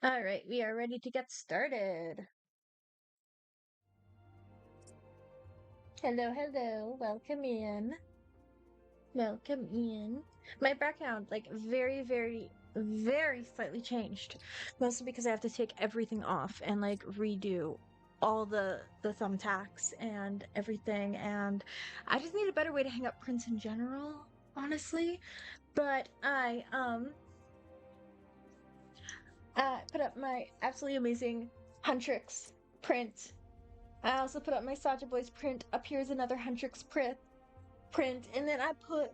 All right, we are ready to get started. Hello, hello. Welcome in. Welcome in. My background, like, very slightly changed. Mostly because I have to take everything off and, like, redo all the thumbtacks and everything. And I just need a better way to hang up prints in general, honestly. But I put up my absolutely amazing Huntrix print. I also put up my Saja Boys print. Up here's another Huntrix print. And then I put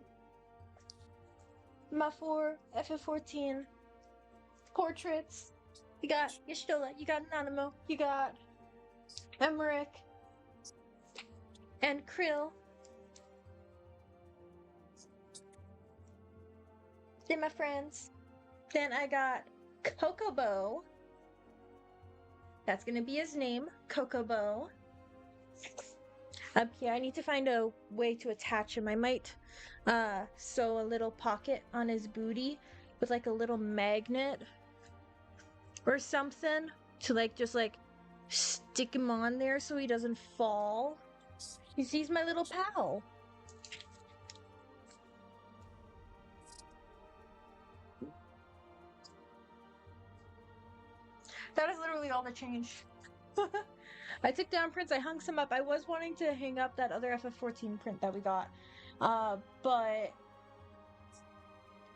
my four FF14 portraits. You got Y'shtola, you got Nanamo, you got Emmerich, and Krill. Then my friends. Then I got Kokobo. That's gonna be his name, Kokobo. Up here, I need to find a way to attach him. I might sew a little pocket on his booty with like a little magnet or something to just stick him on there so he doesn't fall. He's my little pal. That is literally all the change. I took down prints, I hung some up. I was wanting to hang up that other FF14 print that we got, but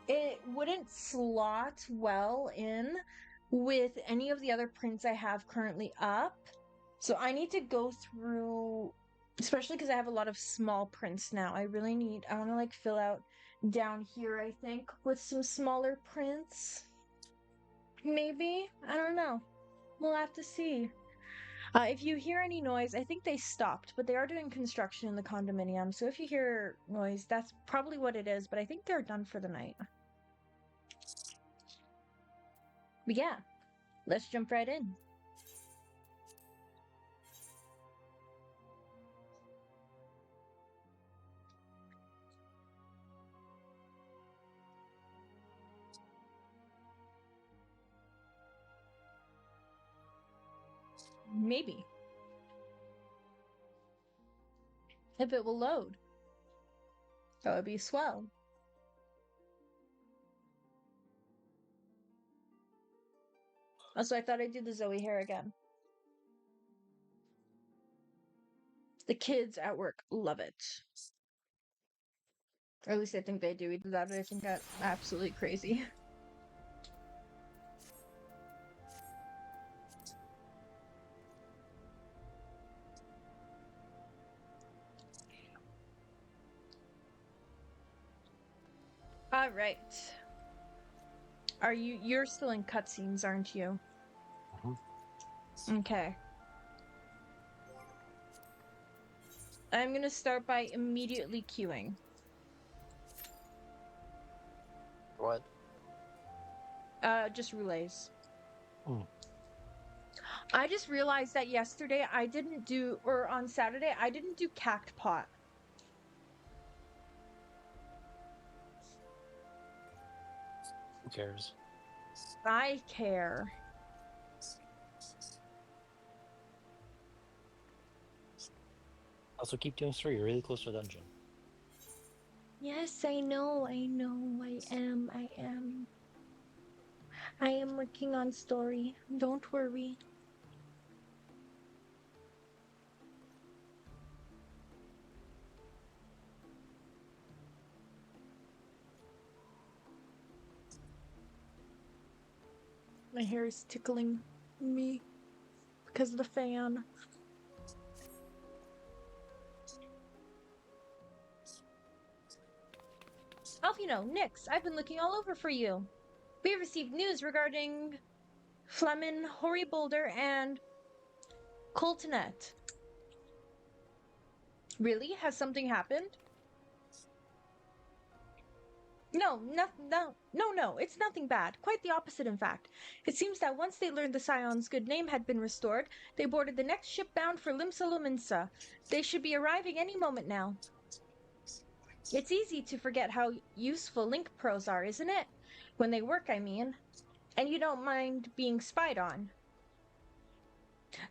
it wouldn't slot well in with any of the other prints I have currently up. So I need to go through, especially because I have a lot of small prints now. I want to like fill out down here, I think, with some smaller prints. Maybe? I don't know. We'll have to see. If you hear any noise, I think they stopped, but they are doing construction in the condominium. So if you hear noise, that's probably what it is, but I think they're done for the night. But yeah, let's jump right in. Maybe. If it will load. That would be swell. Also, I thought I'd do the Zoe hair again. The kids at work love it. Or at least I think they do. Either that or I think that's absolutely crazy. Alright. You're still in cutscenes, aren't you? Okay. I'm gonna start by immediately queuing. What? Just relays. Mm. I just realized that yesterday or on Saturday, I didn't do Cact Pot. Who cares? I care. Also, keep doing story. You're really close to a dungeon. Yes, I know, I am. I am working on story. Don't worry. My hair is tickling me because of the fan. Alfino, Nix, I've been looking all over for you. We received news regarding Flemin, Boulder, and Coltonet. Really? Has something happened? No, it's nothing bad. Quite the opposite, in fact. It seems that once they learned the Scion's good name had been restored, they boarded the next ship bound for Limsa Luminsa. They should be arriving any moment now. It's easy to forget how useful link pros are, isn't it? When they work, I mean. And you don't mind being spied on?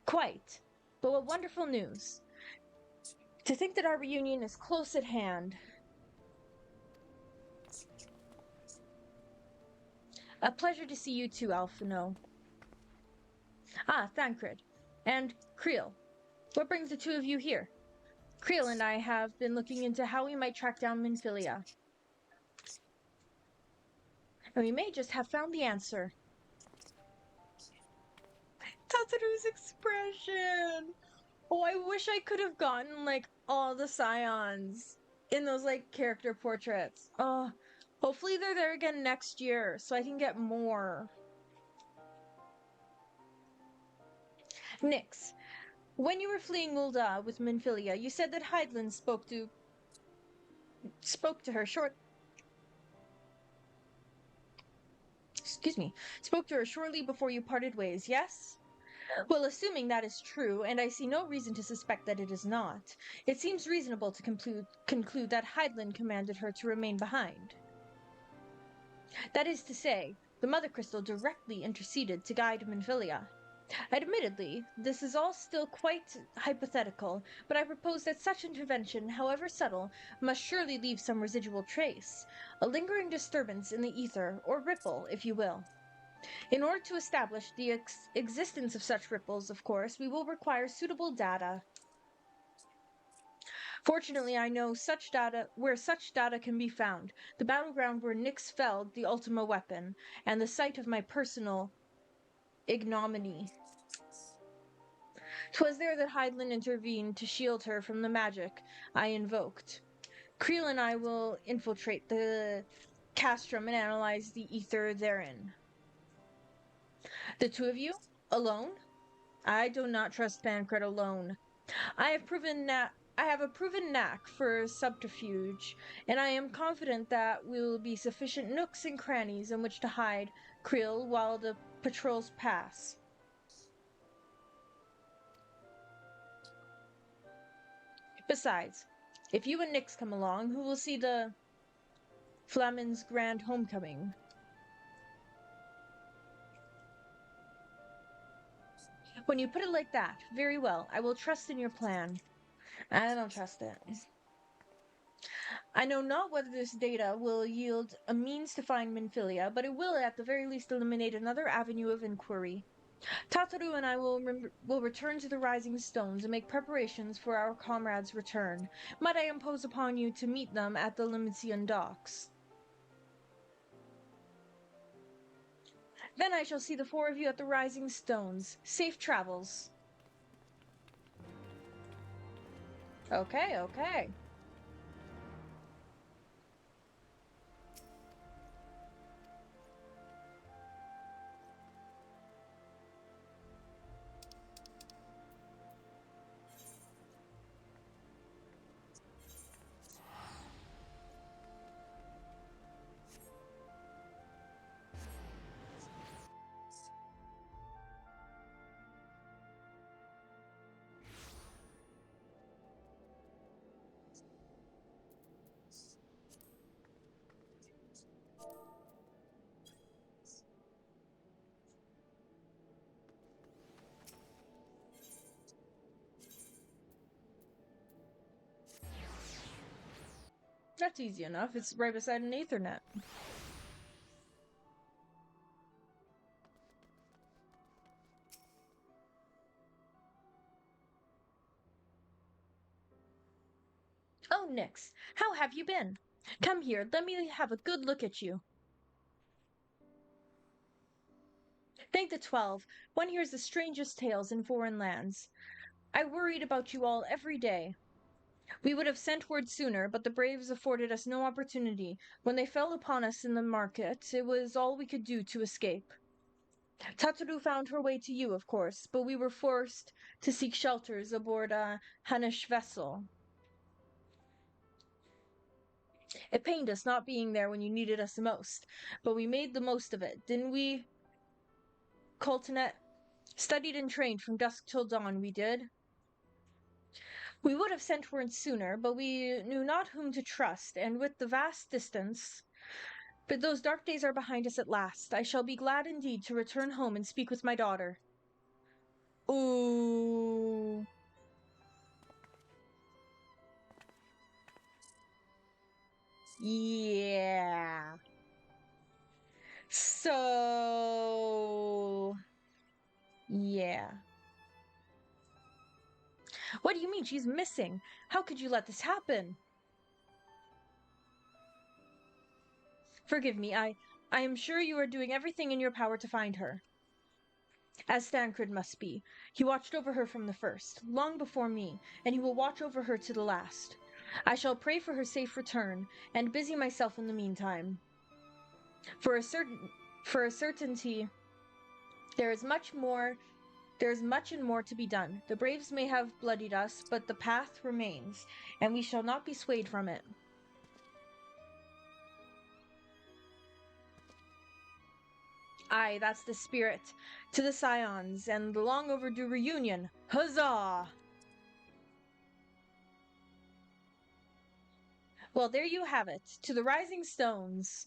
Quite. But what wonderful news. To think that our reunion is close at hand. A pleasure to see you too, Alphino. Ah, Thancred. And Creel. What brings the two of you here? Creel and I have been looking into how we might track down Minfilia. And we may just have found the answer. Tataru's expression! Oh, I wish I could have gotten, like, all the scions in those, like, character portraits. Oh, hopefully they're there again next year so I can get more. Nyx, when you were fleeing Ul'dah with Minfilia, you said that Hydaelyn spoke to her shortly before you parted ways, yes? Well, assuming that is true, and I see no reason to suspect that it is not, it seems reasonable to conclude that Hydaelyn commanded her to remain behind. That is to say, the Mother Crystal directly interceded to guide Minfilia. Admittedly, this is all still quite hypothetical, but I propose that such intervention, however subtle, must surely leave some residual trace, a lingering disturbance in the ether, or ripple, if you will. In order to establish the existence of such ripples, of course, we will require suitable data. Fortunately, I know where such data can be found, the battleground where Nyx felled the Ultima weapon, and the site of my personal ignominy. 'Twas there that Hydaelyn intervened to shield her from the magic I invoked. Creel and I will infiltrate the castrum and analyze the ether therein. The two of you? Alone? I do not trust Thancred alone. I have a proven knack for subterfuge, and I am confident that will be sufficient nooks and crannies in which to hide Creel while the patrols pass. Besides, if you and Nyx come along, who will see the Flamin's grand homecoming? When you put it like that, very well, I will trust in your plan. I don't trust it. I know not whether this data will yield a means to find Minfilia, but it will at the very least eliminate another avenue of inquiry. Tataru and I will return to the Rising Stones and make preparations for our comrades' return. Might I impose upon you to meet them at the Limitian docks? Then I shall see the four of you at the Rising Stones. Safe travels. Okay, okay. That's easy enough. It's right beside an Ethernet. Oh, Nyx, how have you been? Come here, let me have a good look at you. Thank the 12. One hears the strangest tales in foreign lands. I worried about you all every day. We would have sent word sooner, but the braves afforded us no opportunity. When they fell upon us in the market, it was all we could do to escape. Tataru found her way to you, of course, but we were forced to seek shelters aboard a Hanish vessel. It pained us not being there when you needed us the most, but we made the most of it, didn't we, Coltonet? Studied and trained from dusk till dawn, we did. We would have sent word sooner, but we knew not whom to trust, and with the vast distance But those dark days are behind us at last. I shall be glad indeed to return home and speak with my daughter. Ooh. Yeah. So, yeah. What do you mean she's missing? How could you let this happen? Forgive me, I am sure you are doing everything in your power to find her. As Thancred must be. He watched over her from the first, long before me, and he will watch over her to the last. I shall pray for her safe return, and busy myself in the meantime. For a certainty, there is much and more to be done. The braves may have bloodied us, but the path remains, and we shall not be swayed from it. Aye, that's the spirit. To the Scions, and the long overdue reunion. Huzzah! Well, there you have it. To the Rising Stones.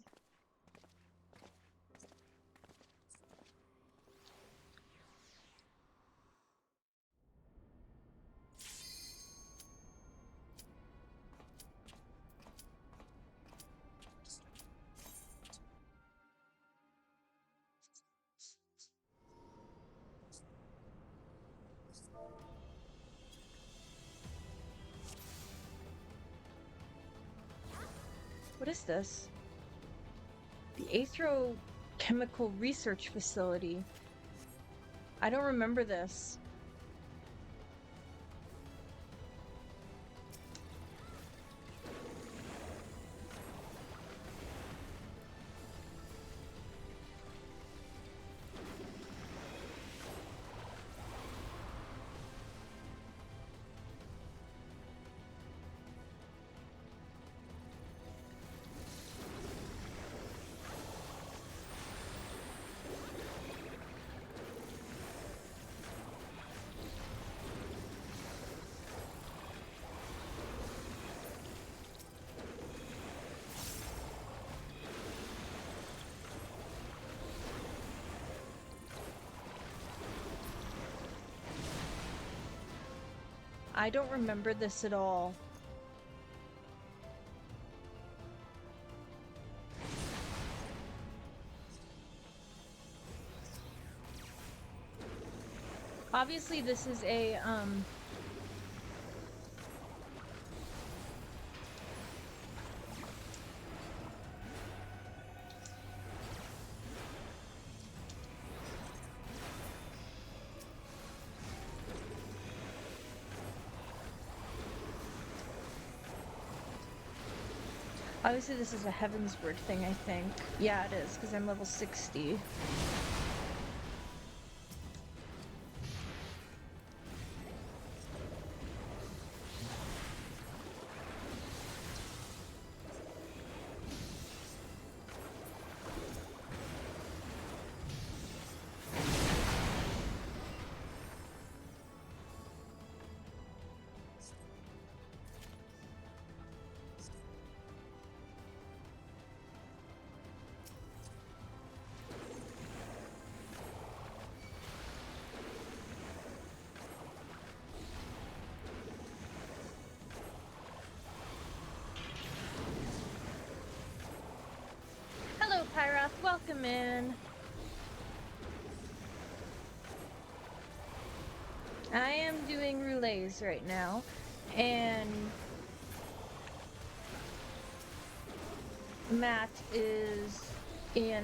What is this? The Athrochemical Research Facility. I don't remember this. I don't remember this at all. Obviously, this is a, obviously this is a Heavensward thing, I think. Yeah, it is, because I'm level 60. Hello, Pyroth. Welcome in. I am doing relays right now, and Matt is in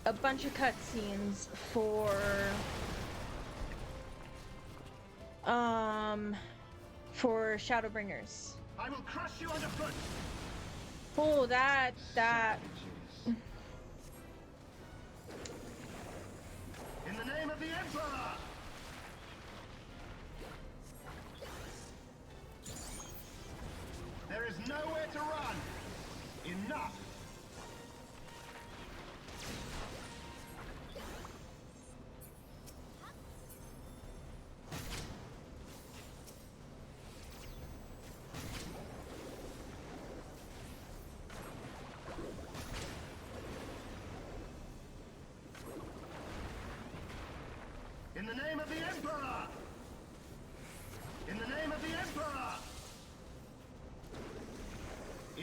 a bunch of cutscenes for Shadowbringers. I will crush you underfoot. Oh, that. In the name of the Emperor. There is nowhere to run. Enough.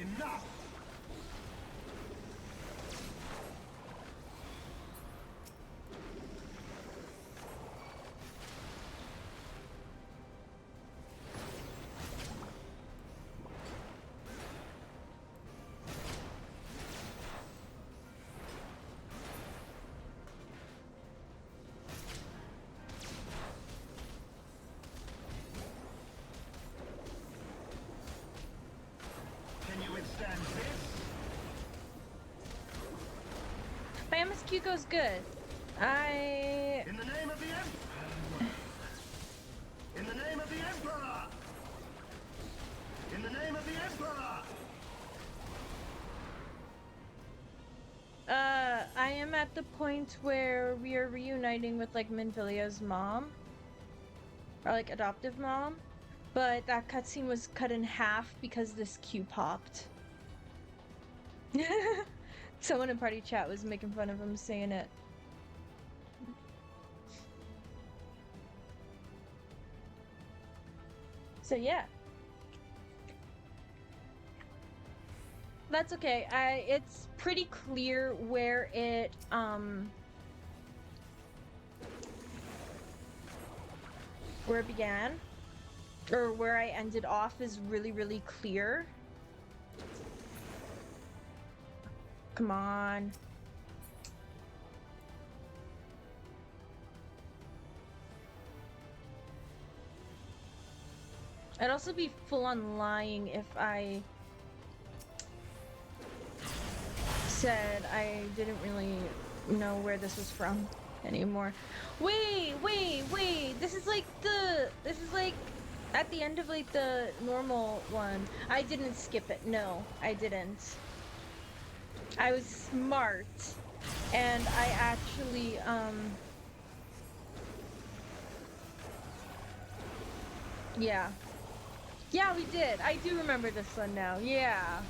Enough! Can you withstand this? My MSQ goes good. In the name of the Emperor! In the name of the Emperor! In the name of the Emperor! I am at the point where we are reuniting with like Minvilia's mom. Or like adoptive mom. But that cutscene was cut in half because this queue popped. Someone in party chat was making fun of him saying it. So yeah. That's okay. It's pretty clear where it began. Or where I ended off is really, really clear. Come on. I'd also be full on lying if I said I didn't really know where this was from anymore. Wait. This is like at the end of like the normal one. I didn't skip it. No, I didn't. I was smart and I actually yeah. Yeah, we did. I do remember this one now. Yeah.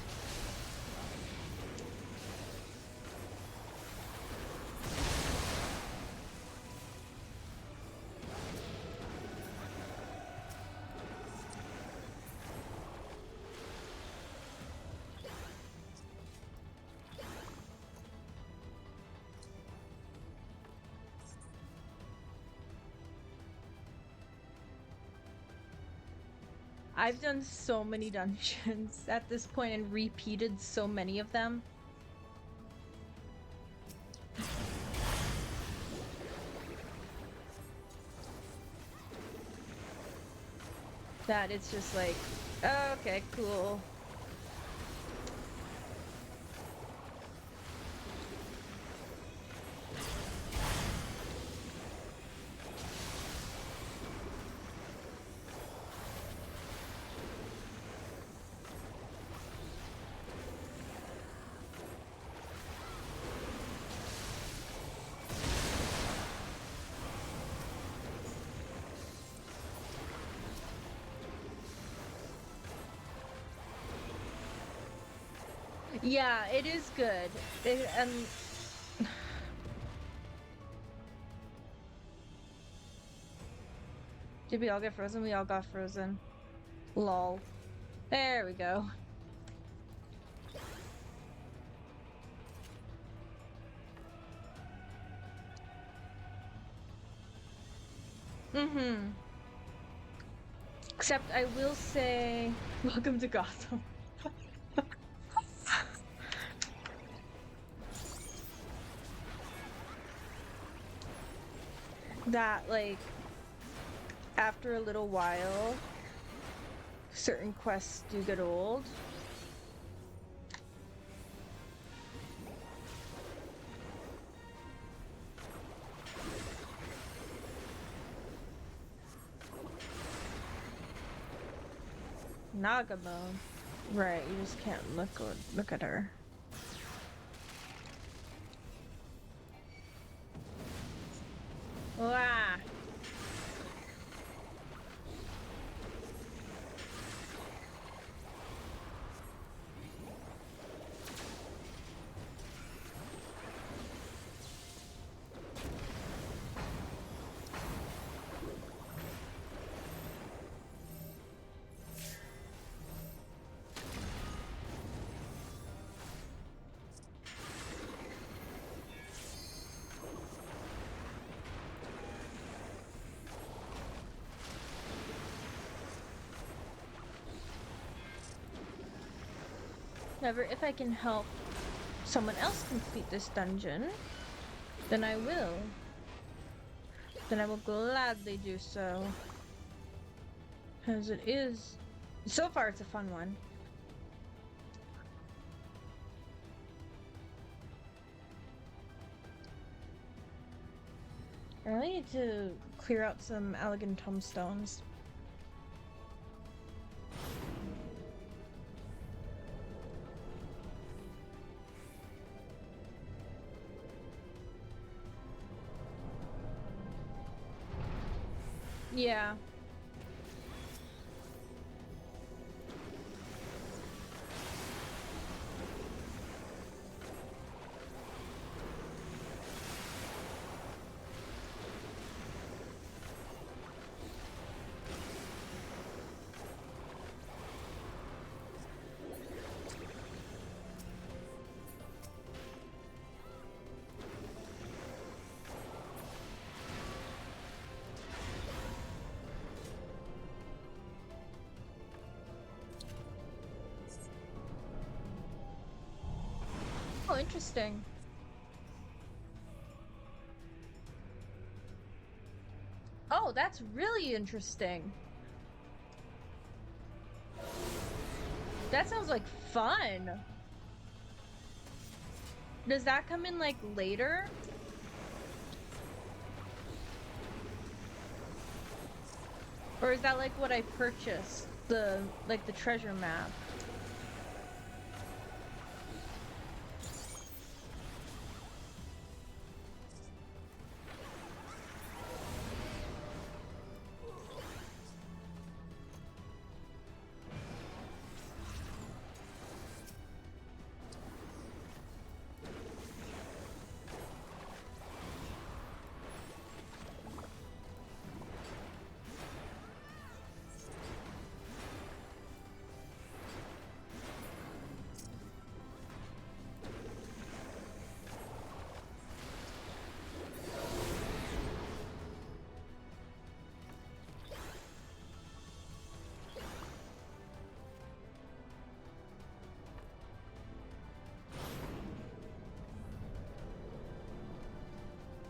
I've done so many dungeons at this point and repeated so many of them. That it's just like, oh, okay, cool. Yeah, it is good. Did we all get frozen? We all got frozen. Lol. There we go. Mm-hmm. Except I will say, welcome to Gotham. That, like, after a little while, certain quests do get old. Nagamon. Right, you just can't look at her. Wow. However, if I can help someone else complete this dungeon, then I will. Then I will gladly do so. Because it is... So far, it's a fun one. I really need to clear out some elegant tombstones. Yeah. Oh, interesting. Oh, that's really interesting. That sounds like fun. Does that come in like later? Or is that like what I purchased? The treasure map?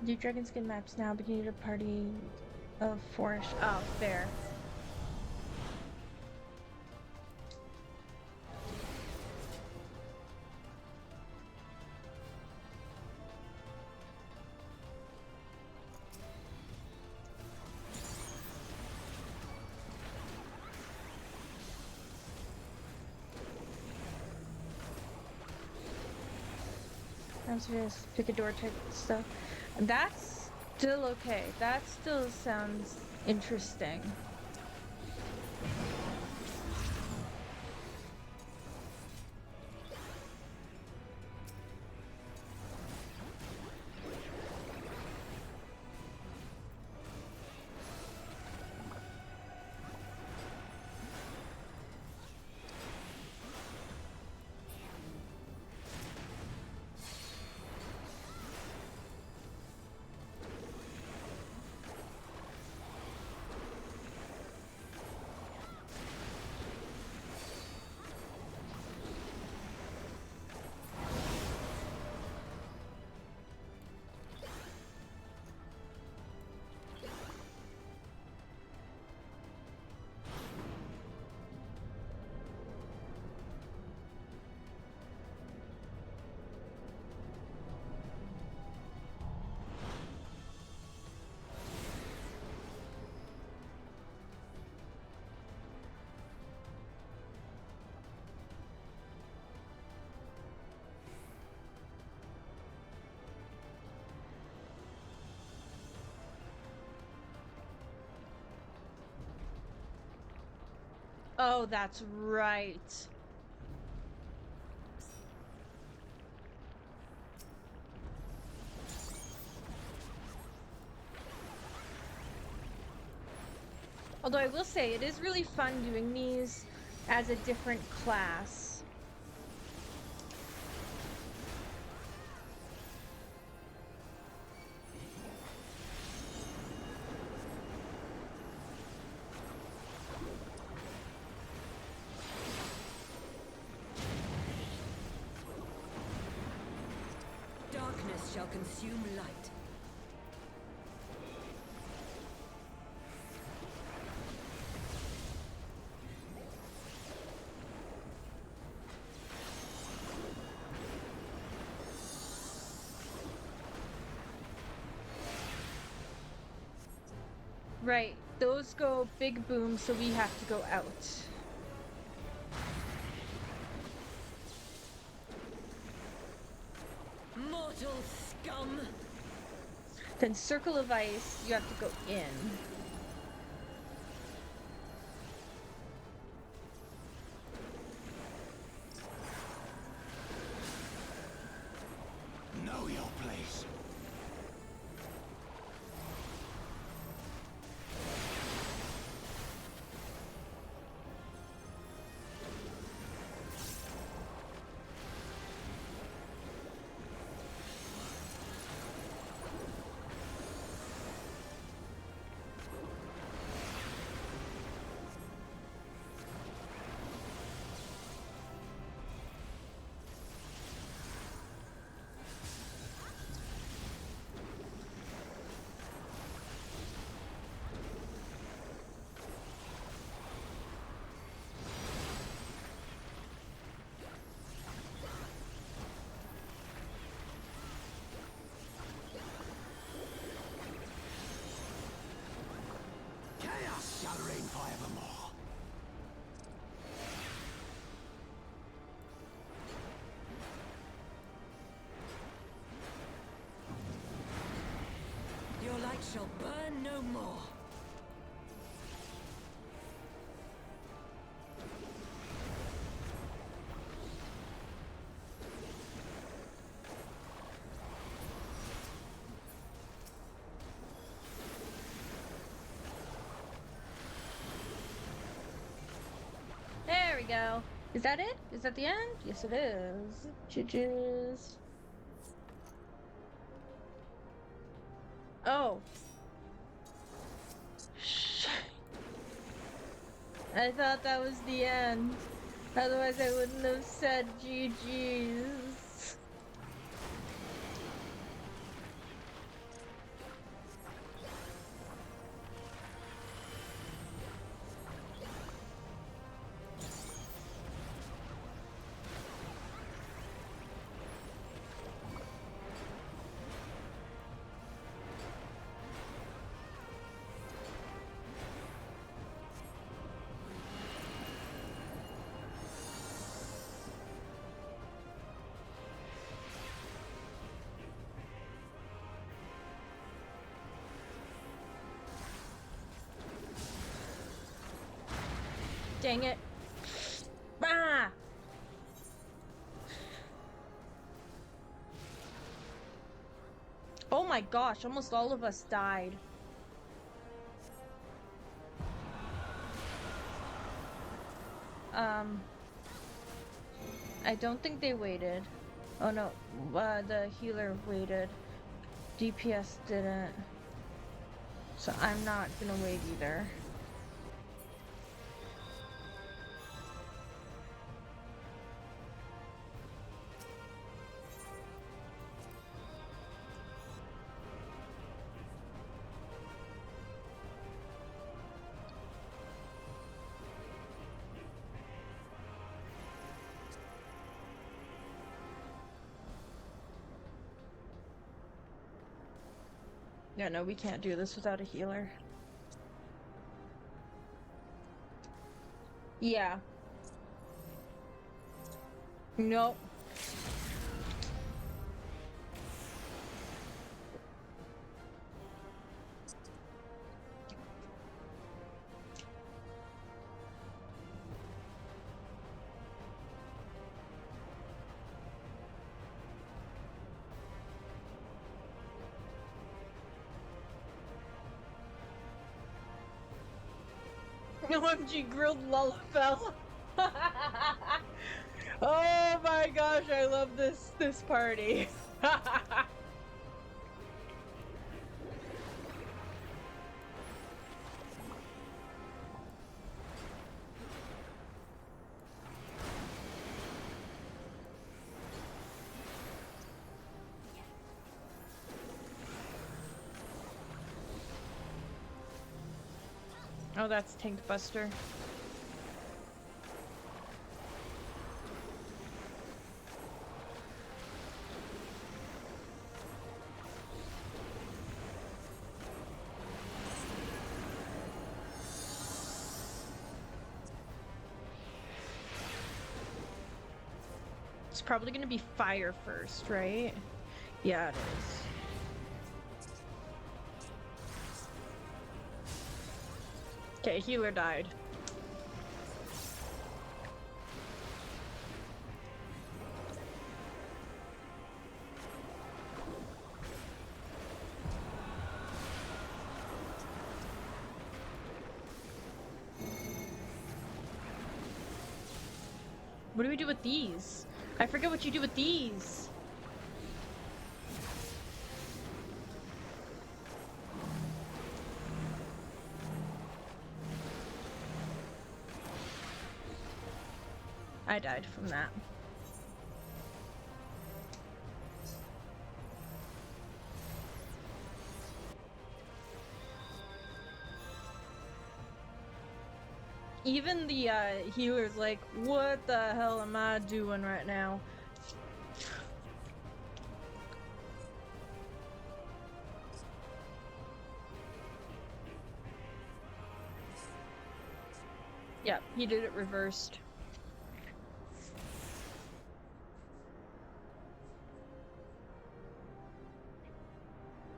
Do dragon skin maps now, but you need a party of 4-ish. Oh, fair. I'm serious. Picador type stuff. That's still okay. That still sounds interesting. Oh, that's right. Although I will say, it is really fun doing these as a different class. shall consume light. Right. Those go big boom, so we have to go out. Mortal scum! Then circle of ice, you have to go in. Know your place. Chaos shall reign forevermore. Your light shall burn no more. There we go. Is that it? Is that the end? Yes, it is. GG's. Oh. I thought that was the end. Otherwise, I wouldn't have said GG's. Dang it. Ah! Oh my gosh, almost all of us died. I don't think they waited. Oh no, the healer waited. DPS didn't. So I'm not gonna wait either. Yeah, no, we can't do this without a healer. Yeah. Nope. OMG grilled Lullafell. Oh my gosh, I love this party. Oh, that's Tank Buster. It's probably gonna be fire first, right? Yeah, it is. Okay, healer died. What do we do with these? I forget what you do with these. I died from that. Even the healer's like, what the hell am I doing right now? Yep, he did it reversed.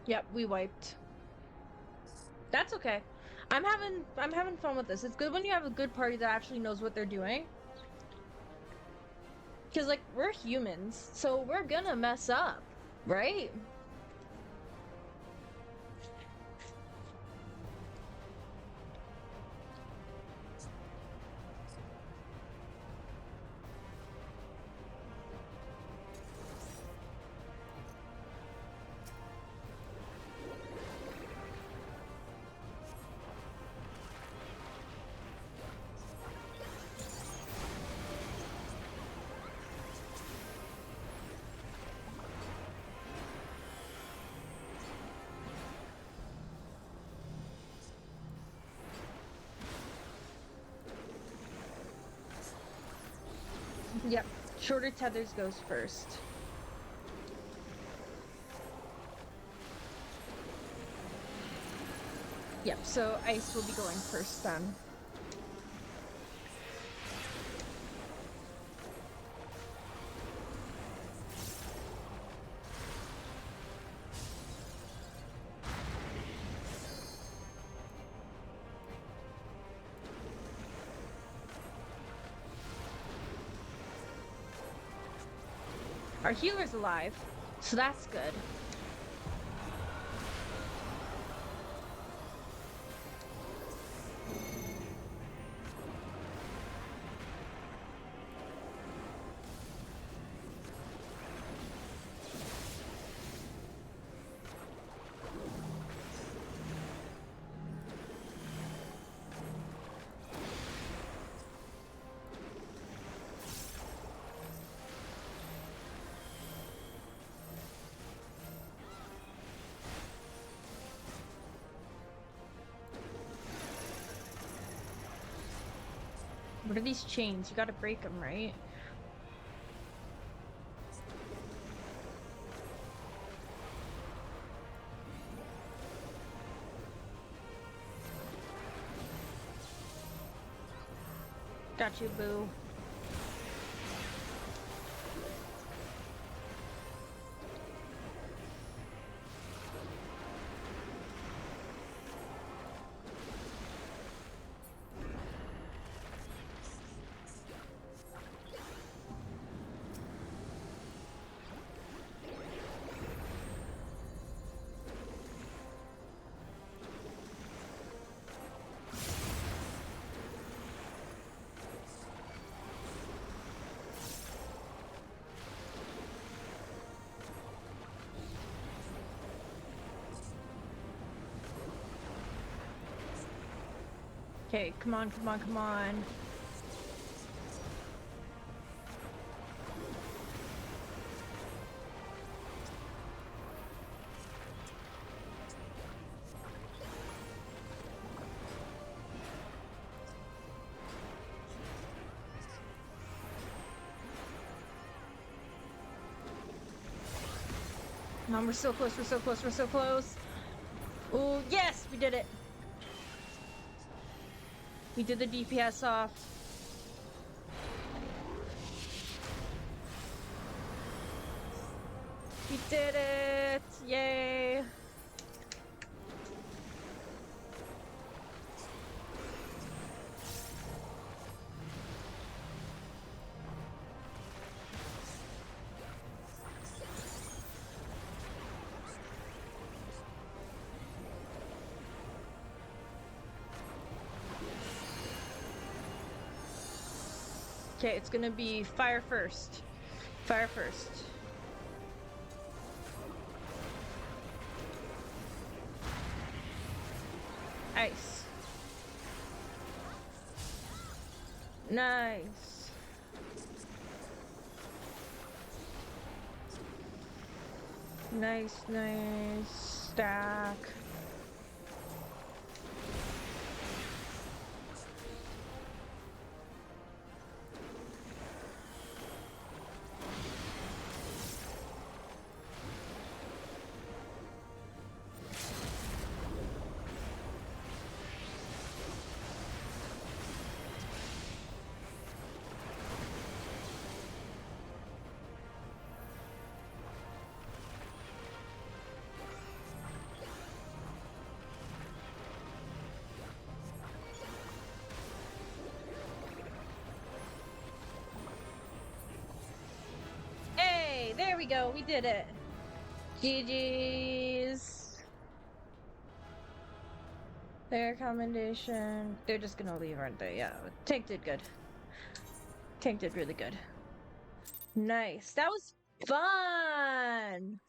Yep, we wiped. That's okay. I'm having fun with this. It's good when you have a good party that actually knows what they're doing. Cause like we're humans, so we're gonna mess up, right? Yep. Shorter tethers goes first. Yep, so ice will be going first then. Our healer's alive, so that's good. What are these chains? You gotta break them, right? Got you, boo. Okay, come on, come on, come on. Come on, we're so close, we're so close, we're so close. Oh, yes, we did it. We did the DPS off. We did it! Yay! Okay, it's gonna be fire first. Fire first. Ice. Nice. Nice, nice. Stack. Hey, there we go. We did it. GG's. Their commendation. They're just gonna leave, aren't they? Yeah. Tank did good. Tank did really good. Nice. That was fun.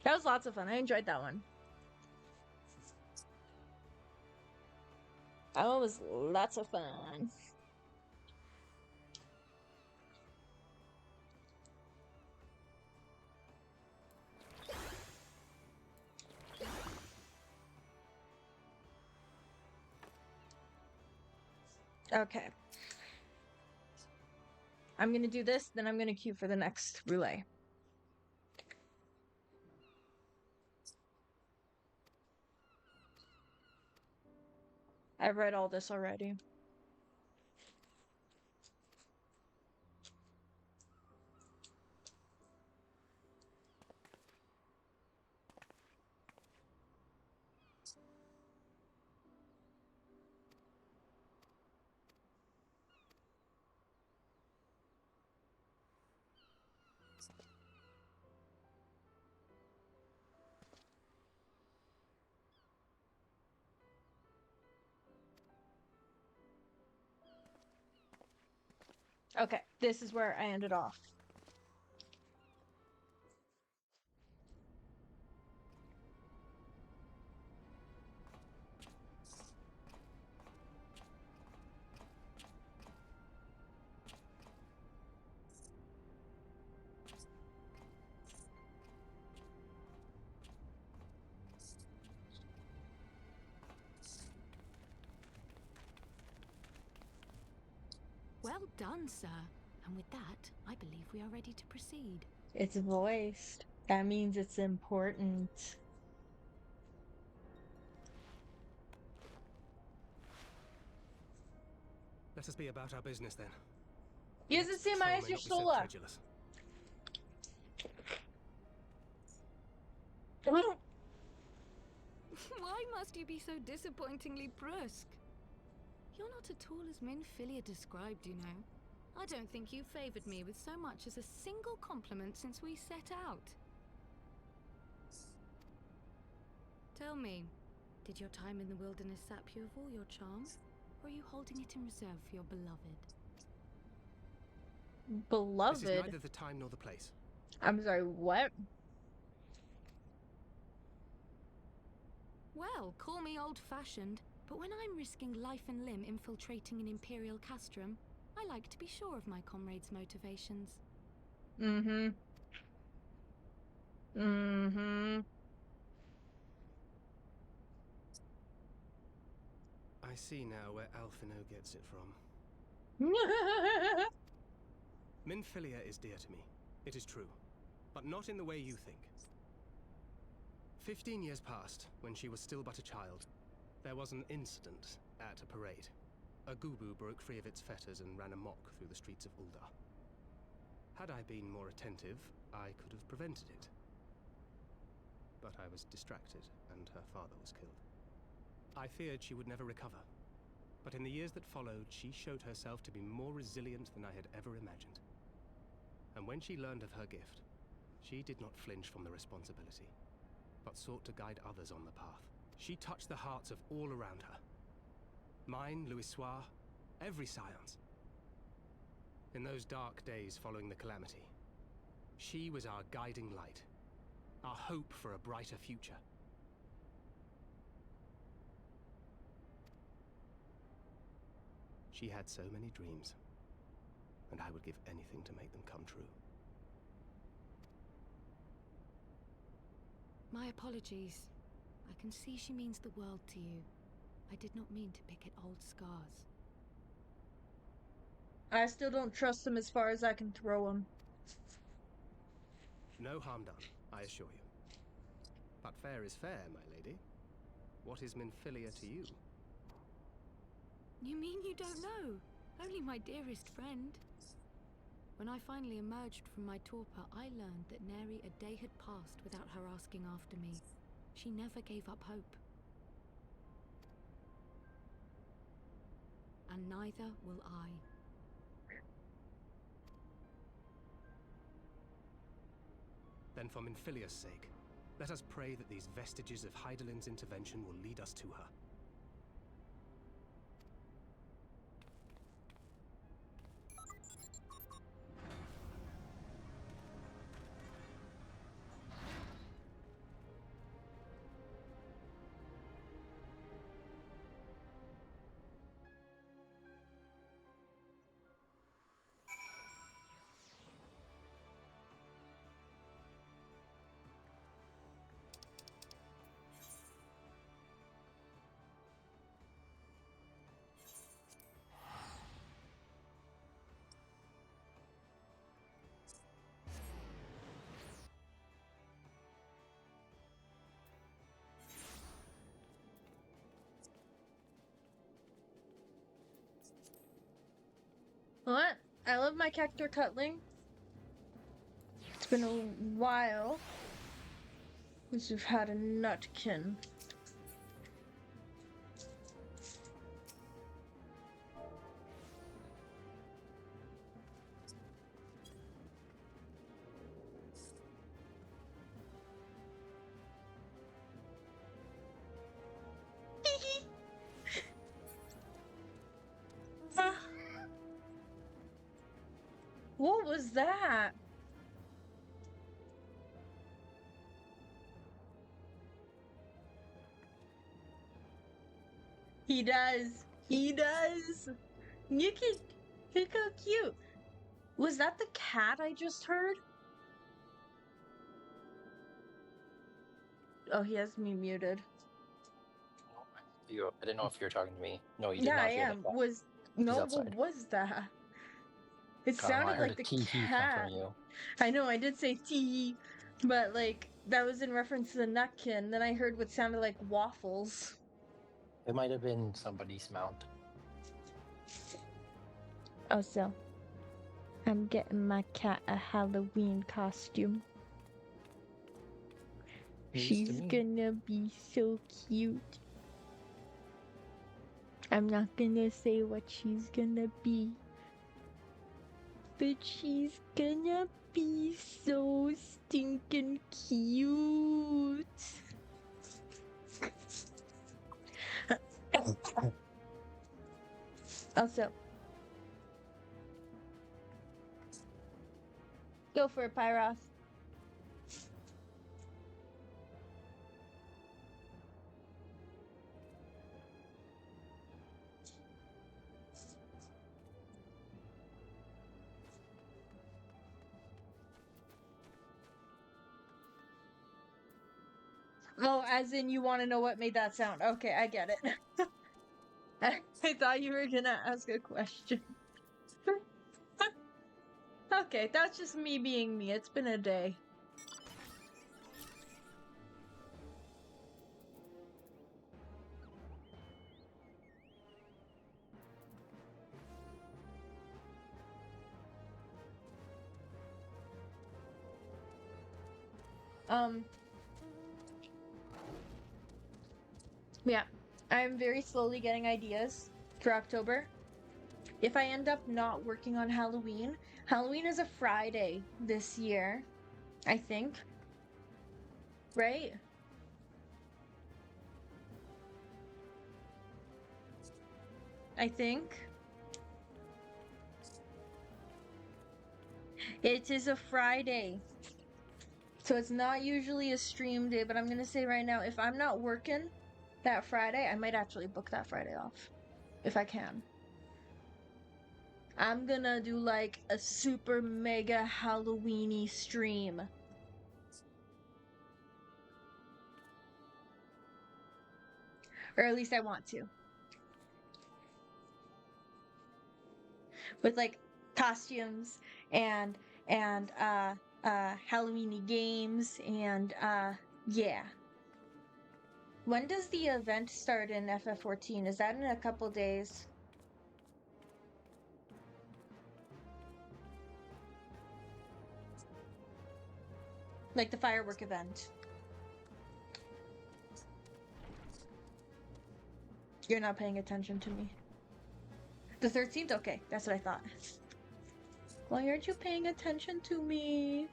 That was lots of fun. I enjoyed that one. That one was lots of fun. Okay. I'm gonna do this, then I'm gonna queue for the next roulette. I've read all this already. Okay, this is where I ended off. Well done, sir. And with that, I believe we are ready to proceed. It's voiced. That means it's important. Let us be about our business then. Use the same eye as your solar. Why must you be so disappointingly brusque? You're not at all as Minfilia described, you know. I don't think you favored me with so much as a single compliment since we set out. Tell me, did your time in the wilderness sap you of all your charm? Or are you holding it in reserve for your beloved? Beloved? This is neither the time nor the place. I'm sorry, what? Well, call me old-fashioned, but when I'm risking life and limb infiltrating an Imperial castrum, I like to be sure of my comrades' motivations. Mm-hmm. Mm-hmm. I see now where Alphino gets it from. Minfilia is dear to me. It is true. but not in the way you think. 15 years passed, when she was still but a child. There was an incident at a parade. A gubu broke free of its fetters and ran amok through the streets of Ul'dah. Had I been more attentive, I could have prevented it. But I was distracted, and her father was killed. I feared she would never recover. But in the years that followed, she showed herself to be more resilient than I had ever imagined. And when she learned of her gift, she did not flinch from the responsibility, but sought to guide others on the path. She touched the hearts of all around her. Mine, Louisoire, every science. In those dark days following the calamity, she was our guiding light, our hope for a brighter future. She had so many dreams, and I would give anything to make them come true. My apologies. I can see she means the world to you. I did not mean to pick at old scars. I still don't trust him as far as I can throw him. No harm done, I assure you. But fair is fair, my lady. What is Minfilia to you? You mean you don't know? Only my dearest friend. When I finally emerged from my torpor, I learned that nary a day had passed without her asking after me. She never gave up hope. And neither will I. Then for Minfilia's sake, let us pray that these vestiges of Hydaelyn's intervention will lead us to her. What? I love my Cactor Cutling. It's been a while since we've had a Nutkin. What was that? He does. He does. Look how cute. Was that the cat I just heard? Oh, he has me muted. I didn't know if you were talking to me. No, you did Yeah, not I hear am. the cat. No, what outside. was that? It I sounded heard like a the tee-hee come cat. from you. I know, I did say tee, but like that was in reference to the Nutkin. Then I heard what sounded like waffles. It might have been somebody's mount. Oh, so I'm getting my cat a Halloween costume. News to She's me. gonna be so cute. I'm not gonna say what she's gonna be, but she's gonna be so stinking cute. Also, go for it, Pyros. Oh, as in you want to know what made that sound. Okay, I get it. I thought you were gonna ask a question. Okay, that's just me being me. It's been a day. Um, yeah, I'm very slowly getting ideas for October. If I end up not working on Halloween, Halloween is a Friday this year, I think, right? I think. It is a Friday. So it's not usually a stream day, but I'm gonna say right now, if I'm not working that Friday, I might actually book that Friday off. If I can. I'm gonna do like a super mega Halloweeny stream. Or at least I want to. With like costumes and Halloweeny games and yeah. When does the event start in FF14? Is that in a couple days? Like the firework event. You're not paying attention to me. The 13th? Okay, that's what I thought. Why aren't you paying attention to me?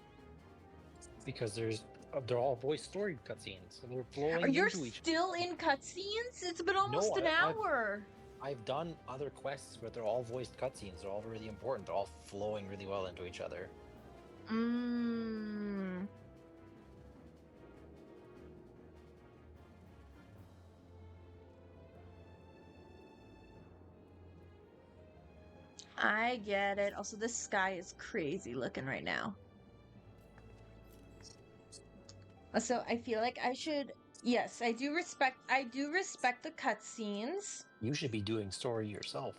Because they're all voice story cutscenes, and they're flowing You're into each. still in cutscenes? It's been almost an hour. I've done other quests, but they're all voiced cutscenes. They're all really important. They're all flowing really well into each other. Mmm. I get it. Also, this sky is crazy looking right now. So I feel like I should. Yes, I do respect the cutscenes. You should be doing story yourself.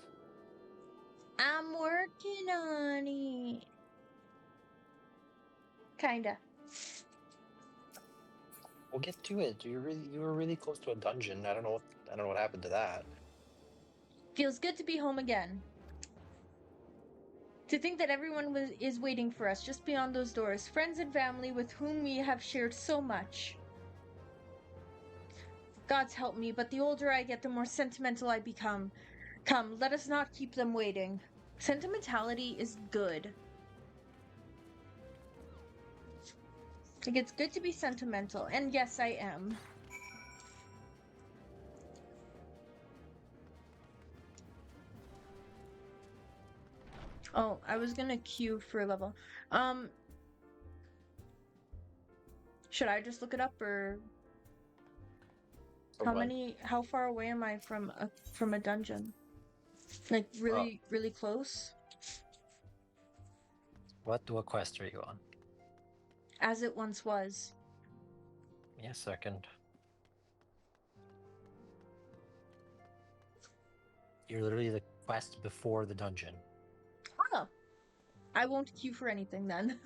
I'm working on it. Kinda. We'll get to it. You were really close to a dungeon. I don't know what happened to that. Feels good to be home again. To think that everyone is waiting for us just beyond those doors, friends and family with whom we have shared so much. God's help me, but the older I get, the more sentimental I become. Come, let us not keep them waiting. Sentimentality is good. Like, it's good to be sentimental, and yes, I am. Oh, I was gonna queue for a level. Should I just look it up, or how far away am I from a dungeon? Like really close? What quest are you on? As it once was. Give me a second. You're literally the quest before the dungeon. Oh. I won't queue for anything then.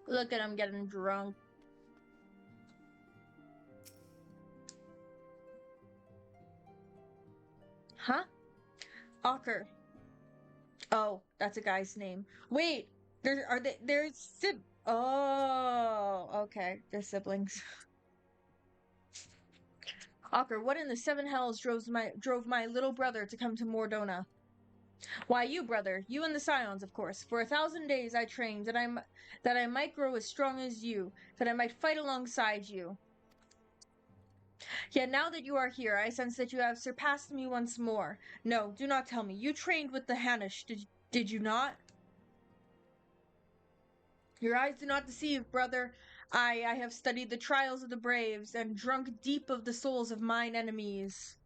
Look at him getting drunk. Huh? Ocker. Oh, that's a guy's name. Wait, Oh, okay, they're siblings. Ocker, what in the seven hells drove my little brother to come to Mordona? Why, you, brother, you and the Scions, of course. For 1,000 days I trained, that I might grow as strong as you, that I might fight alongside you. Yet now that you are here, I sense that you have surpassed me once more. No, do not tell me. You trained with the Hanish, did you not? Your eyes do not deceive, brother. I have studied the trials of the braves, and drunk deep of the souls of mine enemies.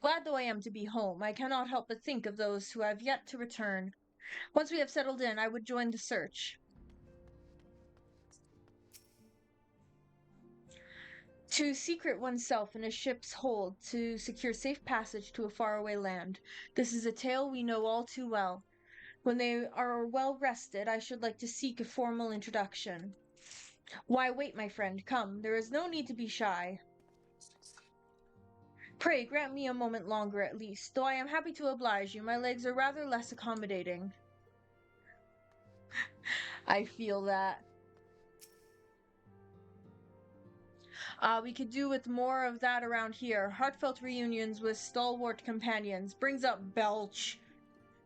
Glad though I am to be home, I cannot help but think of those who have yet to return. Once we have settled in, I would join the search. To secret oneself in a ship's hold to secure safe passage to a faraway land. This is a tale we know all too well. When they are well rested, I should like to seek a formal introduction. Why wait, my friend? Come, there is no need to be shy. Pray grant me a moment longer at least, though I am happy to oblige you. My legs are rather less accommodating. I feel that. We could do with more of that around here. Heartfelt reunions with stalwart companions. Brings up belch.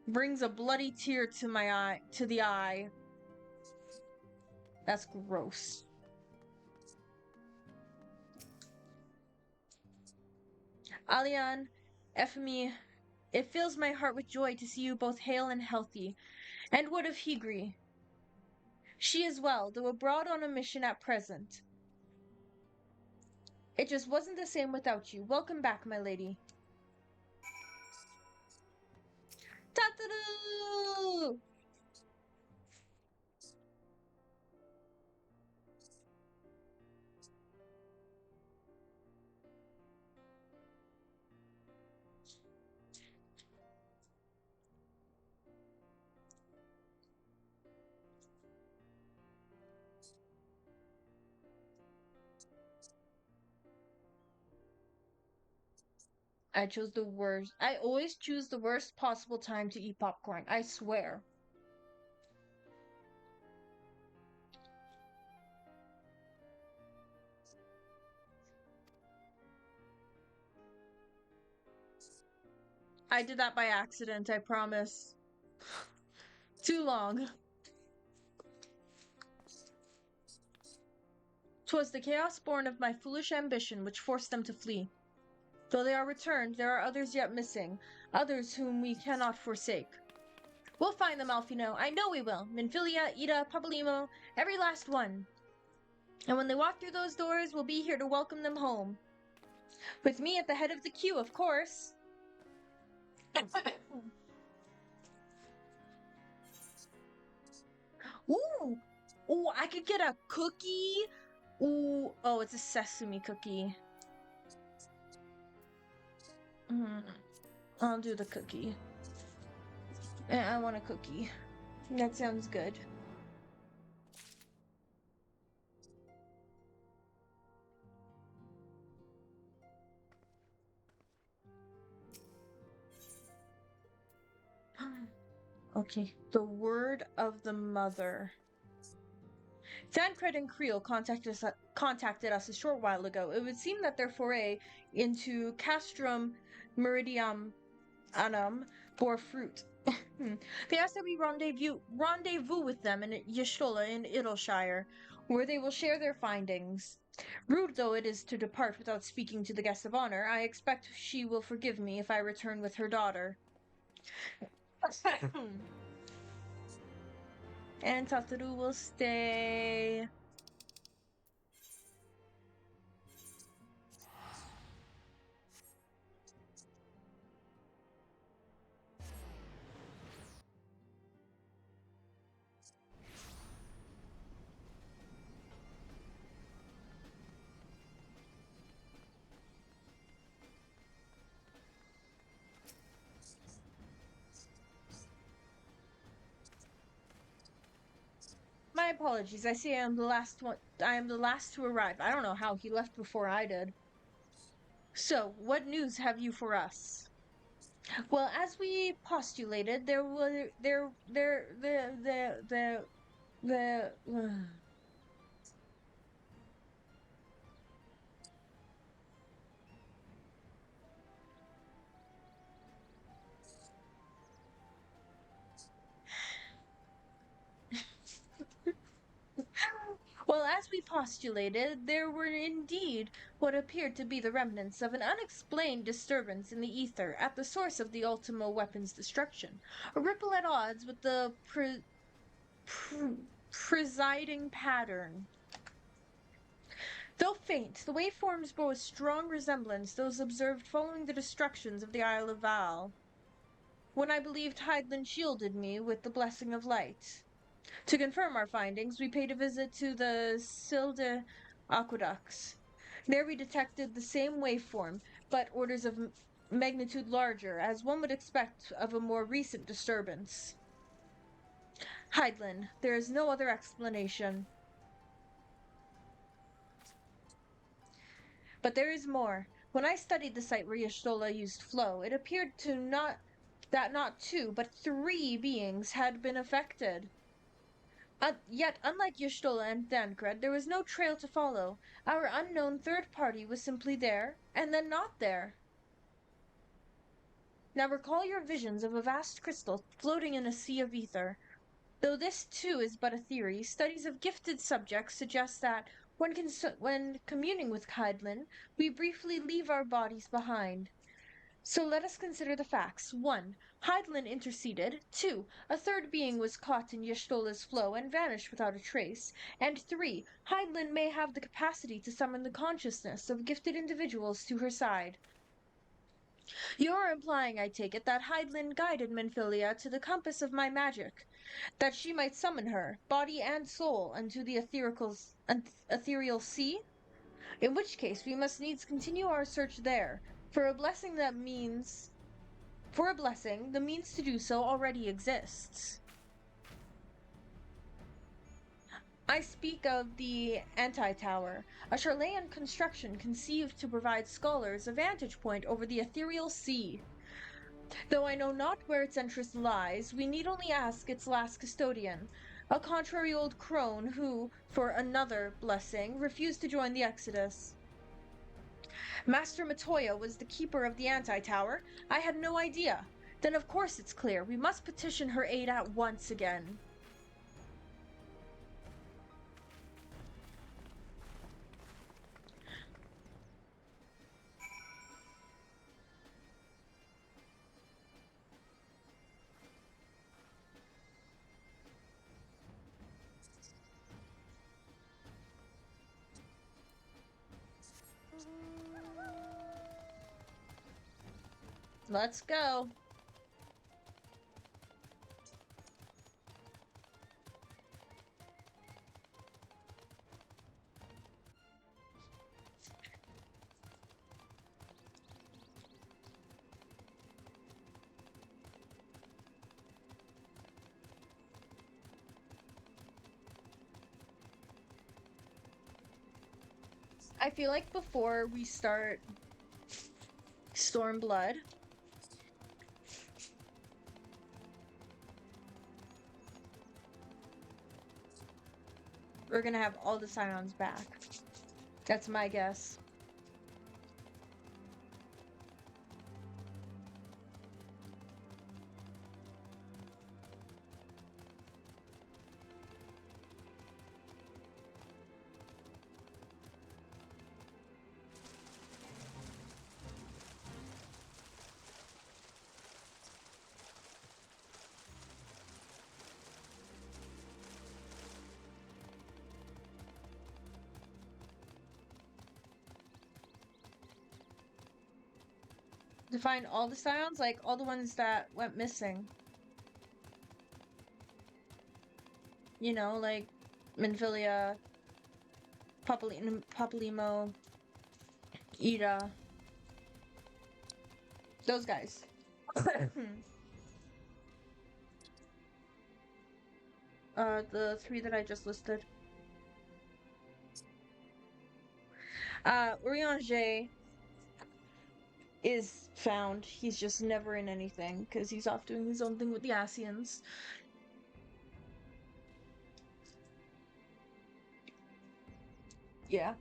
Brings a bloody tear to my eye, to the eye. That's gross. Alian, Ephemy, it fills my heart with joy to see you both hale and healthy. And what of Higri? She is well, though abroad on a mission at present. It just wasn't the same without you. Welcome back, my lady. Ta-ta-doo! I chose the worst. I always choose the worst possible time to eat popcorn. I swear. I did that by accident, I promise. Too long. 'Twas the chaos born of my foolish ambition which forced them to flee. Though they are returned, there are others yet missing, others whom we cannot forsake. We'll find them, Alfino. I know we will. Minfilia, Ida, Papalymo, every last one. And when they walk through those doors, we'll be here to welcome them home. With me at the head of the queue, of course. Ooh! Ooh, I could get a cookie. Ooh, oh, it's a sesame cookie. I'll do the cookie. I want a cookie. That sounds good. Okay, the word of the mother. Thancred and Creel contacted us a short while ago. It would seem that their foray into Castrum Meridianum bore fruit. They asked that we rendezvous with them in Yshtola in Idleshire, where they will share their findings. Rude though it is to depart without speaking to the guest of honor, I expect she will forgive me if I return with her daughter. And Tataru will stay. My apologies. I see I am the last one. I am the last to arrive. I don't know how he left before I did. So, what news have you for us? Well, as we postulated, there were the Well, as we postulated, there were indeed what appeared to be the remnants of an unexplained disturbance in the ether at the source of the Ultimo weapon's destruction, a ripple at odds with the presiding pattern. Though faint, the waveforms bore a strong resemblance those observed following the destructions of the Isle of Val, when I believed Heidland shielded me with the blessing of light. To confirm our findings, we paid a visit to the Silde aqueducts. There we detected the same waveform, but orders of magnitude larger, as one would expect of a more recent disturbance. Heidland, there is no other explanation. But there is more. When I studied the site where Y'shtola used flow, it appeared to not two, but three beings had been affected. Yet, unlike Y'shtola and Thancred, there was no trail to follow. Our unknown third party was simply there, and then not there. Now recall your visions of a vast crystal floating in a sea of ether. Though this, too, is but a theory, studies of gifted subjects suggest that, when communing with Kaidlin, we briefly leave our bodies behind. So let us consider the facts. 1. Heidlin interceded. 2. A third being was caught in Y'shtola's flow and vanished without a trace. And 3. Heidlin may have the capacity to summon the consciousness of gifted individuals to her side. You're implying, I take it, that Heidlin guided Menphilia to the compass of my magic, that she might summon her, body and soul, unto the ethereal sea? In which case we must needs continue our search there. For a blessing, the means to do so already exists. I speak of the Anti-Tower, a Charlayan construction conceived to provide scholars a vantage point over the ethereal sea. Though I know not where its entrance lies, we need only ask its last custodian, a contrary old crone who, for another blessing, refused to join the Exodus. Master Matoya was the keeper of the Anti-Tower. I had no idea. Then of course it's clear. We must petition her aid at once again. Let's go. I feel like before we start Stormblood, we're gonna have all the Scions back. That's my guess. To find all the Scions, like all the ones that went missing. You know, like Menphilia, Papalymo, Ida. Those guys. The three that I just listed. Urianger is found. He's just never in anything because he's off doing his own thing with the Asians. Yeah.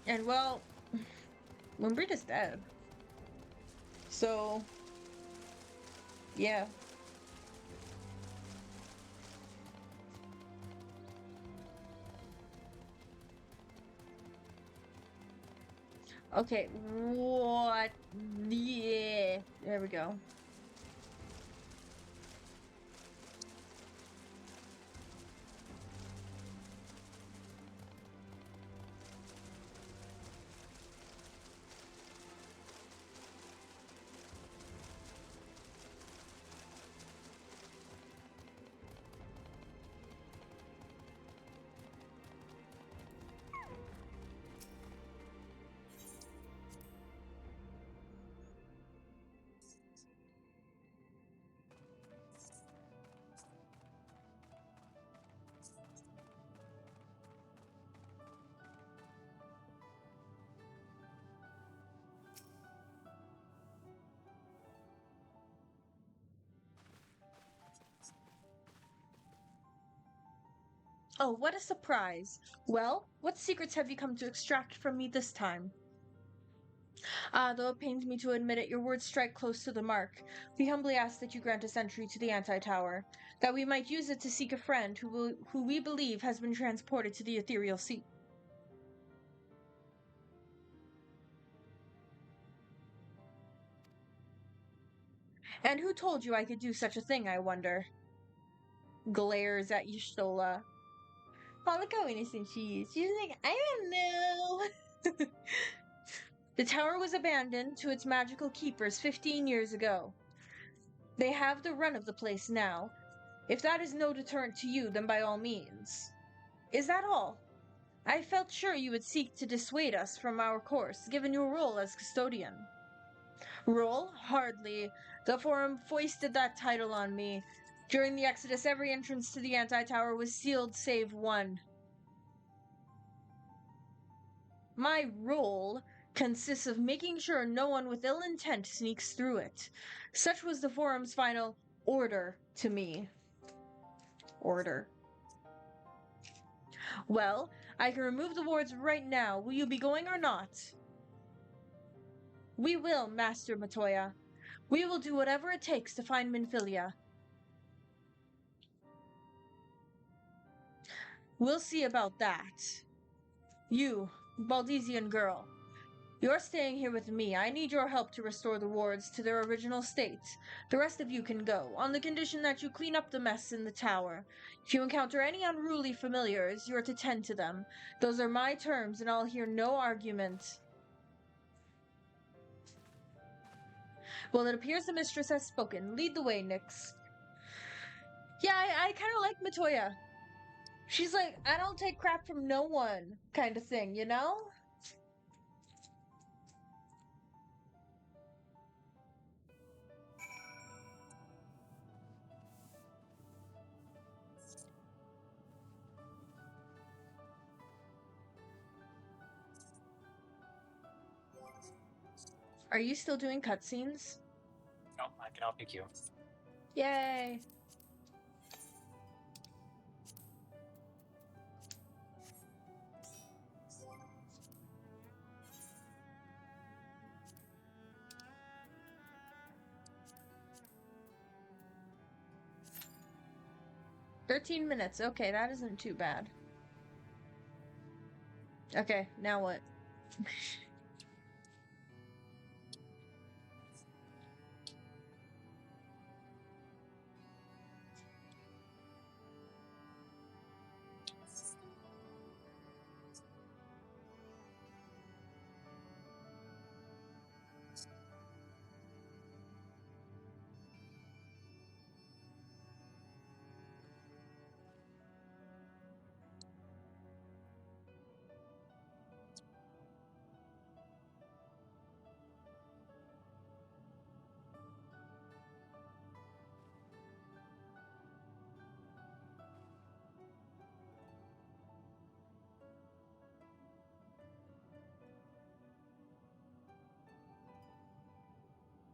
And well, Wimbreed is dead. So, yeah. Okay, what? Yeah, there we go. Oh, what a surprise. Well, what secrets have you come to extract from me this time? Ah, though it pains me to admit it, your words strike close to the mark. We humbly ask that you grant us entry to the anti-tower, that we might use it to seek a friend who we believe has been transported to the ethereal sea. And who told you I could do such a thing, I wonder? Glares at Y'shtola. Oh, look how innocent she is. She's like, I don't know. The tower was abandoned to its magical keepers 15 years ago. They have the run of the place now. If that is no deterrent to you, then by all means. Is that all? I felt sure you would seek to dissuade us from our course, given your role as custodian. Role? Hardly. The Forum foisted that title on me. During the Exodus, every entrance to the anti-tower was sealed save one. My role consists of making sure no one with ill intent sneaks through it. Such was the Forum's final order to me. Order. Well, I can remove the wards right now. Will you be going or not? We will, Master Matoya. We will do whatever it takes to find Minfilia. We'll see about that. You, Baldesian girl, you're staying here with me. I need your help to restore the wards to their original state. The rest of you can go, on the condition that you clean up the mess in the tower. If you encounter any unruly familiars, you are to tend to them. Those are my terms, and I'll hear no argument. Well, it appears the mistress has spoken. Lead the way, Nyx. Yeah, I kind of like Matoya. She's like, I don't take crap from no one kind of thing, you know? Are you still doing cutscenes? No, I can outpick you. Yay! $13. Okay, that isn't too bad. Okay, now what?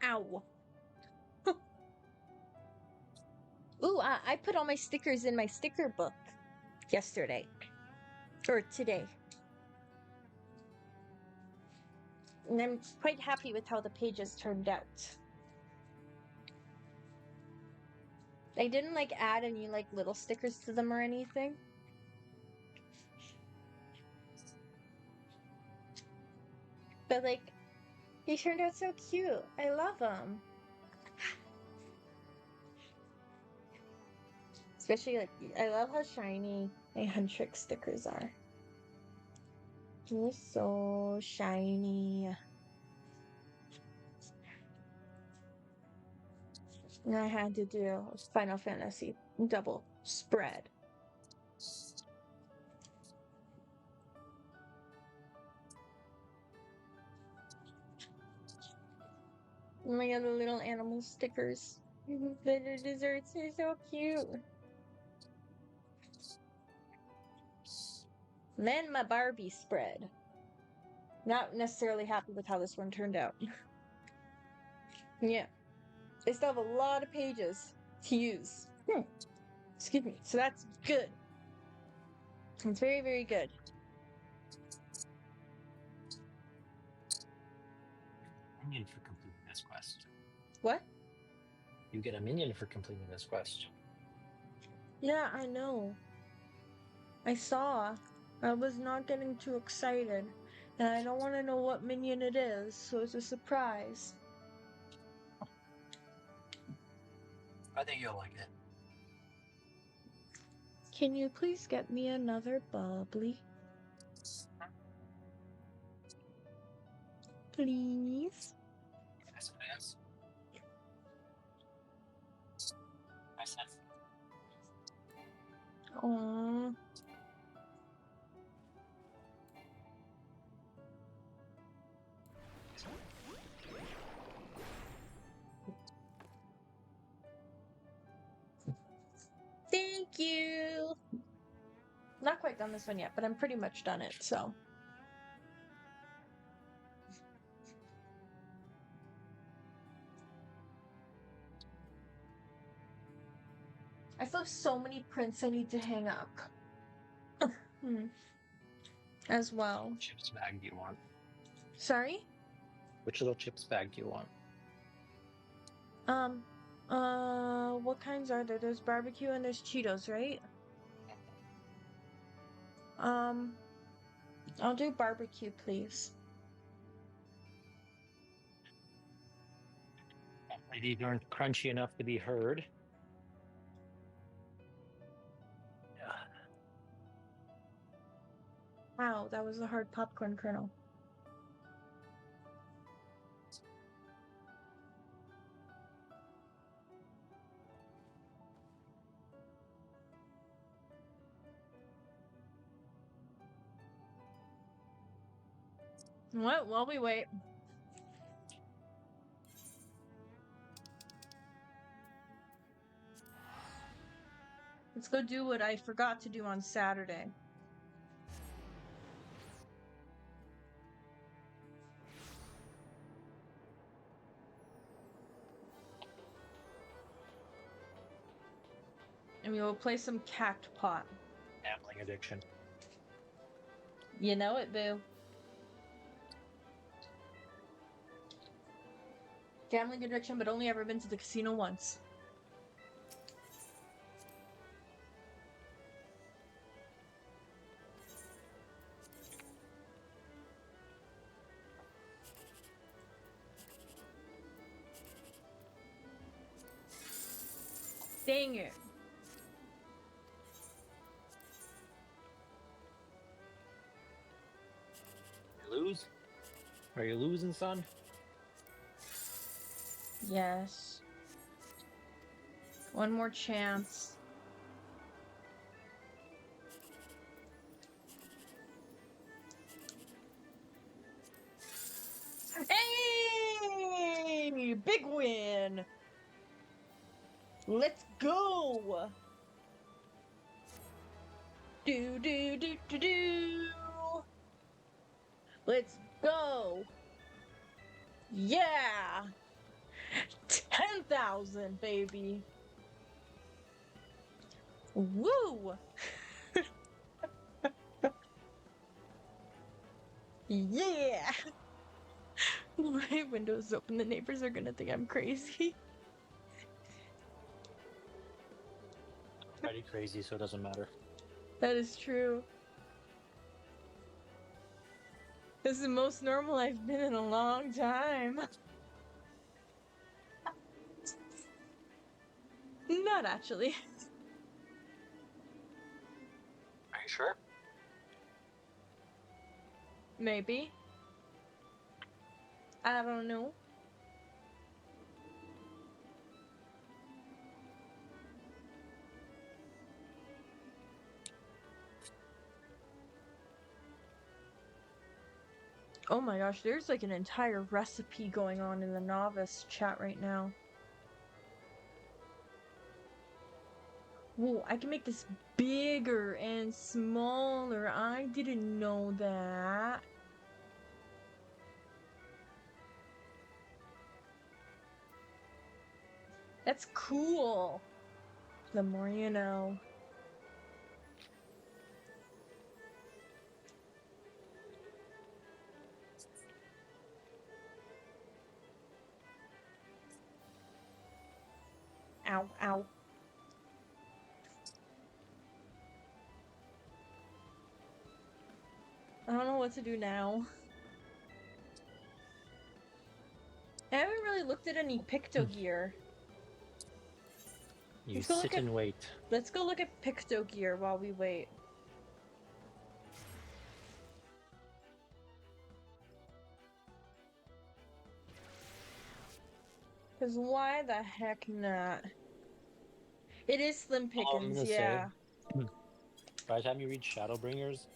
Ow. Ooh, I put all my stickers in my sticker book yesterday. Or today. And I'm quite happy with how the pages turned out. I didn't like add any like little stickers to them or anything. But like, they turned out so cute. I love them. Especially like, I love how shiny my Huntrix stickers are. They're so shiny. And I had to do Final Fantasy double spread. Oh my god, the little animal stickers. The desserts are so cute. Then my Barbie spread. Not necessarily happy with how this one turned out. Yeah. I still have a lot of pages to use. Excuse me. So that's good. It's very, very good. Minion for completing this quest. What? You get a minion for completing this quest. Yeah, I know. I saw. I was not getting too excited. And I don't want to know what minion it is, so it's a surprise. I think you'll like it. Can you please get me another bubbly? Please? Yes, it is. I said, Aww. Thank you! Not quite done this one yet, but I'm pretty much done it, so. I still have so many prints I need to hang up. As well. chips bag do you want? Sorry? Which little chips bag do you want? What kinds are there? There's barbecue and there's Cheetos, right? I'll do barbecue, please. These aren't crunchy enough to be heard. Wow, that was a hard popcorn kernel. What? While we wait. Let's go do what I forgot to do on Saturday. And we will play some Cactpot. Gambling addiction. You know it, boo. Gambling addiction, but only ever been to the casino once. Dang it. You lose? Are you losing, son? Yes. One more chance. Hey! Big win! Let's go! Do do do do do! Let's go! Yeah! 10,000, baby! Woo! Yeah! My window's open. The neighbors are gonna think I'm crazy. Pretty crazy, so it doesn't matter. That is true. This is the most normal I've been in a long time. Not actually. Are you sure? Maybe. I don't know. Oh my gosh, there's like an entire recipe going on in the novice chat right now. Whoa, I can make this bigger and smaller. I didn't know that. That's cool. The more you know. Ow, ow. I don't know what to do now. I haven't really looked at any Picto gear. You sit and wait. Let's go look at Picto gear while we wait. Because why the heck not? It is slim pickings, yeah. By the time you reach Shadowbringers,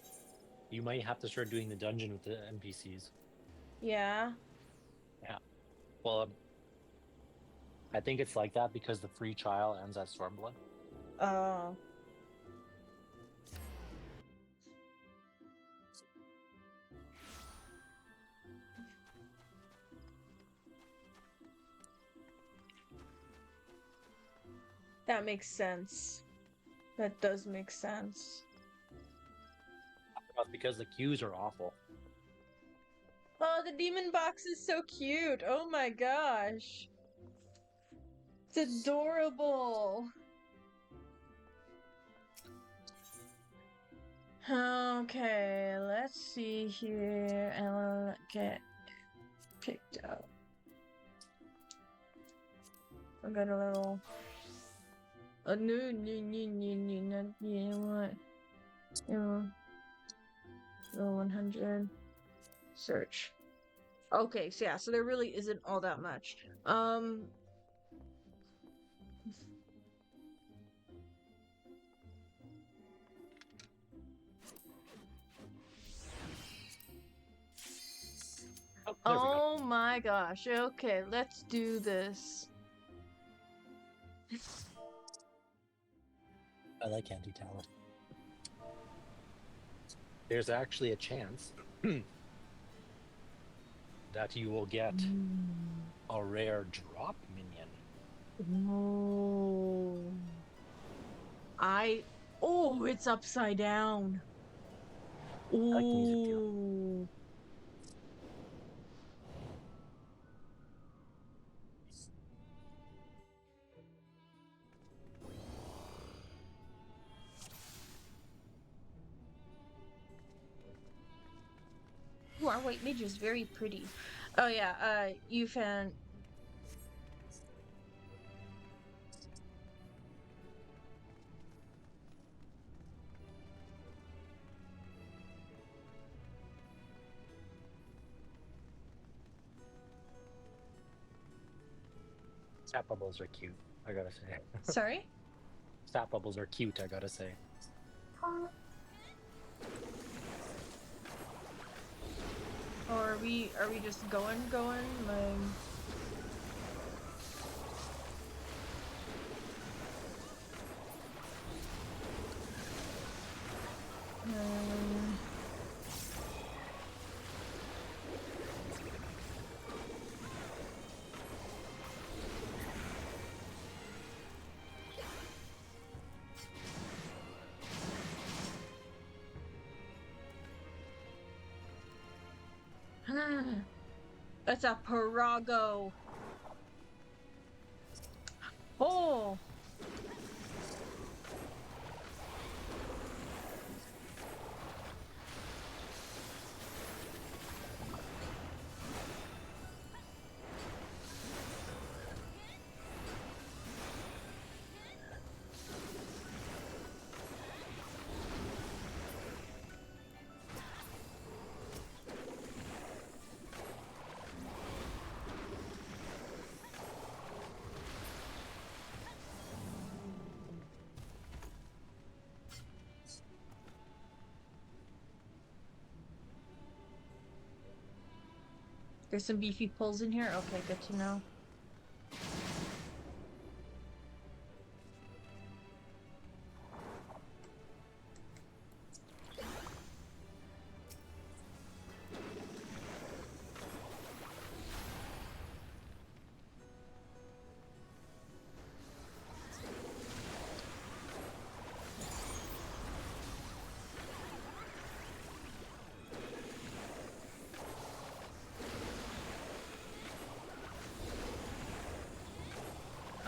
you might have to start doing the dungeon with the NPCs. Yeah. Yeah. Well, I think it's like that because the free trial ends at Stormblood. Oh. That makes sense. That does make sense. That's because the queues are awful. Oh, the demon box is so cute. Oh my gosh. It's adorable. Okay, let's see here. I'll get picked up. I got a little. Oh, no, not what? Level 100. Search. Okay, so yeah, so there really isn't all that much. Oh my gosh. Okay, let's do this. I like anti-talent. There's actually a chance that you will get a rare drop minion. Oh, it's upside down. I like the music too. Ooh. Ooh, our white mage is very pretty. Oh yeah, you found. Stat bubbles are cute, I gotta say. Sorry? Stat bubbles are cute, I gotta say. Or are we just going like? That's a Parago. Oh. There's some beefy pulls in here? Okay, good to know.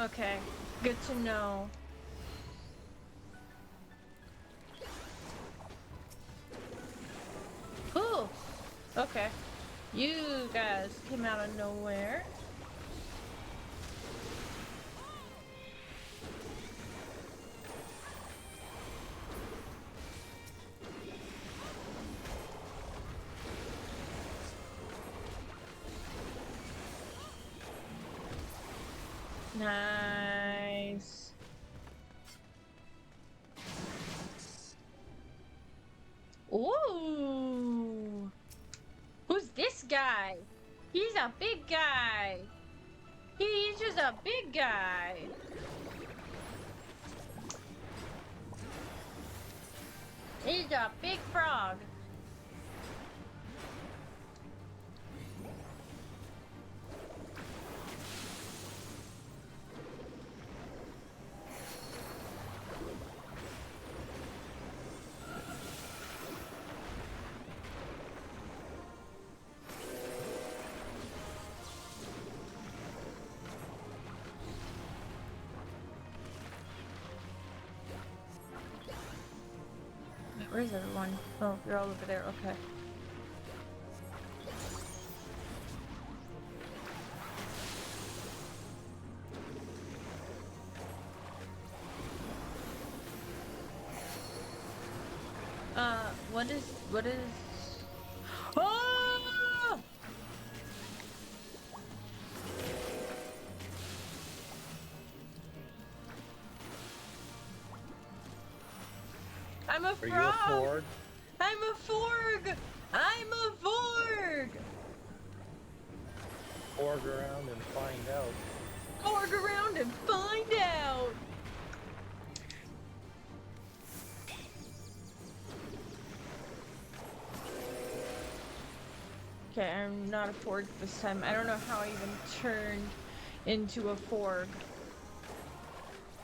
Okay. Good to know. Cool. Okay. You guys came out of nowhere. Nice. Ooh. Who's this guy? He's a big guy. He's just a big guy. He's a big frog. Where's everyone? Oh, you're all over there. Okay. What is... Oh! I'm a frog! Are you a Ford? I'm a Forg! I'm a Vorg! Forg around and find out. Forg around and find out! Okay, I'm not a Forg this time. I don't know how I even turned into a Forg.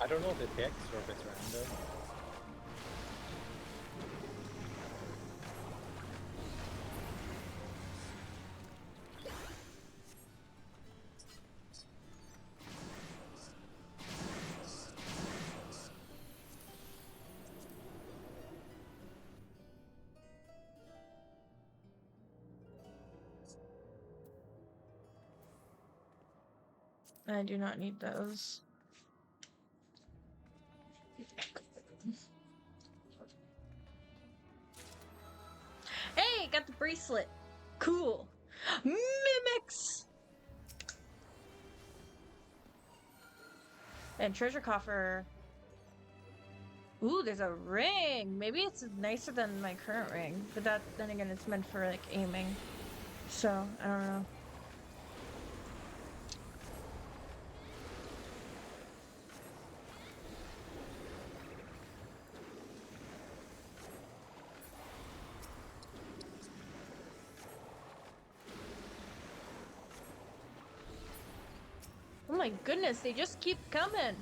I don't know if it picks or if it's random. I do not need those. Hey, got the bracelet. Cool. Mimics! And treasure coffer. Ooh, there's a ring. Maybe it's nicer than my current ring. But that, then again, it's meant for, like, aiming. So, I don't know. Oh my goodness, they just keep coming.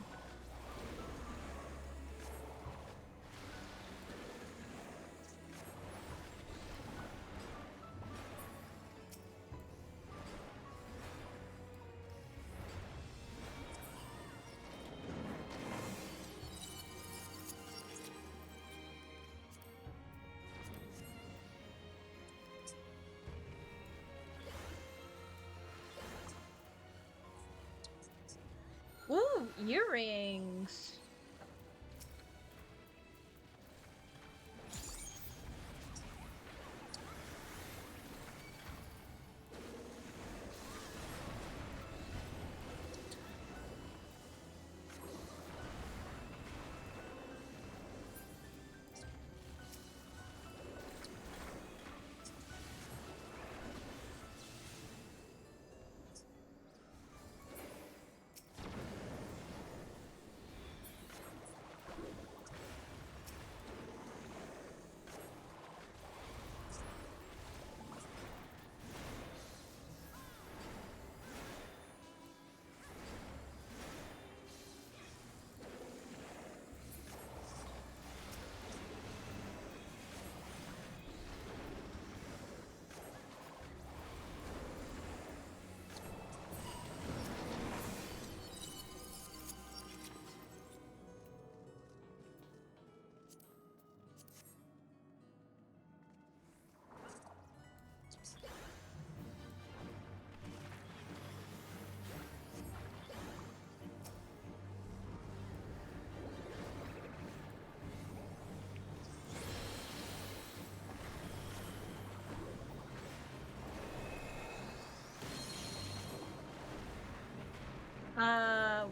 Ooh, earrings.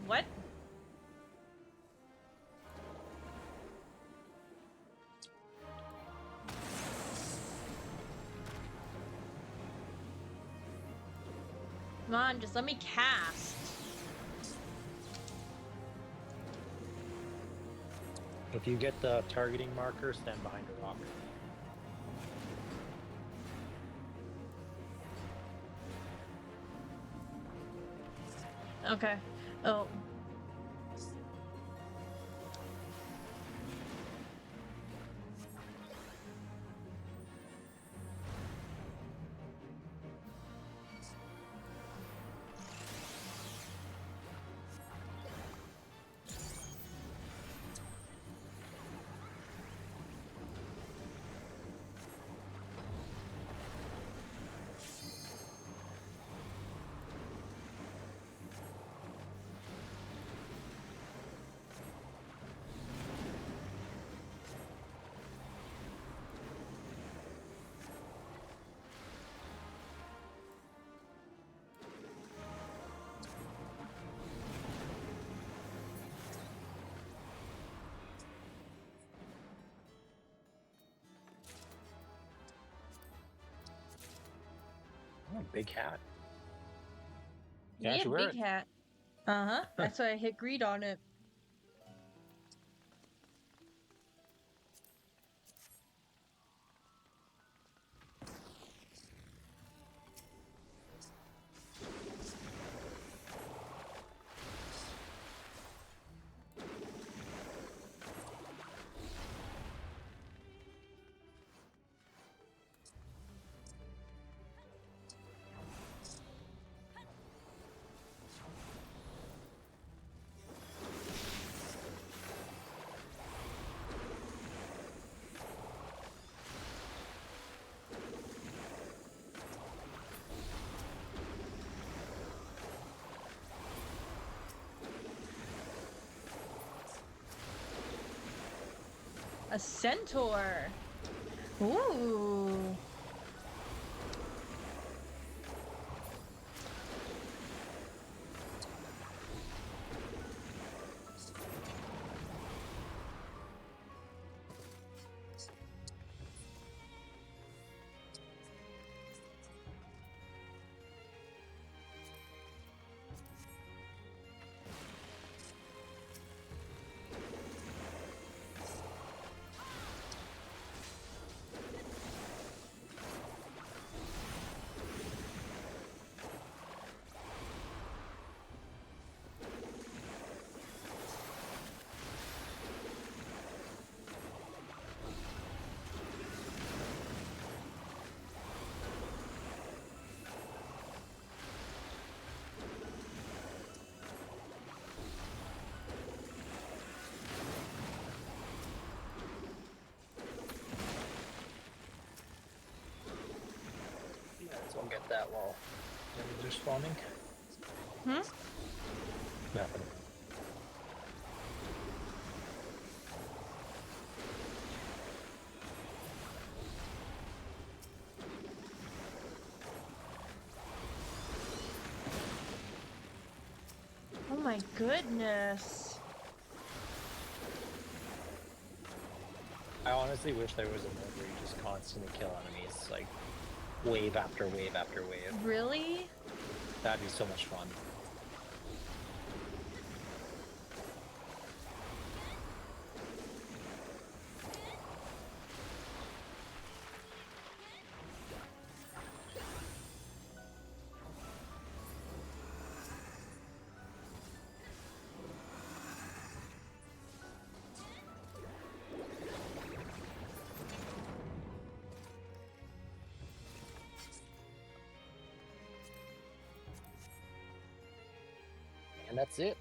What? Come on, just let me cast. If you get the targeting marker, stand behind a rock. Okay. Oh. Oh, big hat. Yeah, Can't you wear big it? hat. Uh-huh. That's why I hit greed on it. A centaur. Ooh. So I'll get that while they're spawning. Hmm? Nothing. Oh my goodness. I honestly wish there was a mode where you just constantly kill enemies, like wave after wave after wave. Really? That'd be so much fun. And that's it.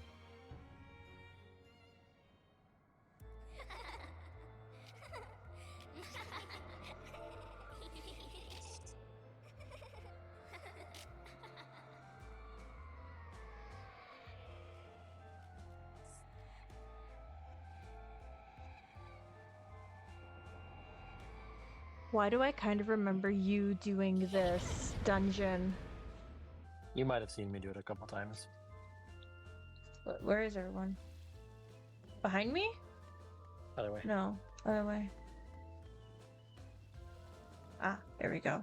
Why do I kind of remember you doing this dungeon? You might have seen me do it a couple times. Where is everyone? Behind me? Other way. No, other way. Ah, there we go.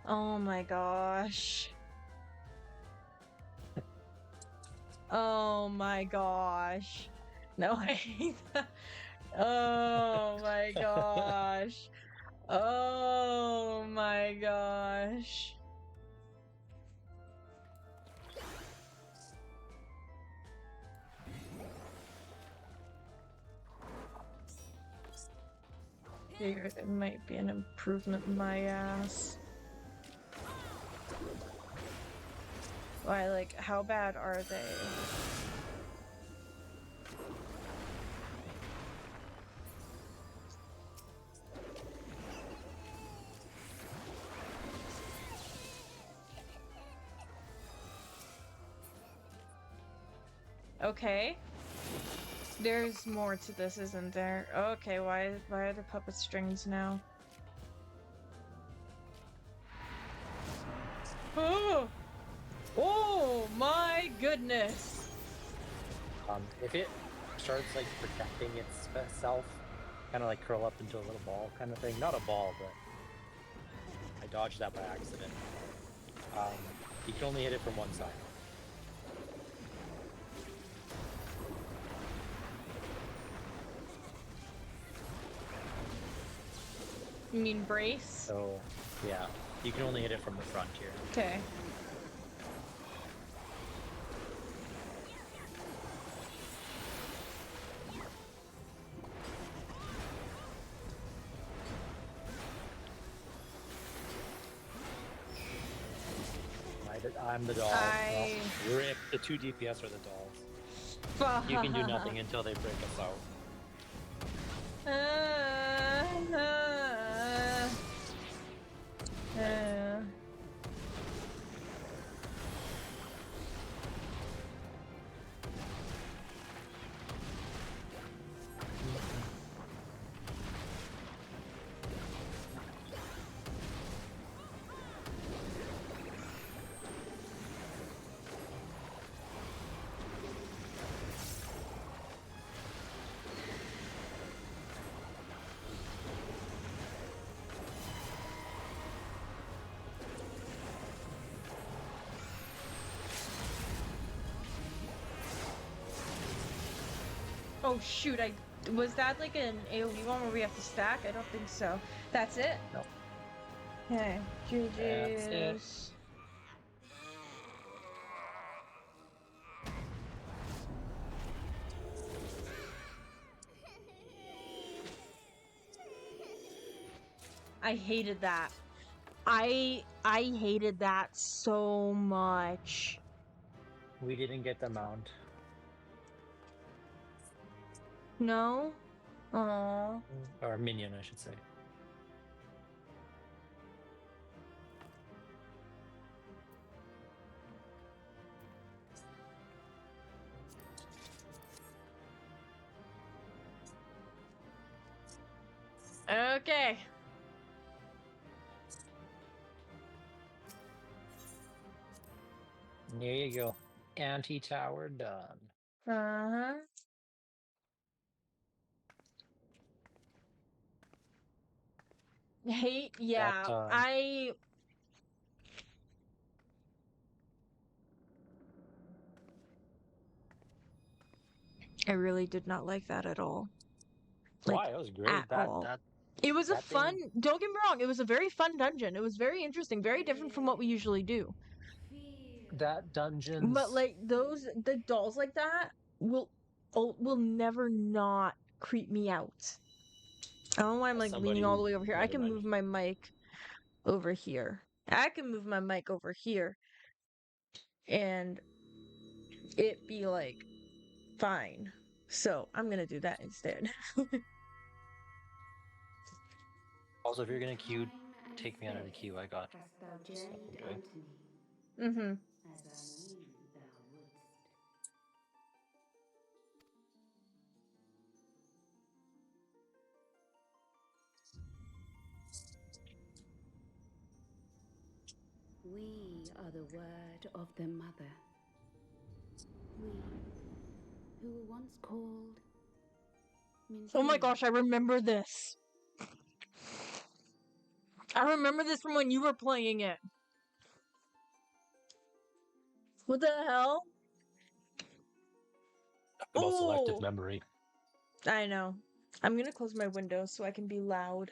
Oh my gosh. Oh my gosh. No, I hate that. Oh my gosh. Oh my gosh. Figured it might be an improvement in my ass. Why, like, how bad are they? Okay. There's more to this, isn't there? Okay, why are there puppet strings now? Oh! Oh my goodness! If it starts like protecting itself, kind of like curl up into a little ball kind of thing. Not a ball, but I dodged that by accident. You can only hit it from one side. You mean brace? So, yeah, you can only hit it from the front here. Okay. I'm the doll. Oh, rip. The 2 DPS are the dolls. You can do nothing until they break us out. Oh shoot, was that like an AoE one where we have to stack? I don't think so. That's it? No. Okay, That's it. GG's. I hated that. I hated that so much. We didn't get the mount. No? Aww. Or minion, I should say. Okay. There you go. Anti-tower done. Uh-huh. Yeah, That, I really did not like that at all. why? Like, It was great. at all. That It was a that fun, thing. don't get me wrong, it was a very fun dungeon. It was very interesting, very different from what we usually do. That But dungeon's like the dolls like that will never not creep me out. I don't know why I'm like somebody leaning all who the way over here. I never can mind. move my mic over here. I can move my mic over here and it be like fine. So I'm gonna do that instead. Also, if you're gonna queue, take me out of the queue. I got stuff I'm doing. Mm-hmm. We are the word of the mother. We, who were once called Oh my Minfilia. gosh, I remember this. I remember this from when you were playing it. What the hell? Talk about selective Oh, memory. I know. I'm gonna close my windows so I can be loud.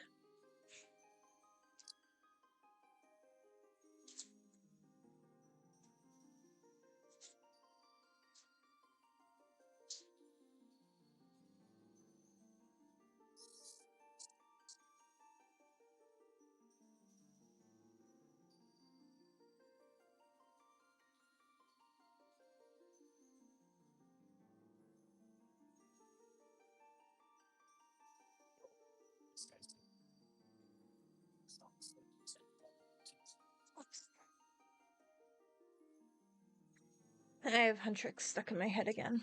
I have Huntrix stuck in my head again.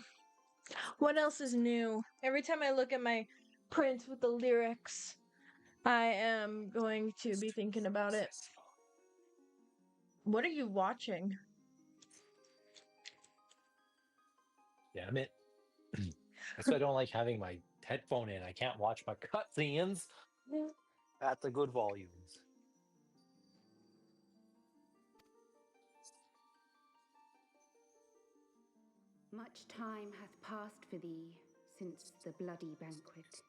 What else is new? Every time I look at my prints with the lyrics, I am going to be thinking about it. What are you watching? Damn it. That's why I don't like having my headphone in. I can't watch my cutscenes at the good volumes. Much time hath passed for thee since the bloody banquet,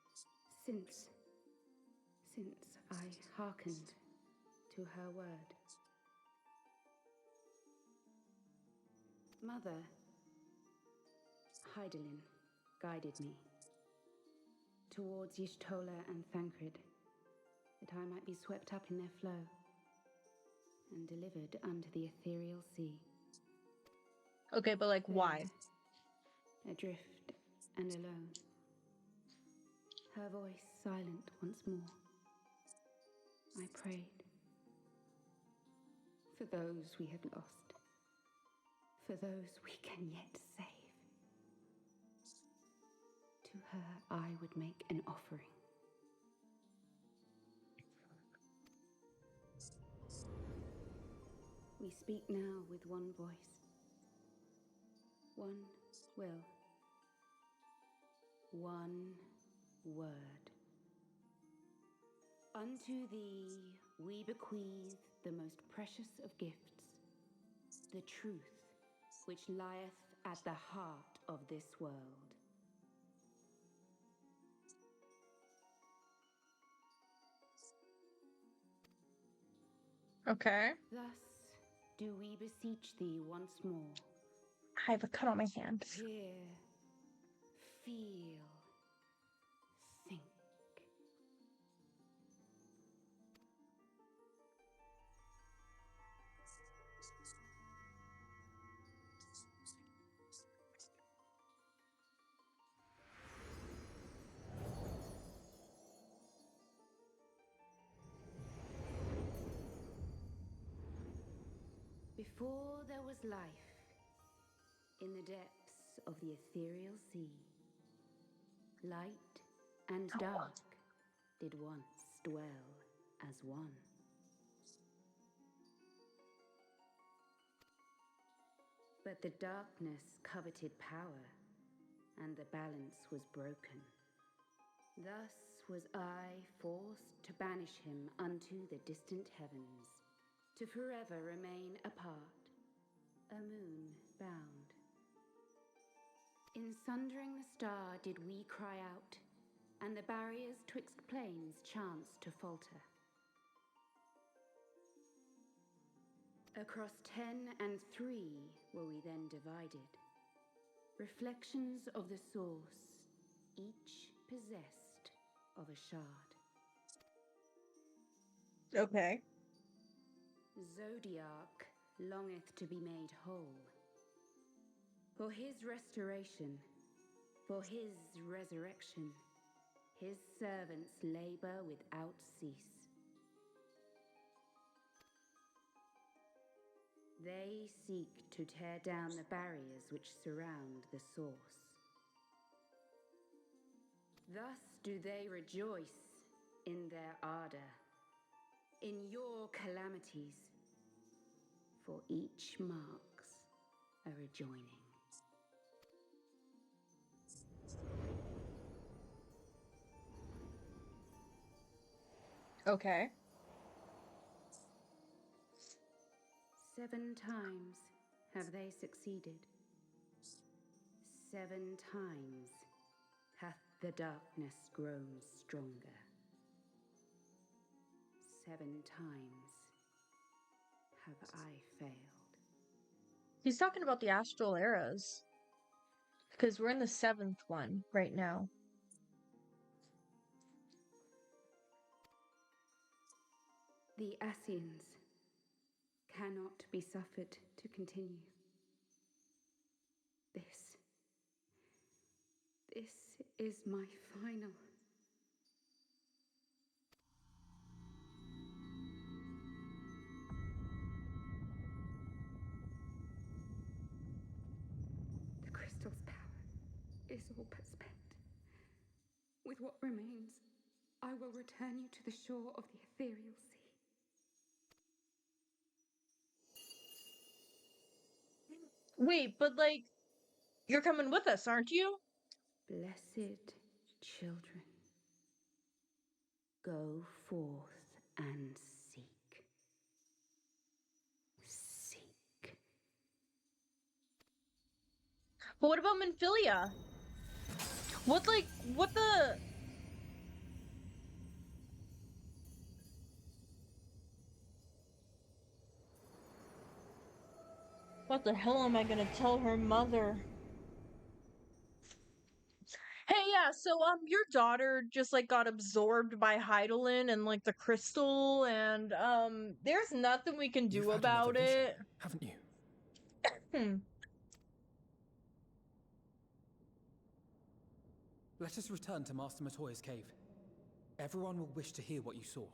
since I hearkened to her word. Mother, Hydaelyn guided me towards Y'shtola and Thancred, that I might be swept up in their flow and delivered unto the ethereal sea. Okay, but like, why? There, adrift and alone, her voice silent once more, I prayed for those we had lost, for those we can yet save. To her I would make an offering. We speak now with one voice, one will, one word. Unto thee we bequeath the most precious of gifts, the truth which lieth at the heart of this world. Okay. Thus do we beseech thee once more. I have a cut on my hand. Hear, feel, think. Before there was life, in the depths of the ethereal sea, light and dark did once dwell as one. But the darkness coveted power, and the balance was broken. Thus was I forced to banish him unto the distant heavens, to forever remain apart, a moon bound. In sundering the star did we cry out, and the barriers twixt planes chanced to falter. Across 10 and 3 were we then divided, reflections of the source, each possessed of a shard. Okay. Zodiac longeth to be made whole. For his restoration, for his resurrection, his servants labor without cease. They seek to tear down the barriers which surround the source. Thus do they rejoice in their ardor, in your calamities, for each marks a rejoining. Okay. 7 times have they succeeded. 7 times hath the darkness grown stronger. 7 times have I failed. He's talking about the astral eras. Because we're in the 7th one right now. The Ascians cannot be suffered to continue. This is my final. The crystal's power is all but spent. With what remains, I will return you to the shore of the ethereal sea. Wait, but like, you're coming with us, aren't you? Blessed children, go forth and seek. Seek. But what about Minfilia? What the... What the hell am I gonna tell her mother? Hey, yeah, so, your daughter just, like, got absorbed by Heidelin and, like, the crystal, and, there's nothing we can do You've had another about vision, it. haven't you? Hmm. Let us return to Master Matoya's cave. Everyone will wish to hear what you saw.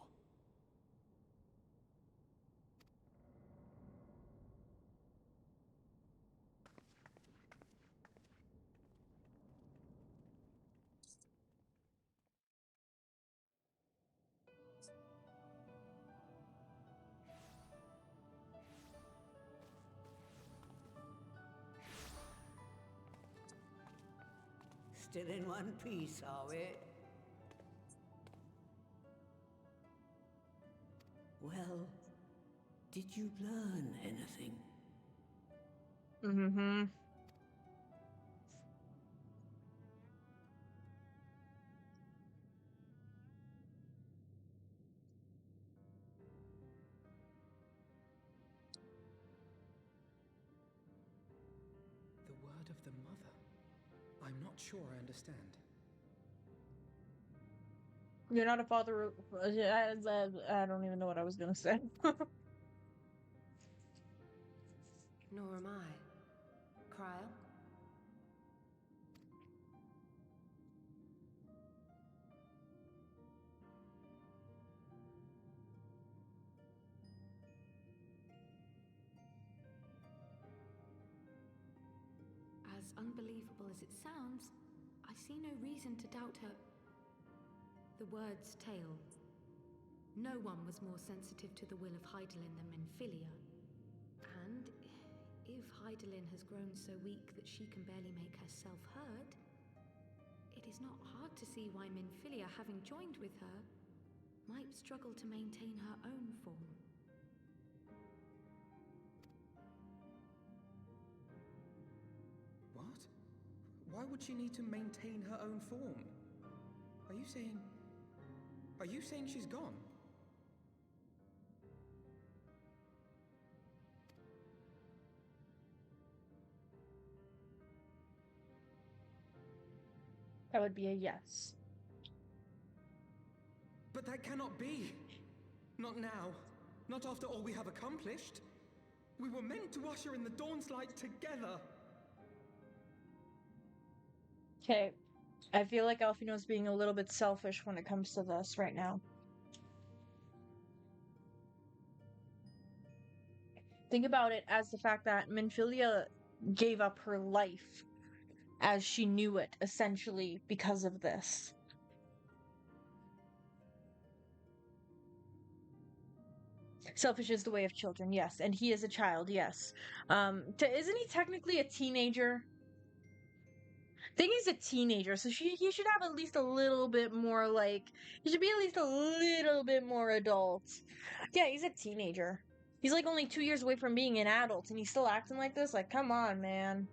Still in one piece, are we? Well, did you learn anything? Mm-hmm. The word of the mother. I'm not sure I understand. You're not a father. I don't even know what I was gonna say. Nor am I. Cryle? As unbelievable as it sounds, I see no reason to doubt her. The word's tale. No one was more sensitive to the will of Heidelin than Minfilia. And if Heidelin has grown so weak that she can barely make herself heard, it is not hard to see why Minfilia, having joined with her, might struggle to maintain her own form. What? Why would she need to maintain her own form? Are you saying... Are you saying she's gone? That would be a yes. But that cannot be! Not now. Not after all we have accomplished. We were meant to usher in the dawn's light together. Okay. I feel like Alfino's being a little bit selfish when it comes to this right now. Think about it as the fact that Minfilia gave up her life as she knew it, essentially, because of this. Selfish is the way of children, yes. And he is a child, yes. Isn't he technically a teenager? I think he's a teenager, so he should have at least a little bit more, like, he should be at least a little bit more adult. Yeah, he's a teenager. He's like only 2 years away from being an adult, and he's still acting like this? Like, come on, man.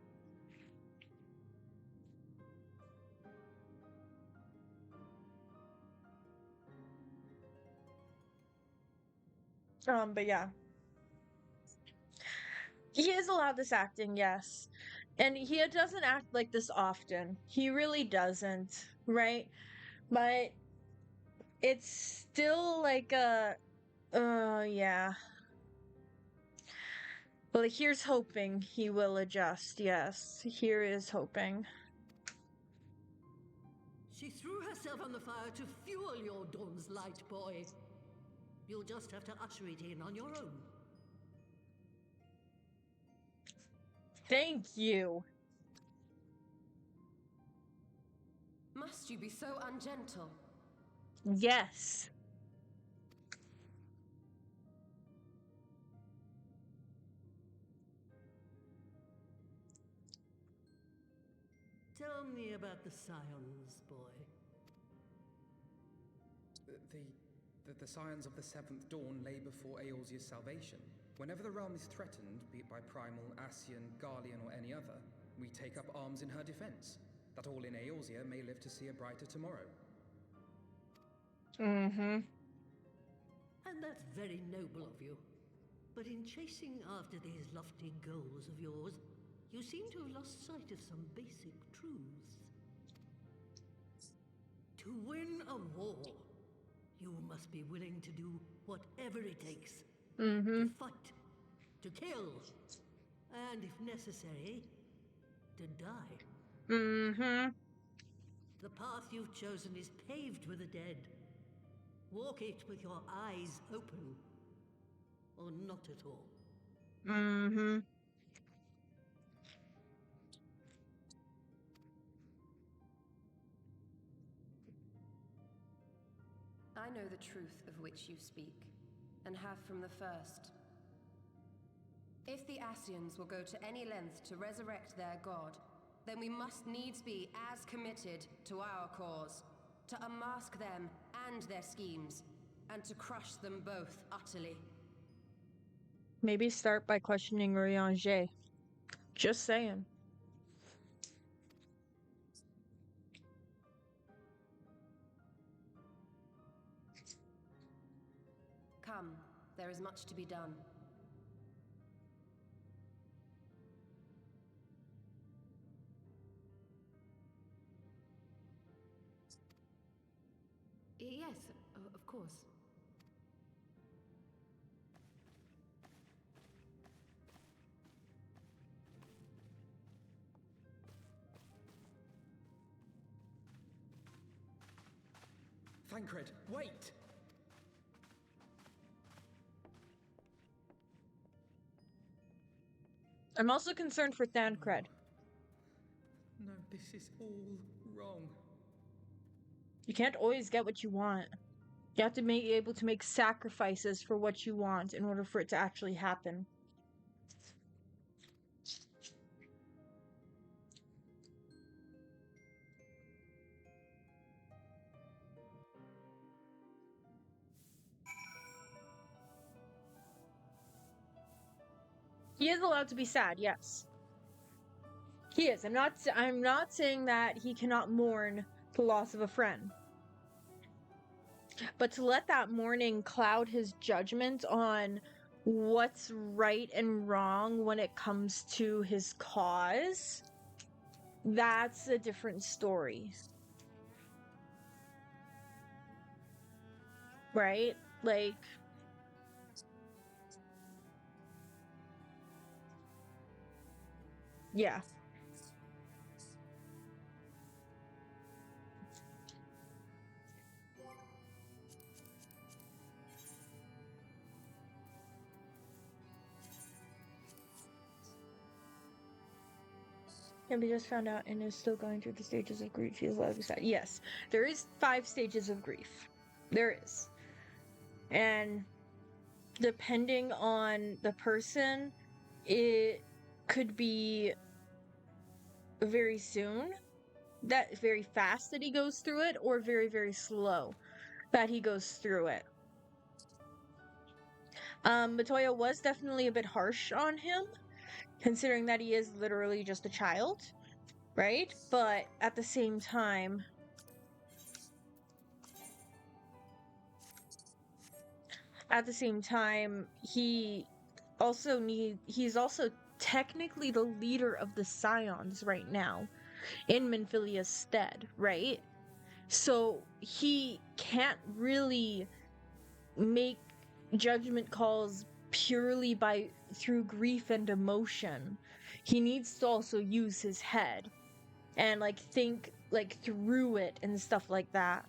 But yeah. He is allowed this acting, yes. And he doesn't act like this often. He really doesn't, right? But it's still like yeah. Well, here's hoping he will adjust, yes. Here is hoping. She threw herself on the fire to fuel your dawn's light, boy. You'll just have to usher it in on your own. Thank you. Must you be so ungentle? Yes. Tell me about the Scions, boy. The scions of the Seventh Dawn lay before Eorzea's salvation. Whenever the realm is threatened, be it by Primal, Ascian, Garlean, or any other, we take up arms in her defense, that all in Eorzea may live to see a brighter tomorrow. Mm-hmm. And that's very noble of you. But in chasing after these lofty goals of yours, you seem to have lost sight of some basic truths. To win a war, you must be willing to do whatever it takes. Mm-hmm. To fight, to kill, and if necessary, to die. Mm-hmm. The path you've chosen is paved with the dead. Walk it with your eyes open, or not at all. Mm-hmm. I know the truth of which you speak, and have from the first. If the Ascians will go to any length to resurrect their god, then we must needs be as committed to our cause, to unmask them and their schemes, and to crush them both utterly. Maybe start by questioning Urianger. Just saying. Come, there is much to be done. Yes, of course. Thancred, wait! I'm also concerned for Thancred. No, this is all wrong. You can't always get what you want. You have to be able to make sacrifices for what you want in order for it to actually happen. He is allowed to be sad, yes. He is. I'm not saying that he cannot mourn the loss of a friend. But to let that mourning cloud his judgment on what's right and wrong when it comes to his cause, that's a different story. Right? Like, yeah. Can be just found out and is still going through the stages of grief. He is allowed to be sad. Yes, there is 5 stages of grief. There is. And depending on the person, it could be very soon, that very fast that he goes through it, or very, very slow that he goes through it. Matoya was definitely a bit harsh on him, considering that he is literally just a child, right? But at the same time, he's also technically the leader of the Scions right now in Minfilia's stead, right? So he can't really make judgment calls purely through grief and emotion. He needs to also use his head and think through it and stuff like that.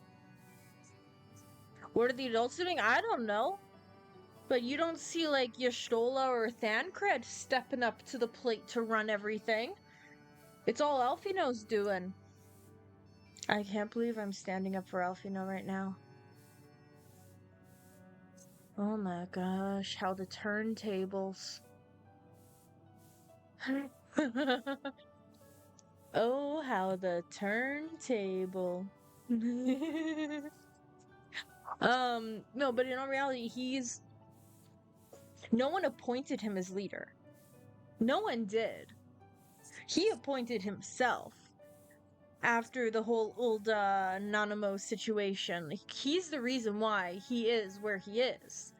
What are the adults doing? I don't know. But you don't see Y'shtola or Thancred stepping up to the plate to run everything. It's all Alphino's doing. I can't believe I'm standing up for Alphino right now. Oh my gosh, how the turntables. Oh, how the turntable. No, but in all reality, no one appointed him as leader. No one did. He appointed himself after the whole Ulda Nanamo situation. He's the reason why he is where he is.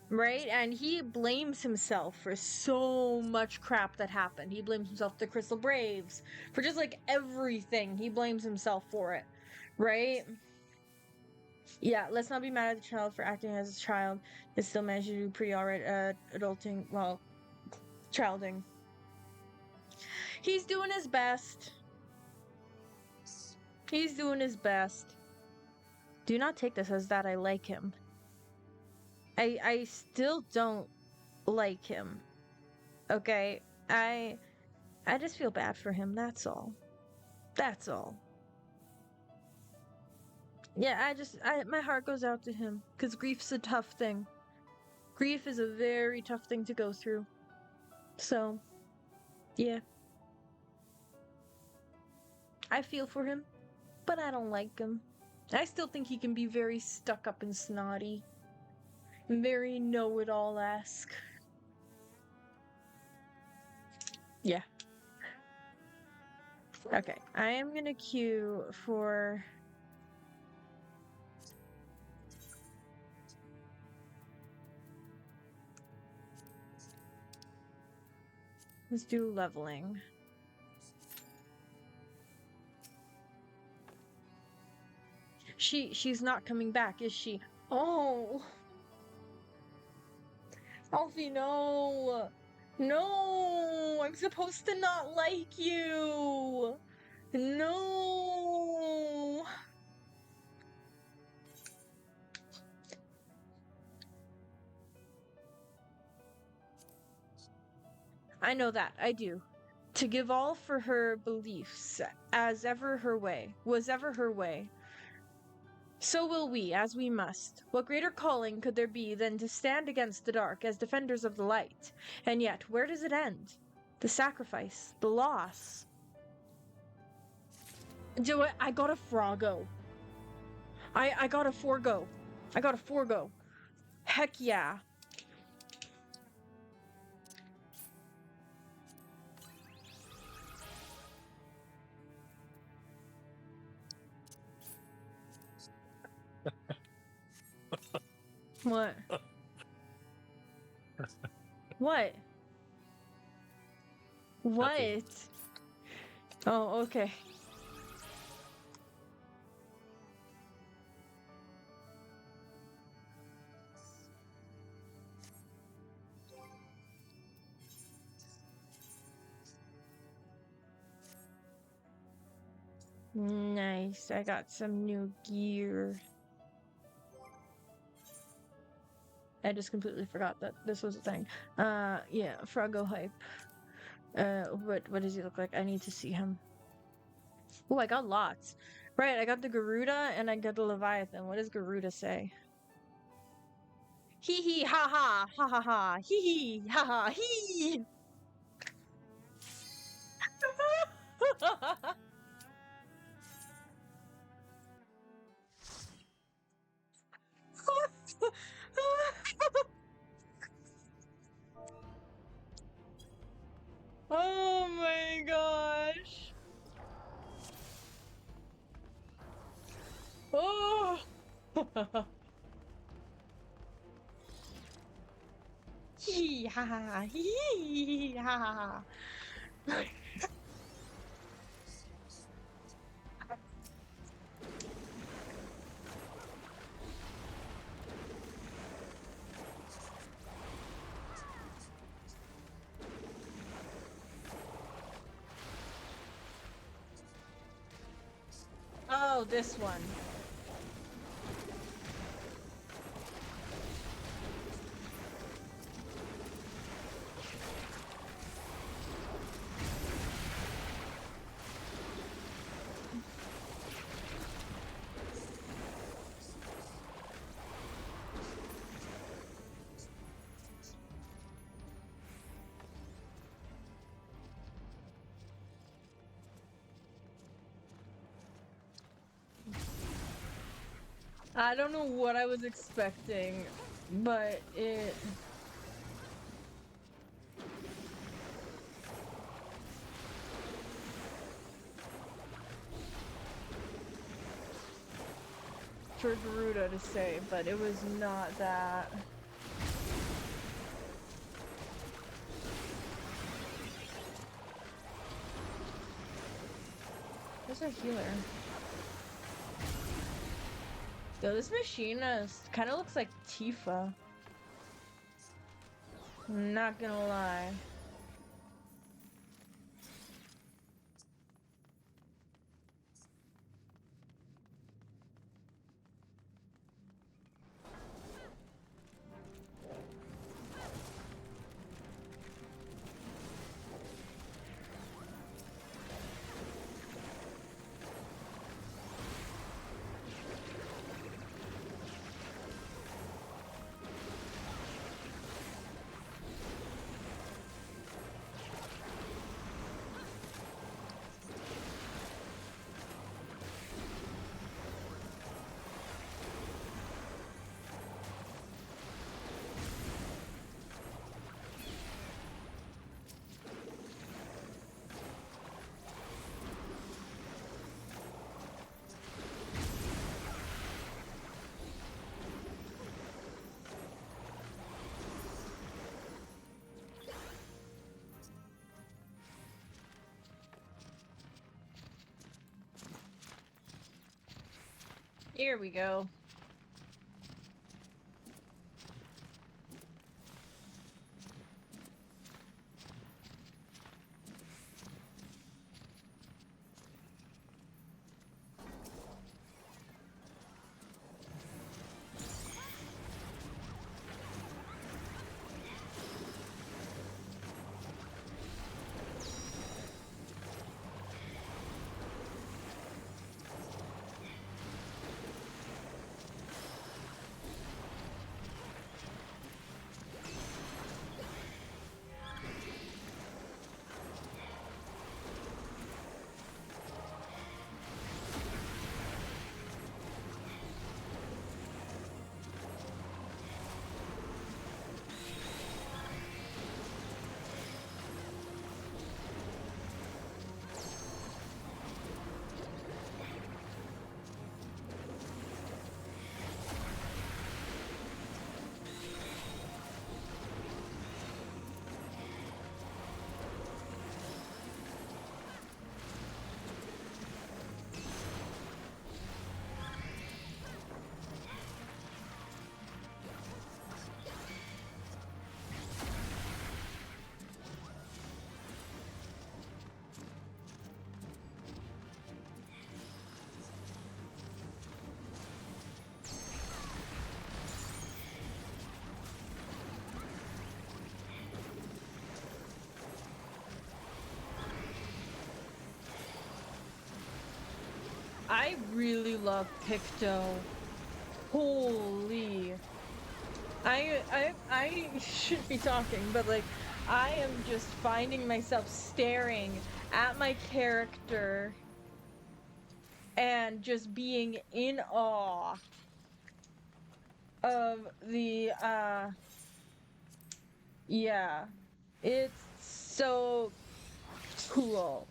Right? And he blames himself for so much crap that happened. He blames himself for the Crystal Braves, for just everything. He blames himself for it. Right? Yeah, let's not be mad at the child for acting as a child. It still managed to do pretty alright adulting, well, childing. He's doing his best. He's doing his best. Do not take this as that I like him. I still don't like him. Okay? I just feel bad for him, that's all. That's all. Yeah, my heart goes out to him, because grief's a tough thing. Grief is a very tough thing to go through. So, yeah. I feel for him, but I don't like him. I still think he can be very stuck up and snotty. Very know-it-all-esque. Yeah. Okay, I am gonna queue for... Let's do leveling. She's not coming back, is she? Oh! Alfie, no! No! I'm supposed to not like you! No! I know that, I do. To give all for her beliefs, was ever her way. So will we, as we must. What greater calling could there be than to stand against the dark as defenders of the light? And yet, where does it end? The sacrifice, the loss. Do it. I got a Froggo. I got a Forgo. I got a Forgo. Heck yeah. What? What? What? Oh, okay. Nice. I got some new gear. I just completely forgot that this was a thing. Yeah, Froggo hype. What does he look like? I need to see him. Oh, I got lots. Right, I got the Garuda and I got the Leviathan. What does Garuda say? Hee hee ha ha ha ha ha hee hee ha ha hee. Oh my gosh. Oh. Hee ha ha hee ha ha. Oh, this one. I don't know what I was expecting, but it... for Garuda to say, but it was not that. There's a healer. Yo, this machine kind of looks like Tifa. I'm not gonna lie. Here we go. really love Picto. Holy. I should be talking, but like I am just finding myself staring at my character and just being in awe of the yeah. It's so cool.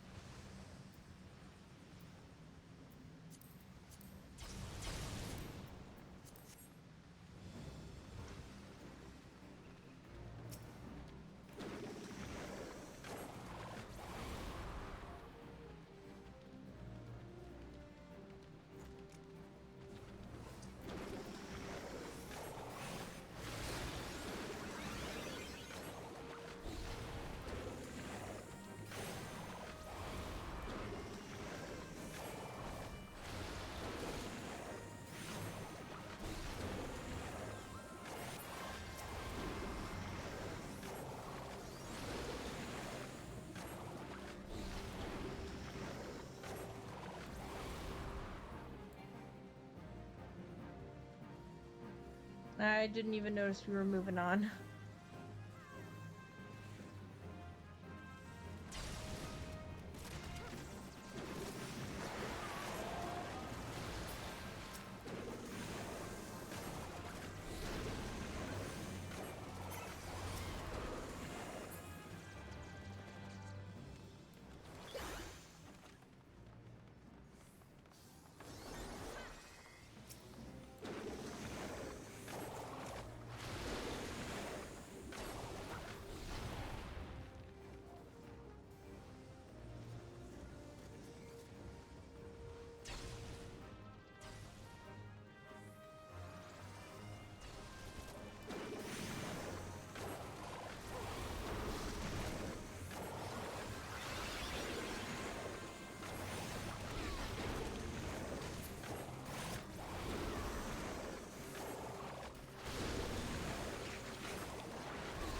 I didn't even notice we were moving on.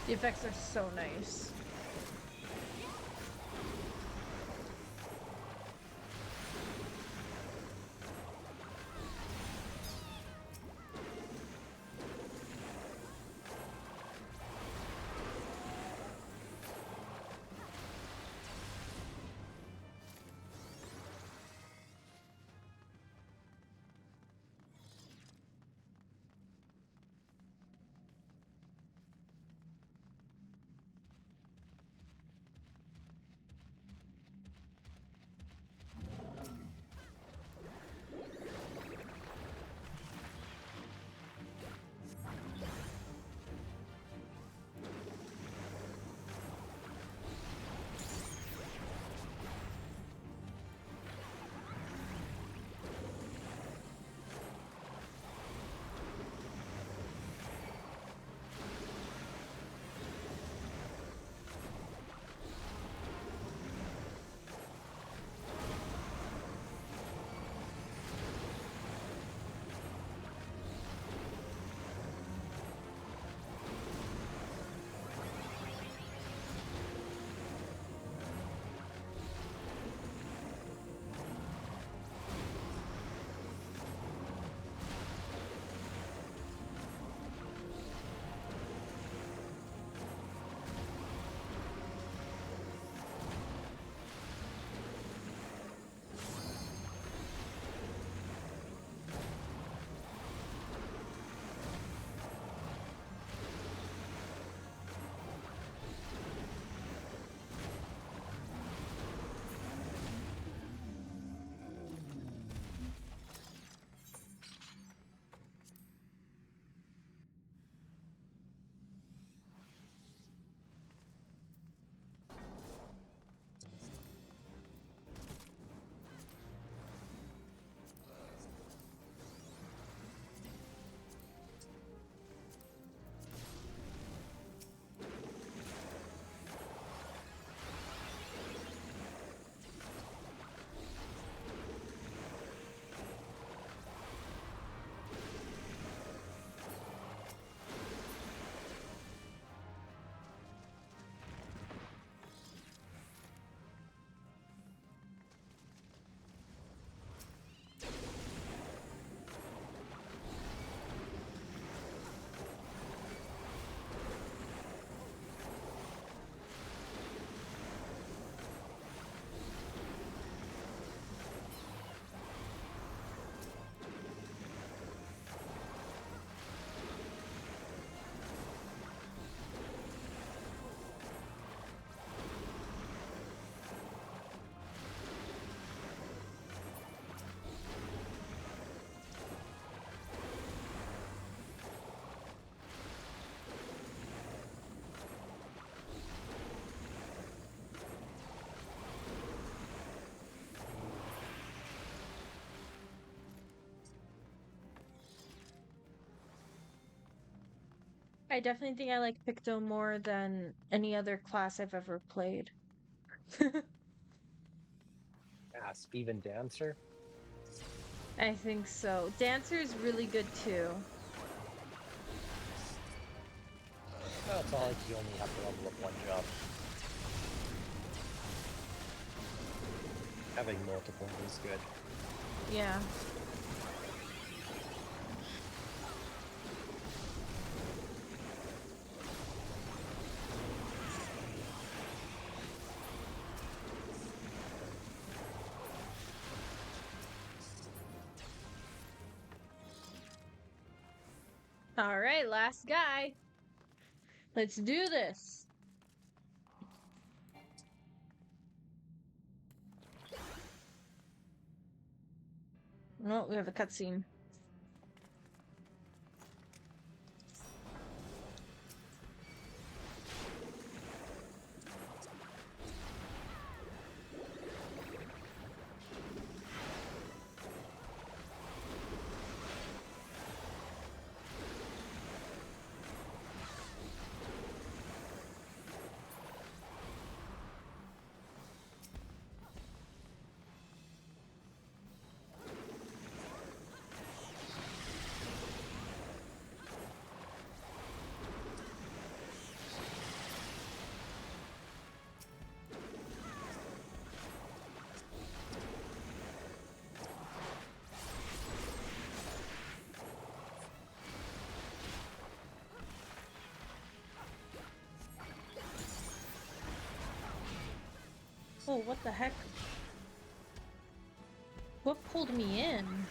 The effects are so nice. I definitely think I like Picto more than any other class I've ever played. Asp, even Dancer? I think so. Dancer is really good too. No, it's not like you only have to level up one job. Having multiple is good. Yeah. All right, last guy. Let's do this. Oh, we have a cutscene. Oh, what the heck? What pulled me in?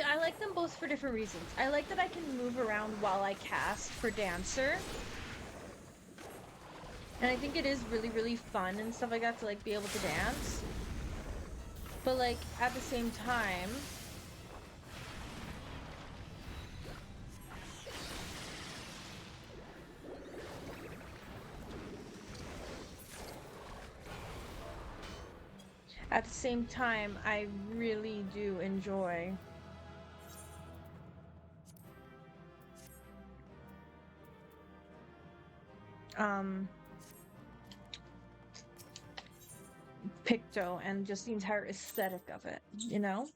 I like them both for different reasons. I like that I can move around while I cast for Dancer. And I think it is really, really fun and stuff like that to like be able to dance. But like at the same time, I really do enjoy Picto and just the entire aesthetic of it, you know?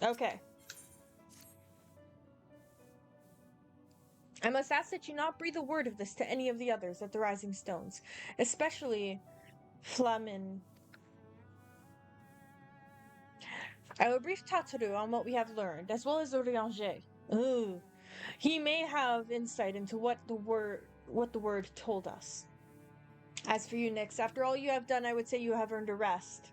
Okay. I must ask that you not breathe a word of this to any of the others at the Rising Stones, especially Flamin. I will brief Tataru on what we have learned, as well as Orianger. Ooh. He may have insight into what the word told us. As for you, Nyx, after all you have done, I would say you have earned a rest.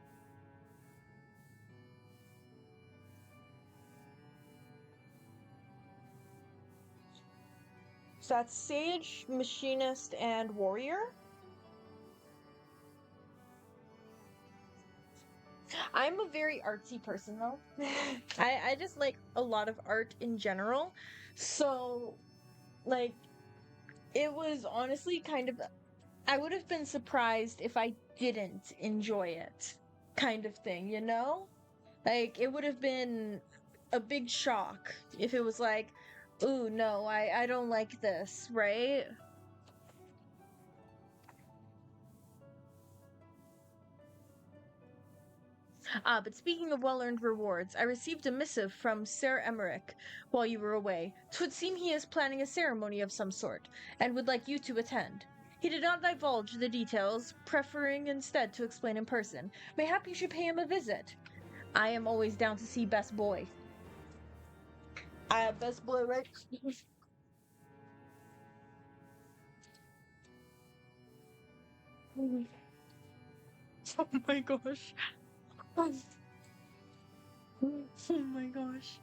So that's Sage, Machinist, and Warrior. I'm a very artsy person, though. I just like a lot of art in general. So, like, it was honestly kind of, I would have been surprised if I didn't enjoy it, kind of thing, you know? Like, it would have been a big shock if it was like, ooh, no, I don't like this, right? Ah, but speaking of well-earned rewards, I received a missive from Sir Emmerich while you were away. 'Twould seem he is planning a ceremony of some sort, and would like you to attend. He did not divulge the details, preferring instead to explain in person. Mayhap you should pay him a visit. I am always down to see best boy. I have best boy, right? Oh my gosh. Oh my gosh.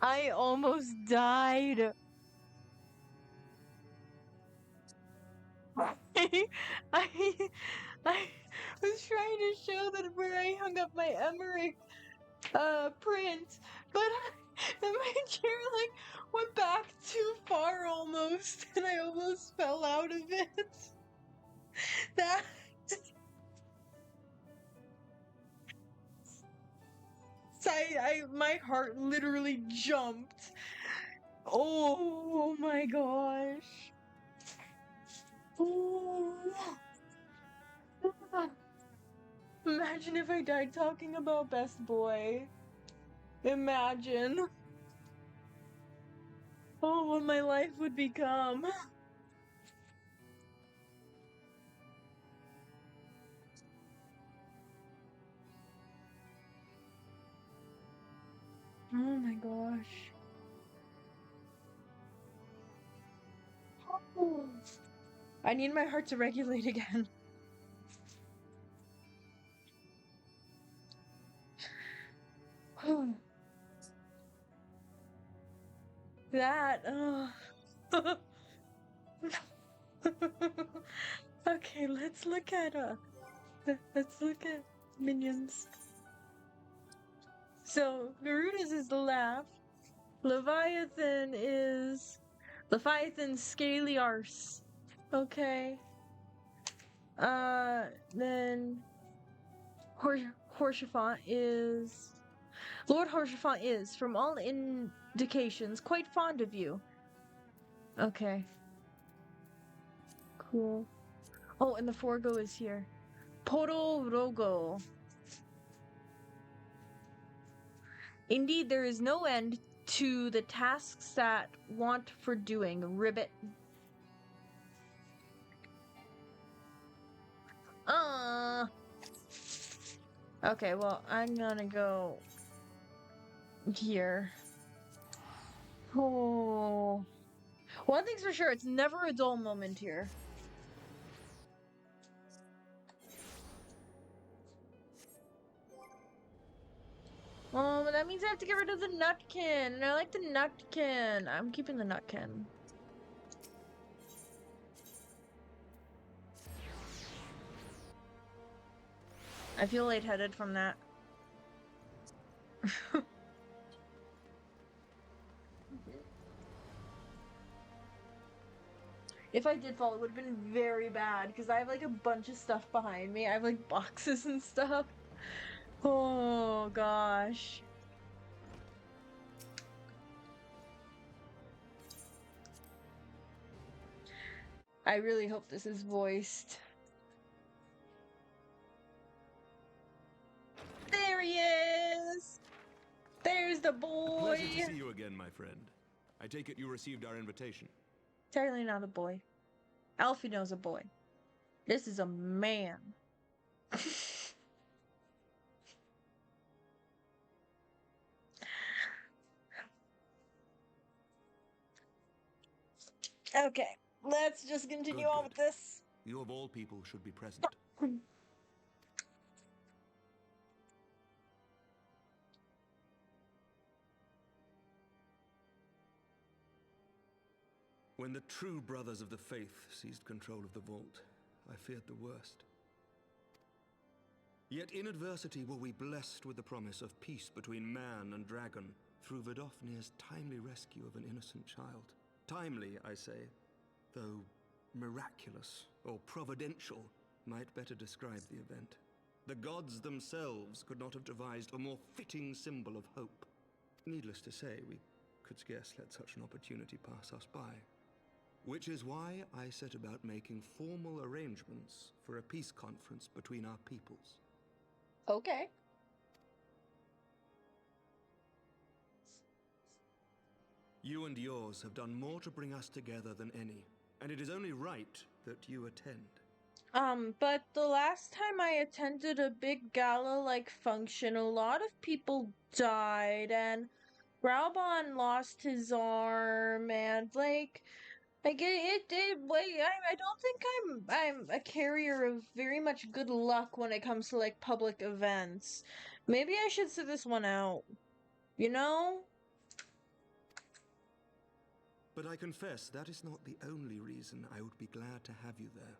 I almost died. I I was trying to show that where I hung up my Emmerich print, but my chair like went back too far almost, and I almost fell out of it. That my heart literally jumped. Oh my gosh. Oh. Imagine if I died talking about Best Boy. Imagine. Oh, what my life would become. Oh my gosh. Oh. I need my heart to regulate again. That, okay, let's look at minions. So, Garuda's is the laugh. Leviathan Scaly Arse. Okay. Then Horshaphant is Lord Horshaphant is, from all indications, quite fond of you. Okay. Cool. Oh, and the Forgo is here. Poro Rogo. Indeed, there is no end to the tasks that want for doing, Ribbit. Okay, well, I'm gonna go here. Oh. One thing's for sure, it's never a dull moment here. Oh, but that means I have to get rid of the Nutkin, and I like the Nutkin. I'm keeping the Nutkin. I feel lightheaded from that. If I did fall, it would have been very bad, because I have like a bunch of stuff behind me. I have like boxes and stuff. Oh gosh. I really hope this is voiced. There he is! There's the boy! Pleasure to see you again, my friend. I take it you received our invitation. Certainly not a boy. Alfino's a boy. This is a man. Okay, let's just continue on with this. You of all people should be present. When the true brothers of the faith seized control of the vault, I feared the worst. Yet in adversity were we blessed with the promise of peace between man and dragon through Vidofnir's timely rescue of an innocent child. Timely, I say, though miraculous or providential might better describe the event. The gods themselves could not have devised a more fitting symbol of hope. Needless to say, we could scarce let such an opportunity pass us by. Which is why I set about making formal arrangements for a peace conference between our peoples. Okay. You and yours have done more to bring us together than any, and it is only right that you attend. But the last time I attended a big gala-like function, a lot of people died, and Raubon lost his arm, and like I don't think I'm a carrier of very much good luck when it comes to like public events. Maybe I should sit this one out. You know? But I confess that is not the only reason I would be glad to have you there.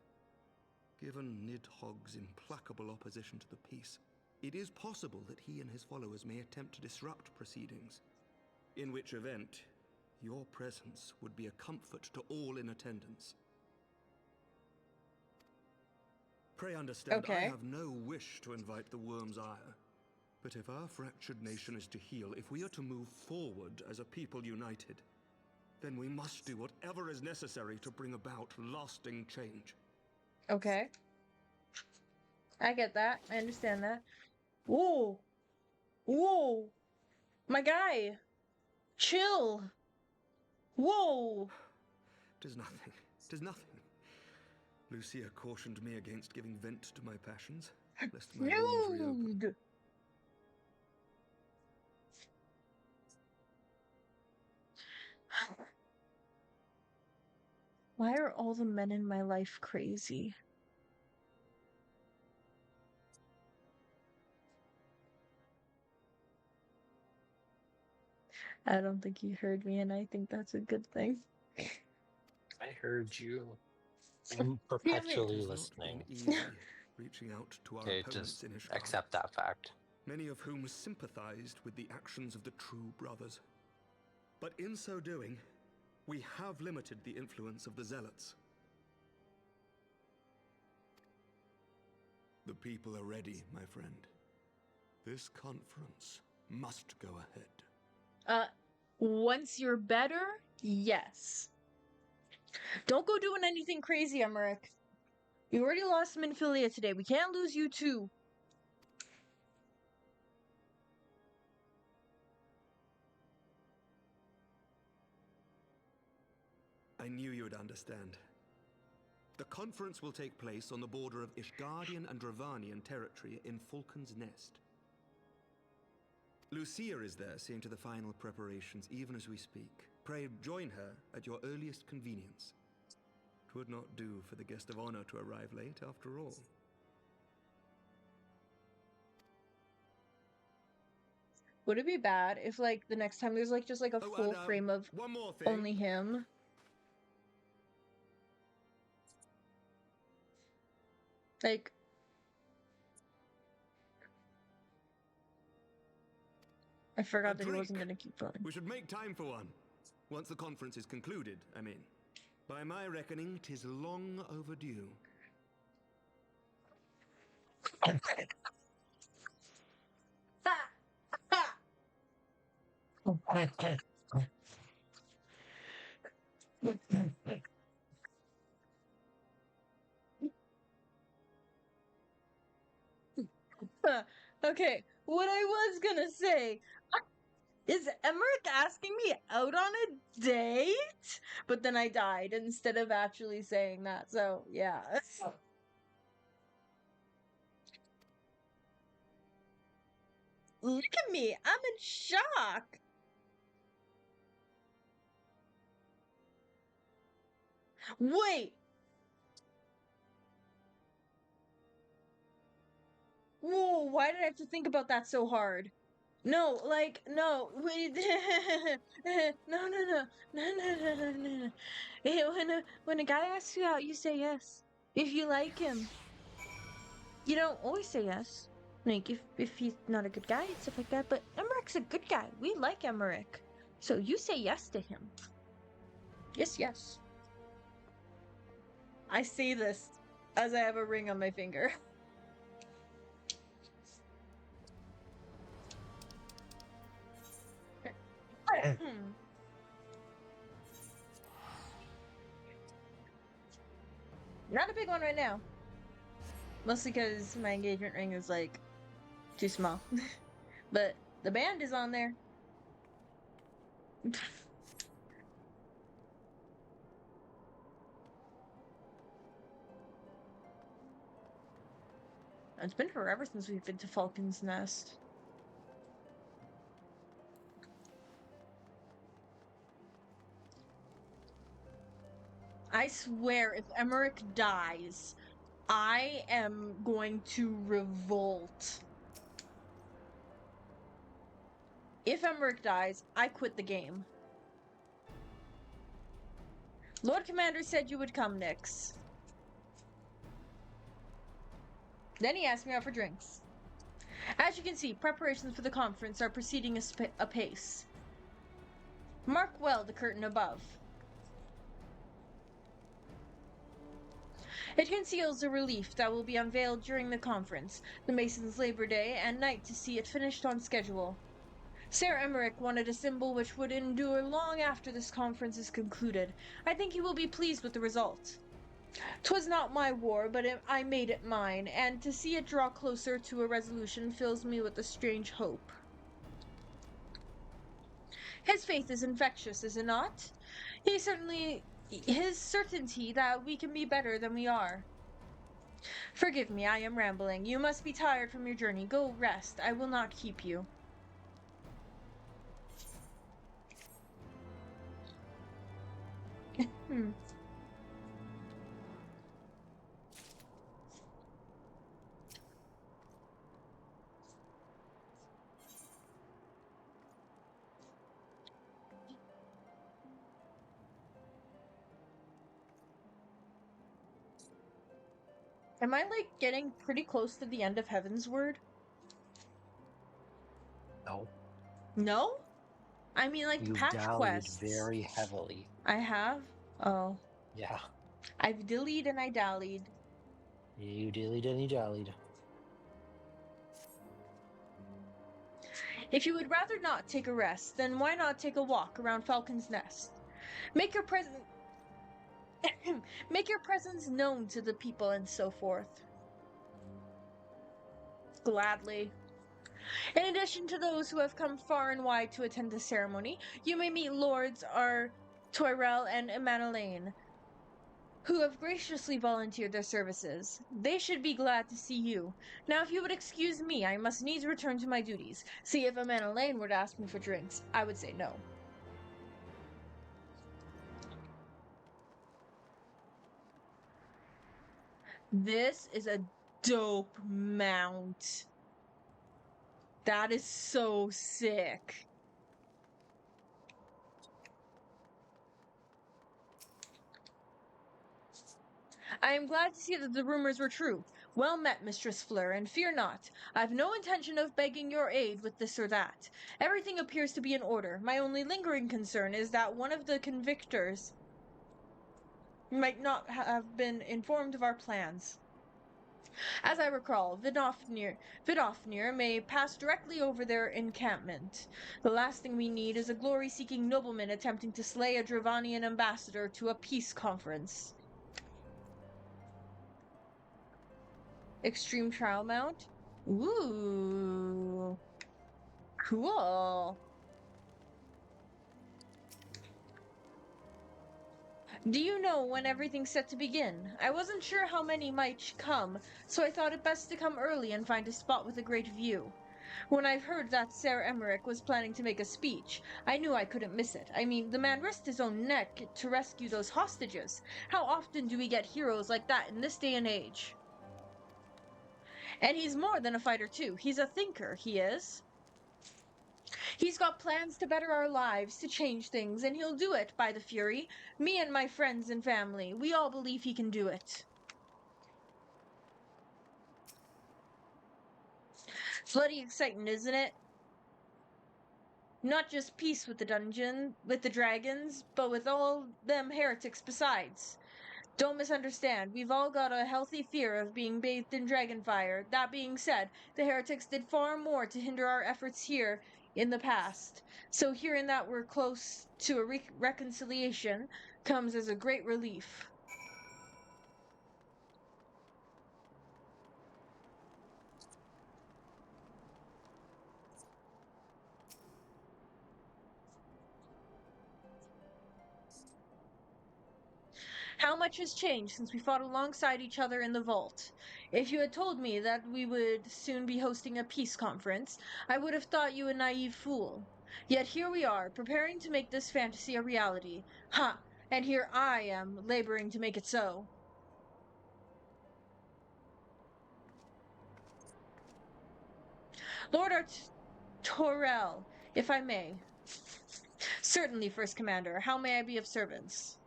Given Nidhogg's implacable opposition to the peace, it is possible that he and his followers may attempt to disrupt proceedings, in which event your presence would be a comfort to all in attendance. Pray understand, Okay. I have no wish to invite the Worm's ire. But if our fractured nation is to heal, if we are to move forward as a people united, then we must do whatever is necessary to bring about lasting change. Okay. I get that. I understand that. Whoa. Whoa. My guy. Chill. Whoa. 'Tis nothing. 'Tis nothing. Lucia cautioned me against giving vent to my passions, lest my wounds reopen. Dude. Why are all the men in my life crazy? I don't think you heard me, and I think that's a good thing. I heard you. I'm Damn it. perpetually It has not listening. been easy reaching out to our Okay, opponents just in Ishgard, accept that fact. many of whom sympathized with the actions of the true brothers. But in so doing, we have limited the influence of the zealots. The people are ready, my friend. This conference must go ahead. Once you're better, yes. Don't go doing anything crazy, Emmerich. You already lost Minfilia today. We can't lose you too. I knew you would understand. The conference will take place on the border of Ishgardian and Dravanian territory in Falcon's Nest. Lucia is there seeing to the final preparations even as we speak. Pray join her at your earliest convenience. 'Twould not do for the guest of honor to arrive late after all. Would it be bad if, like, the next time there's, like, just, like, a full frame of one more thing. only him? Like... I forgot that he wasn't gonna keep going. We should make time for one. Once the conference is concluded, I mean. By my reckoning, 'tis long overdue. Okay, what I was gonna say is Emmerich asking me out on a date? But then I died instead of actually saying that, so yeah. Look at me, I'm in shock. Wait. Whoa, why did I have to think about that so hard? No, like, no, wait, no. When a guy asks you out, you say yes. If you like him. You don't always say yes. Like, if he's not a good guy and stuff like that, but Emmerich's a good guy. We like Emmerich. So you say yes to him. Yes, yes. I say this as I have a ring on my finger. Not a big one right now. Mostly because my engagement ring is like too small. But the band is on there. It's been forever since we've been to Falcon's Nest. I swear, if Emmerich dies, I am going to revolt. If Emmerich dies, I quit the game. Lord Commander said you would come, Nyx. Then he asked me out for drinks. As you can see, preparations for the conference are proceeding apace. Mark well the curtain above. It conceals a relief that will be unveiled during the conference, the Masons' Labor Day, and night to see it finished on schedule. Sir Emmerich wanted a symbol which would endure long after this conference is concluded. I think he will be pleased with the result. 'Twas not my war, but I made it mine, and to see it draw closer to a resolution fills me with a strange hope. His faith is infectious, is it not? His certainty that we can be better than we are. Forgive me, I am rambling. You must be tired from your journey. Go rest. I will not keep you. Am I, like, getting pretty close to the end of Heavensward? No. No? I mean, like, the You've patch dallied quests. very heavily. I have? Oh. Yeah. I've dillied and I dallied. You dillied and you dallied. If you would rather not take a rest, then why not take a walk around Falcon's Nest? Make your presence known to the people and so forth. Gladly. In addition to those who have come far and wide to attend the ceremony, you may meet Lords Toyrell and Emmanuelaine, who have graciously volunteered their services. They should be glad to see you. Now, if you would excuse me, I must needs return to my duties. See, if Emmanuelaine were to ask me for drinks, I would say no. This is a dope mount. That is so sick. I am glad to see that the rumors were true. Well met, Mistress Fleur, and fear not. I've no intention of begging your aid with this or that. Everything appears to be in order. My only lingering concern is that one of the convictors might not have been informed of our plans. As I recall, Vidofnir may pass directly over their encampment. The last thing we need is a glory-seeking nobleman attempting to slay a Dravanian ambassador to a peace conference. Extreme trial mount? Ooh. Cool. Do you know when everything's set to begin? I wasn't sure how many might come, so I thought it best to come early and find a spot with a great view. When I heard that Sir Emmerich was planning to make a speech, I knew I couldn't miss it. I mean, the man risked his own neck to rescue those hostages. How often do we get heroes like that in this day and age? And he's more than a fighter, too. He's a thinker, he is. He's got plans to better our lives, to change things, and he'll do it, by the Fury. Me and my friends and family, we all believe he can do it. Bloody exciting, isn't it? Not just peace with the dragons, but with all them heretics besides. Don't misunderstand. We've all got a healthy fear of being bathed in dragon fire. That being said, the heretics did far more to hinder our efforts here in the past. So hearing that we're close to a reconciliation comes as a great relief. How much has changed since we fought alongside each other in the vault? If you had told me that we would soon be hosting a peace conference, I would have thought you a naive fool. Yet here we are, preparing to make this fantasy a reality. Ha! And here I am, laboring to make it so. Lord Torel, if I may. Certainly, First Commander. How may I be of service?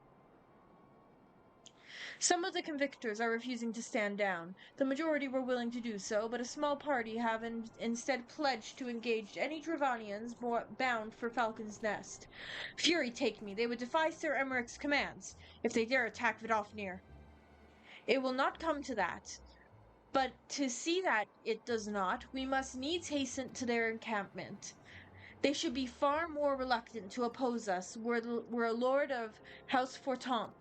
Some of the convictors are refusing to stand down. The majority were willing to do so, but a small party have instead pledged to engage any Dravanians bound for Falcon's Nest. Fury take me, they would defy Sir Emmerich's commands if they dare attack Vidofnir. It will not come to that. But to see that it does not, we must needs hasten to their encampment. They should be far more reluctant to oppose us were a lord of House Fortemps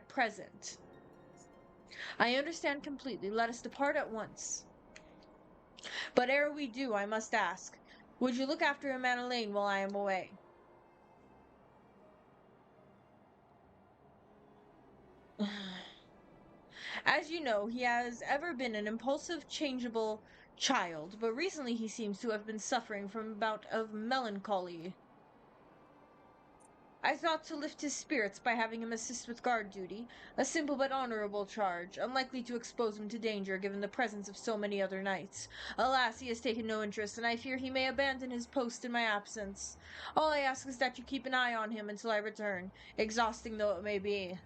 present. I understand completely. Let us depart at once. But ere we do, I must ask, would you look after Manalaine while I am away? As you know, he has ever been an impulsive, changeable child, but recently he seems to have been suffering from a bout of melancholy. I thought to lift his spirits by having him assist with guard duty, a simple but honorable charge, unlikely to expose him to danger given the presence of so many other knights. Alas, he has taken no interest, and I fear he may abandon his post in my absence. All I ask is that you keep an eye on him until I return, exhausting though it may be.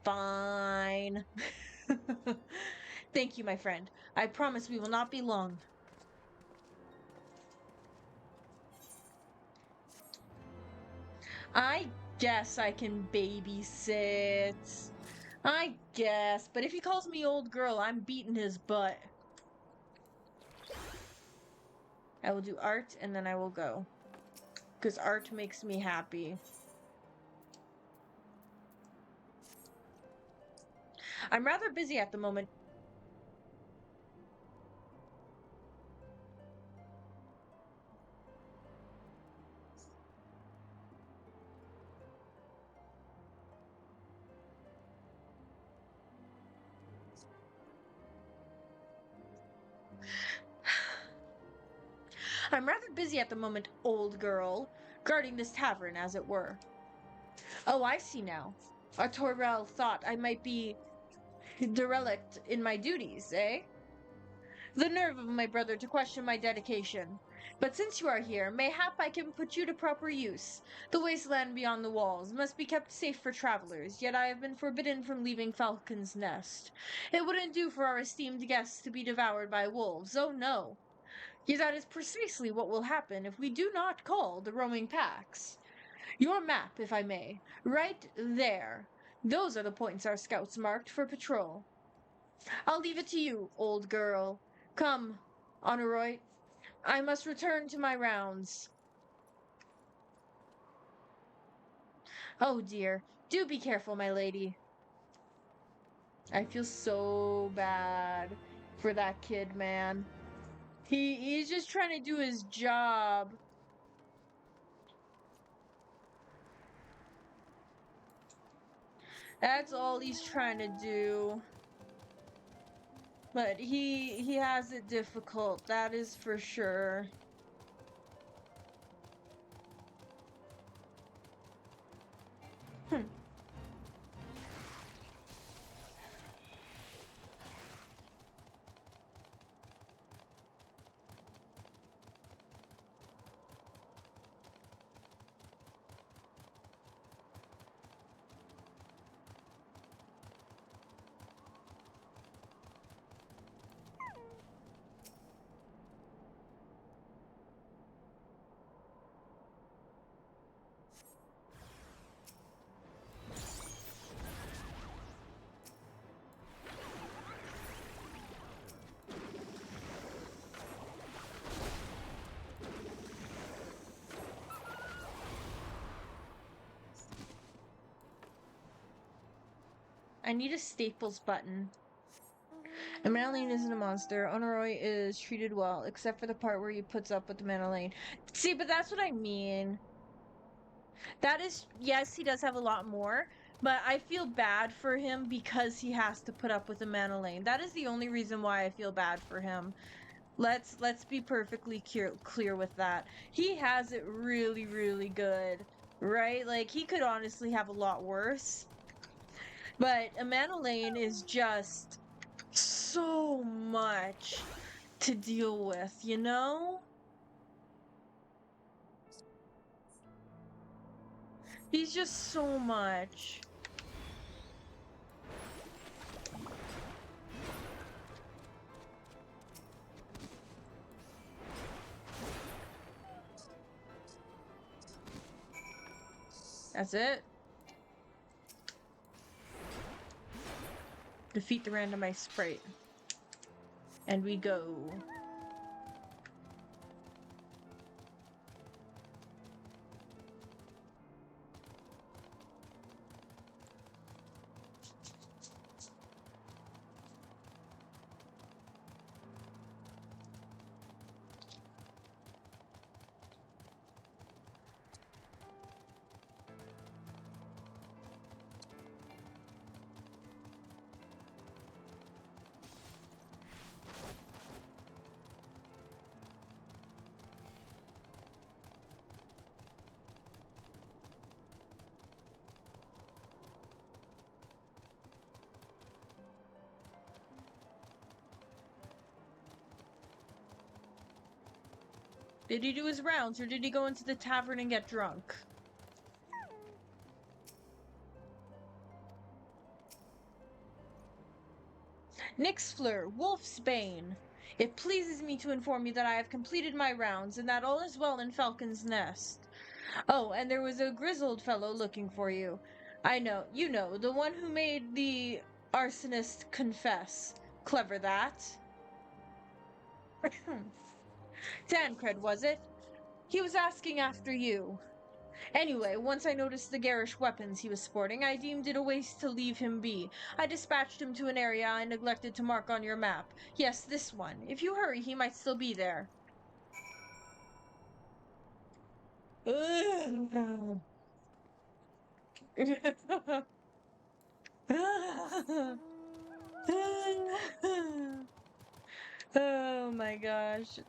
Fine. Thank you, my friend. I promise we will not be long. I guess I can babysit. I guess, but if he calls me old girl, I'm beating his butt. I will do art and then I will go. Because art makes me happy. I'm rather busy at the moment. I'm rather busy at the moment, old girl, guarding this tavern, as it were. Oh, I see now. Torel thought I might be derelict in my duties, eh? The nerve of my brother to question my dedication. But since you are here, mayhap I can put you to proper use. The wasteland beyond the walls must be kept safe for travelers, yet I have been forbidden from leaving Falcon's Nest. It wouldn't do for our esteemed guests to be devoured by wolves, oh no. Yet that is precisely what will happen if we do not call the roaming packs. Your map, if I may, right there. Those are the points our scouts marked for patrol. I'll leave it to you, old girl. Come, Honoroi. I must return to my rounds. Oh dear, do be careful, my lady. I feel so bad for that kid, man. He's just trying to do his job. That's all he's trying to do. But he has it difficult, that is for sure. I need a staples button. And Manolane isn't a monster. Honoroy is treated well, except for the part where he puts up with the Manolane. See, but that's what I mean. That is, yes, he does have a lot more, but I feel bad for him because he has to put up with the Manolane. That is the only reason why I feel bad for him. Let's be perfectly clear with that. He has it really, really good, right? Like, he could honestly have a lot worse. But a Manolane is just so much to deal with, you know? He's just so much. That's it. Defeat the randomized sprite. And we go. Did he do his rounds, or did he go into the tavern and get drunk? Nixfleur, Wolfsbane. It pleases me to inform you that I have completed my rounds, and that all is well in Falcon's Nest. Oh, and there was a grizzled fellow looking for you. I know, you know, the one who made the arsonist confess. Clever that. Tancred, was it? He was asking after you. Anyway, once I noticed the garish weapons he was sporting, I deemed it a waste to leave him be. I dispatched him to an area I neglected to mark on your map. Yes, this one. If you hurry, he might still be there. Oh my gosh.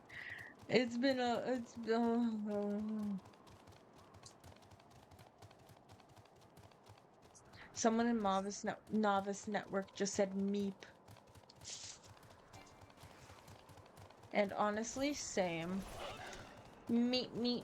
Someone in Novice Network just said meep. And honestly, same. Meep meep.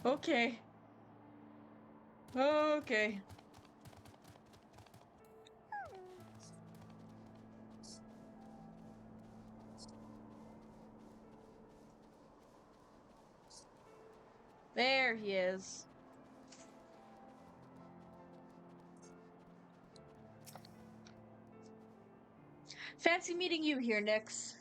Okay. Okay. There he is. Fancy meeting you here, Nix.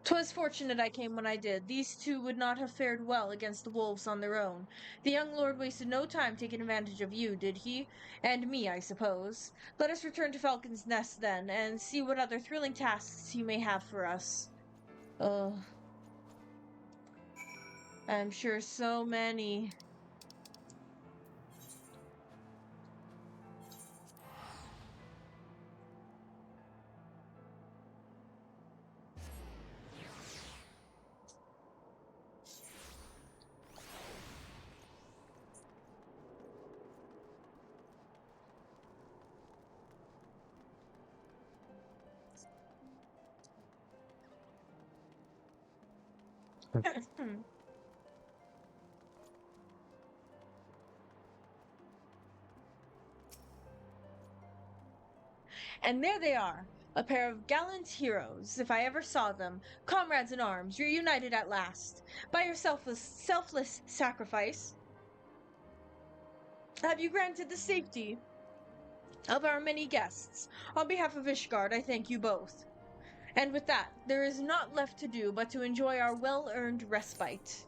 'Twas fortunate I came when I did. These two would not have fared well against the wolves on their own. The young lord wasted no time taking advantage of you, did he? And me, I suppose. Let us return to Falcon's Nest, then, and see what other thrilling tasks he may have for us. I'm sure so many. And there they are, a pair of gallant heroes, if I ever saw them, comrades in arms, reunited at last, by your selfless sacrifice. Have you granted the safety of our many guests? On behalf of Ishgard, I thank you both. And with that, there is naught left to do but to enjoy our well-earned respite.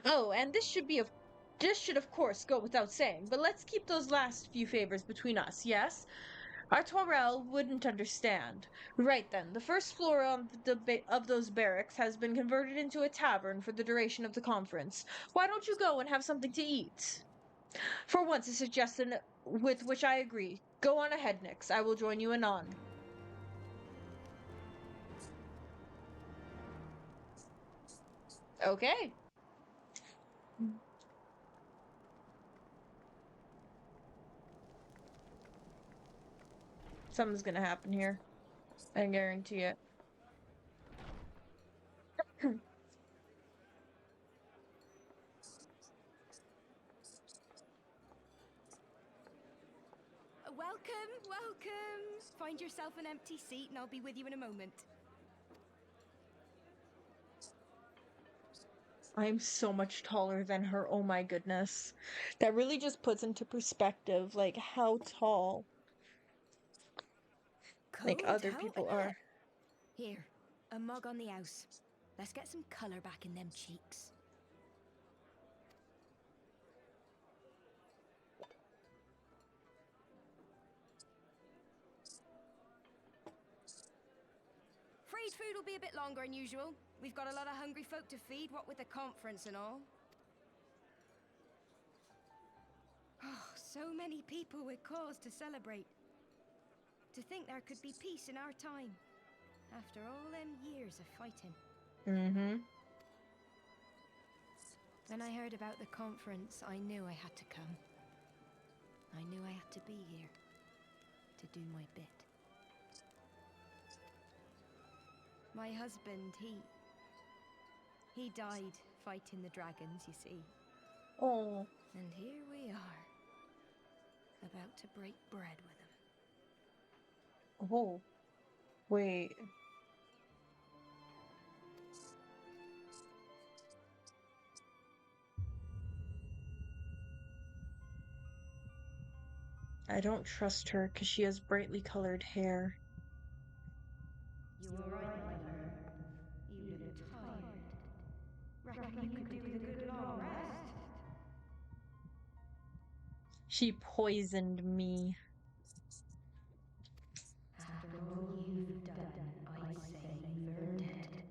Oh, and this should of course go without saying, but let's keep those last few favors between us, yes? Our Torel wouldn't understand. Right then, the first floor of those barracks has been converted into a tavern for the duration of the conference. Why don't you go and have something to eat? For once, a suggestion with which I agree. Go on ahead, Nyx. I will join you anon. Okay. Something's gonna happen here. I guarantee it. Welcome, welcome. Find yourself an empty seat and I'll be with you in a moment. I'm so much taller than her. Oh my goodness. That really just puts into perspective, like, how tall, like, Cold, other how people innit? are. Here, a mug on the house. Let's get some colour back in them cheeks. Afraid food will be a bit longer than usual. We've got a lot of hungry folk to feed, what with the conference and all. Oh, so many people with cause to celebrate. To think there could be peace in our time, after all them years of fighting. Mm-hmm. When I heard about the conference, I knew I had to come. I knew I had to be here, to do my bit. My husband, he died fighting the dragons, you see. Oh. And here we are, about to break bread with him. Oh. Wait. I don't trust her because she has brightly colored hair. You were right, my friend. You look tired. Reckon you could do with a good long rest. She poisoned me. After all you've done, I say you've earned it.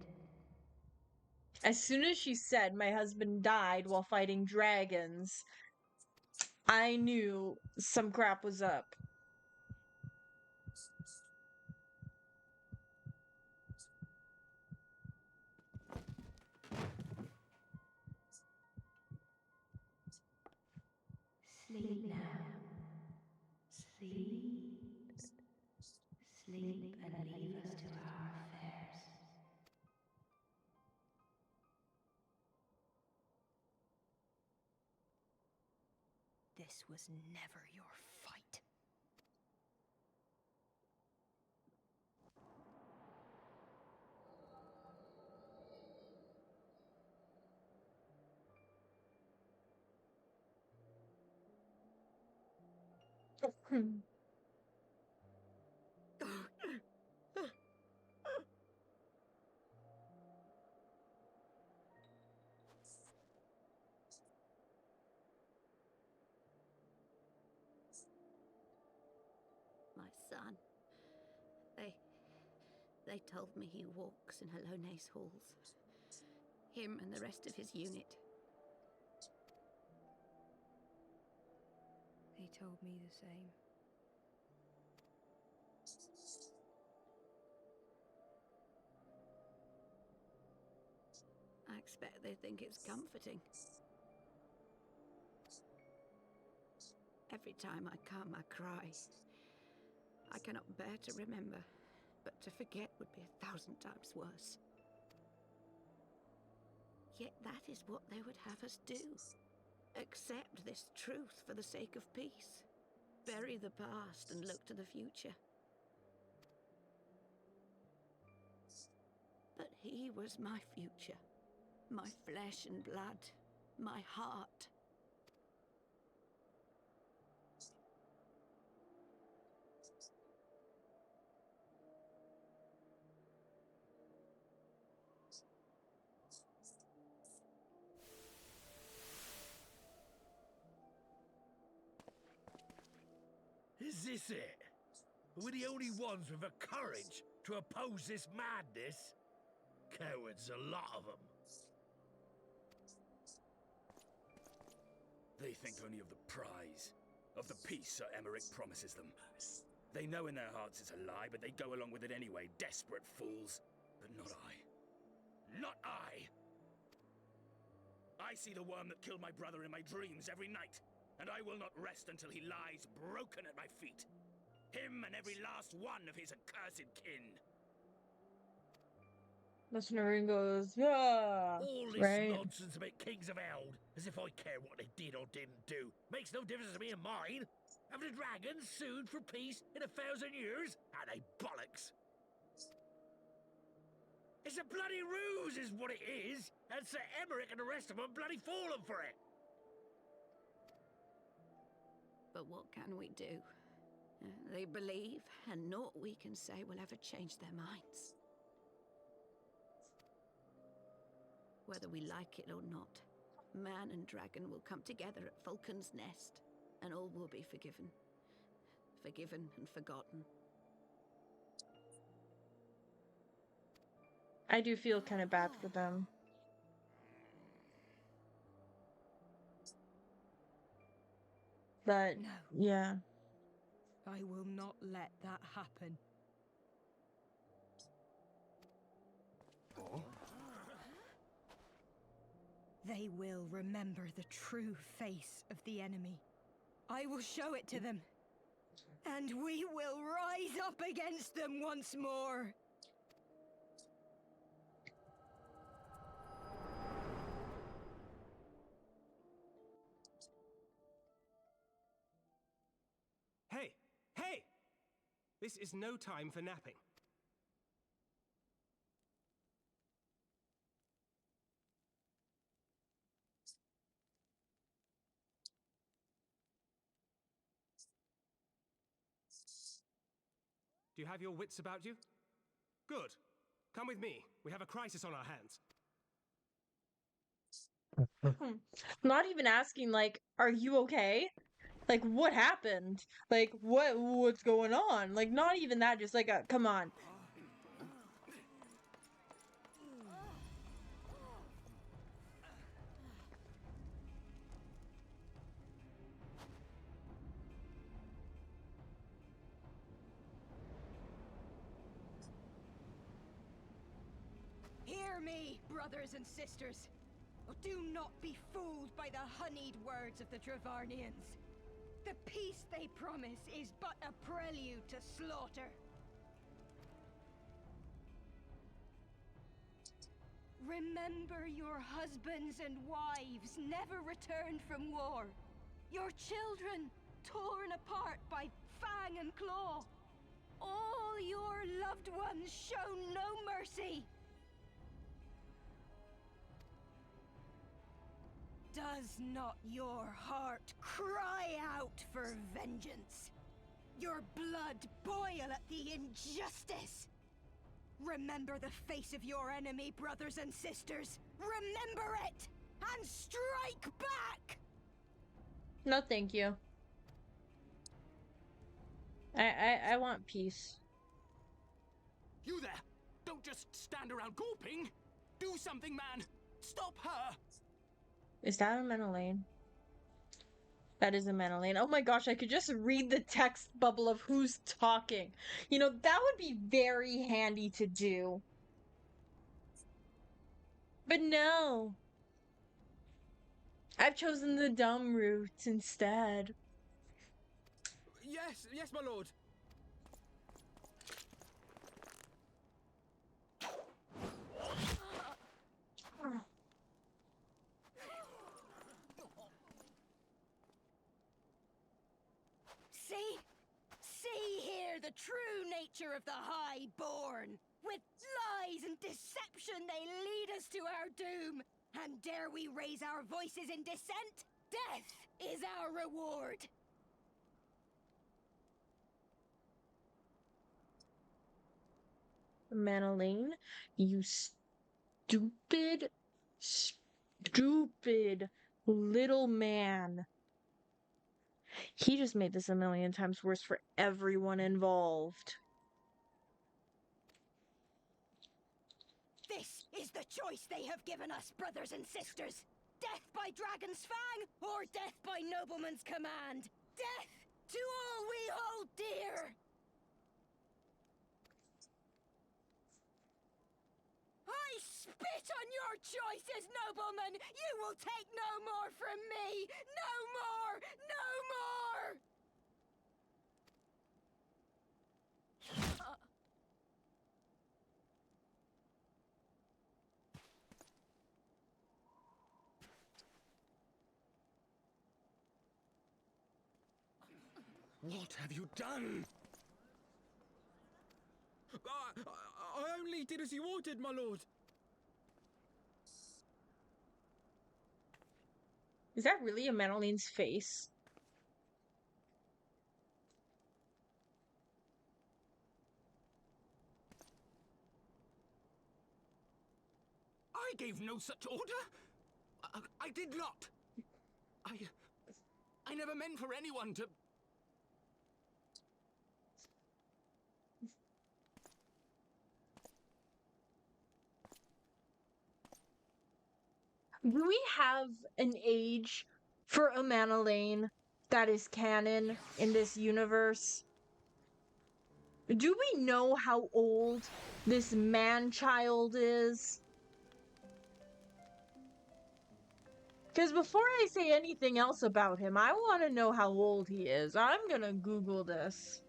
As soon as she said my husband died while fighting dragons, I knew some crap was up. Sleep now. Sleep. Sleep and leave us to our affairs. This was never your fight. My son. They told me he walks in Alone's halls. Him and the rest of his unit. They told me the same. I expect they think it's comforting. Every time I come, I cry. I cannot bear to remember, but to forget would be 1,000 times worse. Yet that is what they would have us do. Accept this truth for the sake of peace. Bury the past and look to the future. But he was my future, my flesh and blood, my heart. Is this it? We're the only ones with the courage to oppose this madness? Cowards, a lot of them. They think only of the prize, of the peace Sir Emmerich promises them. They know in their hearts it's a lie, but they go along with it anyway, desperate fools. But not I. Not I! I see the worm that killed my brother in my dreams every night, and I will not rest until he lies broken at my feet. Him and every last one of his accursed kin. Listener goes, ah, All this right. nonsense about Kings of Eld, as if I care what they did or didn't do. Makes no difference to me and mine. Have the dragons sued for peace in 1,000 years? Are they bollocks? It's a bloody ruse is what it is, and Sir Emmerich and the rest of them bloody fallen for it. But what can we do? They believe, and naught we can say will ever change their minds. Whether we like it or not, man and dragon will come together at Vulcan's Nest, and all will be forgiven. Forgiven and forgotten. I do feel kind of bad for them. But, No. yeah. I will not let that happen. They will remember the true face of the enemy. I will show it to them. And we will rise up against them once more. Hey! Hey! This is no time for napping. Do you have your wits about you? Good. Come with me. We have a crisis on our hands. Not even asking, like, are you okay? Like, what happened? Like, what's going on? Like, not even that, just like, come on. Hear me, brothers and sisters. Do not be fooled by the honeyed words of the Travarnians. The peace they promise is but a prelude to slaughter. Remember your husbands and wives never returned from war. Your children torn apart by fang and claw. All your loved ones shown no mercy. Does not your heart cry out for vengeance? Your blood boil at the injustice? Remember the face of your enemy, brothers and sisters. Remember it, and strike back! No, thank you. I want peace. You there! Don't just stand around gawping! Do something, man! Stop her! Is that a Menelane? That is a Menelane. Oh my gosh, I could just read the text bubble of who's talking. You know, that would be very handy to do. But no. I've chosen the dumb route instead. Yes, my lord. See? See here the true nature of the Highborn. With lies and deception they lead us to our doom. And dare we raise our voices in dissent? Death is our reward. Manaline, you stupid, stupid little man. He just made this a million times worse for everyone involved. This is the choice they have given us, brothers and sisters. Death by Dragon's Fang, or death by Nobleman's command. Death to all we hold dear. I spit on your choices, noblemen! You will take no more from me! No more! No more! What have you done? I only did as you ordered, my lord. Is that really a Manoline's face? I gave no such order. I did not. I never meant for anyone to... Do we have an age for a Manoline that is canon in this universe? Do we know how old this man-child is? Because before I say anything else about him, I want to know how old he is. I'm gonna Google this.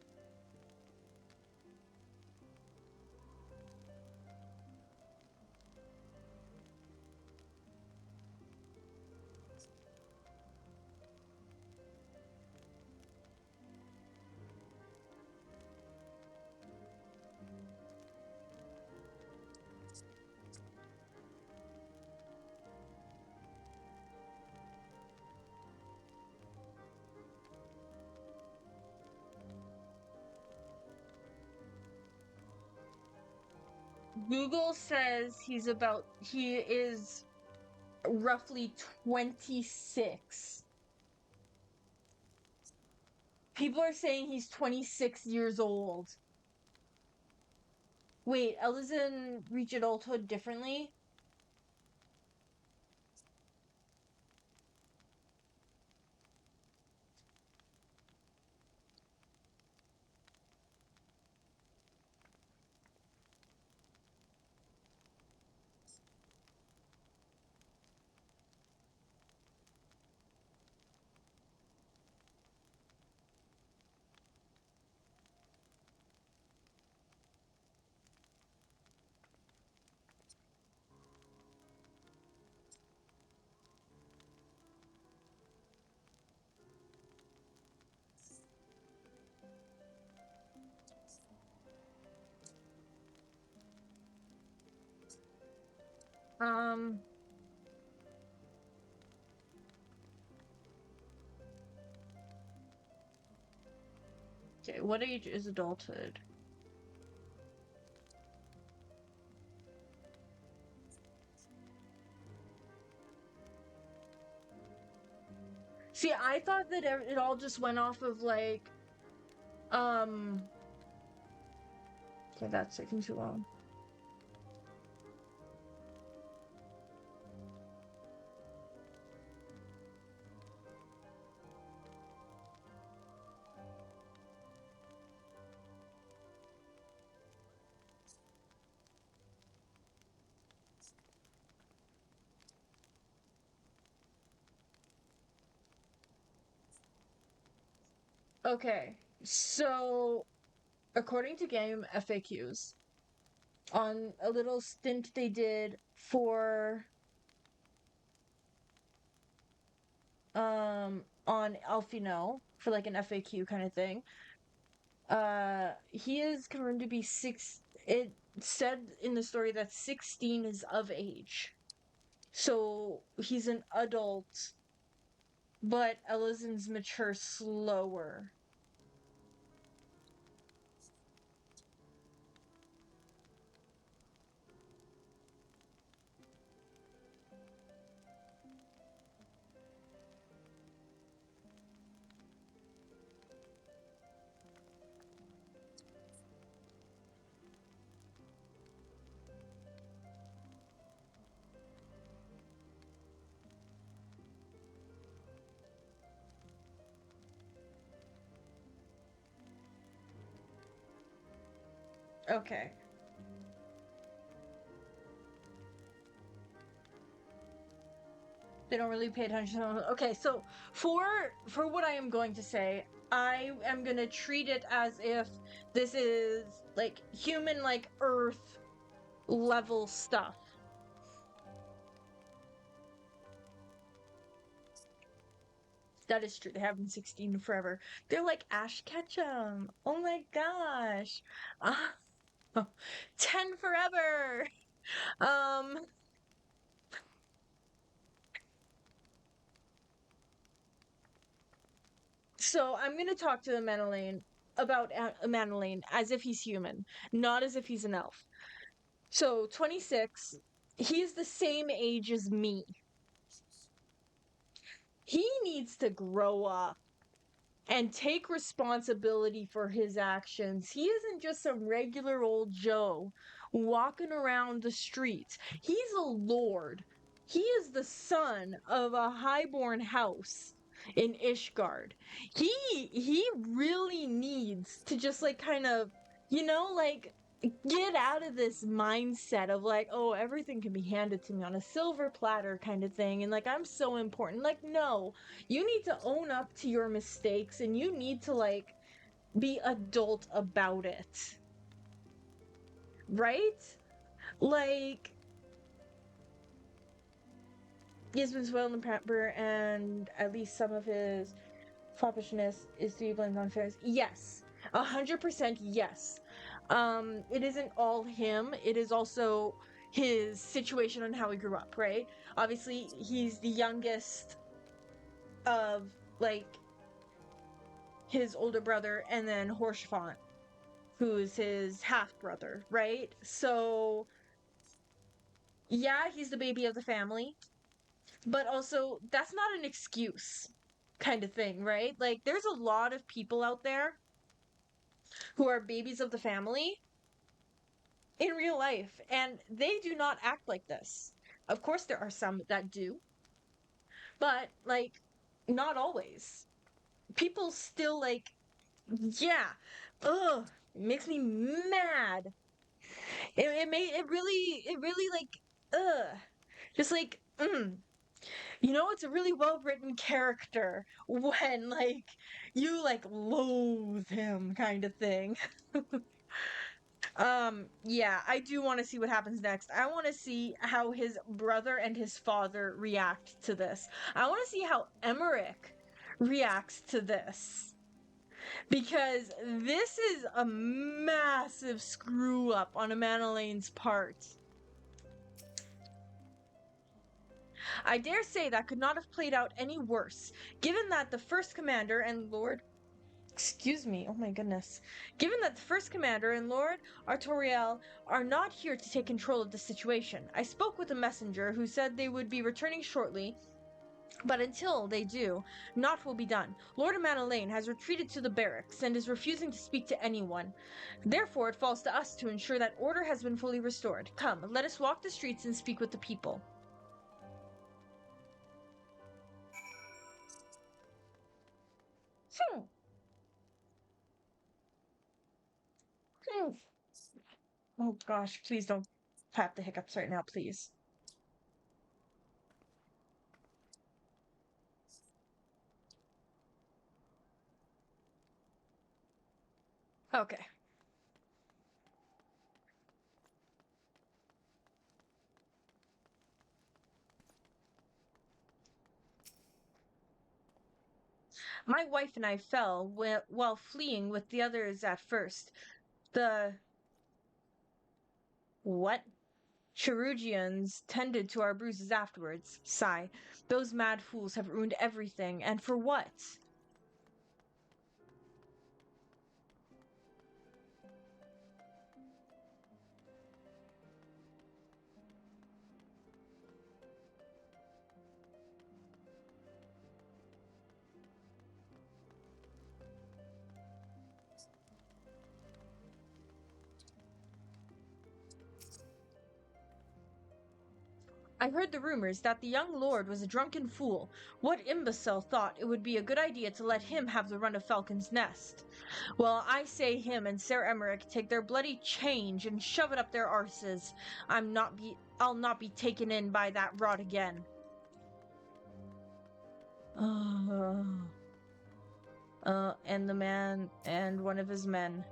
Google says he is roughly 26. People are saying he's 26 years old. Wait, Elizin reach adulthood differently? Okay, what age is adulthood? See, I thought that it all just went off of like, okay, that's taking too long. Okay. So, according to game FAQs, on a little stint they did for on Alfino for like an FAQ kind of thing, he is confirmed to be it said in the story that 16 is of age. So he's an adult, but Elysin's mature slower. Okay. They don't really pay attention. Okay, so for what I am going to say, I am going to treat it as if this is like human like earth level stuff. That is true. They have been 16 forever. They're like Ash Ketchum. Oh my gosh. 10 forever. So I'm going to talk to Manolane about Manolane as if he's human, not as if he's an elf. So 26, he's the same age as me. He needs to grow up and take responsibility for his actions. He isn't just some regular old Joe walking around the streets. He's a lord. He is the son of a highborn house in Ishgard. He really needs to just like kind of, like get out of this mindset of like, oh, everything can be handed to me on a silver platter kind of thing, and like I'm so important. Like, no, you need to own up to your mistakes and you need to like be adult about it, right? Like, he has been spoiled and pampered, and at least some of his foppishness is to be blamed on fairies. Yes, 100% yes. It isn't all him. It is also his situation and how he grew up, right? Obviously, he's the youngest of like his older brother, and then Horshfont, who's his half brother, right? So yeah, he's the baby of the family, but also that's not an excuse kind of thing, right? Like there's a lot of people out there who are babies of the family in real life, and they do not act like this. Of course, there are some that do, but like, not always. People still like, yeah, ugh, it makes me mad. It really like, ugh, just like, it's a really well written character when like you like loathe him kind of thing. Yeah, I do want to see what happens next. I want to see how his brother and his father react to this. I want to see how Emmerich reacts to this. Because this is a massive screw up on Amanolane's part. I dare say that could not have played out any worse, given that the first commander and Lord Excuse me, oh my goodness. Given that the first commander and Lord Artoriel are not here to take control of the situation, I spoke with a messenger who said they would be returning shortly, but until they do, naught will be done. Lord Amanolane has retreated to the barracks and is refusing to speak to anyone. Therefore, it falls to us to ensure that order has been fully restored. Come, let us walk the streets and speak with the people. Oh gosh, please don't have the hiccups right now, please. Okay. My wife and I fell while fleeing with the others at first. The what? Cherugians tended to our bruises afterwards. Sigh. Those mad fools have ruined everything, and for what? I heard the rumors that the young lord was a drunken fool. What imbecile thought it would be a good idea to let him have the run of Falcon's Nest? Well, I say him and Sir Emmerich take their bloody change and shove it up their arses. I'll not be taken in by that rot again. And the man and one of his men.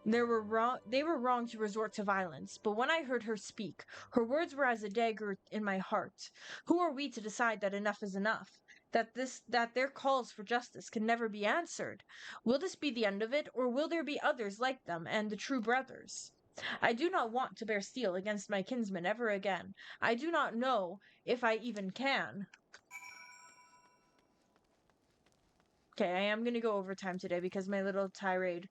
They were wrong to resort to violence, but when I heard her speak, her words were as a dagger in my heart. Who are we to decide that enough is enough? That their calls for justice can never be answered? Will this be the end of it, or will there be others like them and the true brothers? I do not want to bear steel against my kinsmen ever again. I do not know if I even can. Okay, I am going to go overtime today because my little tirade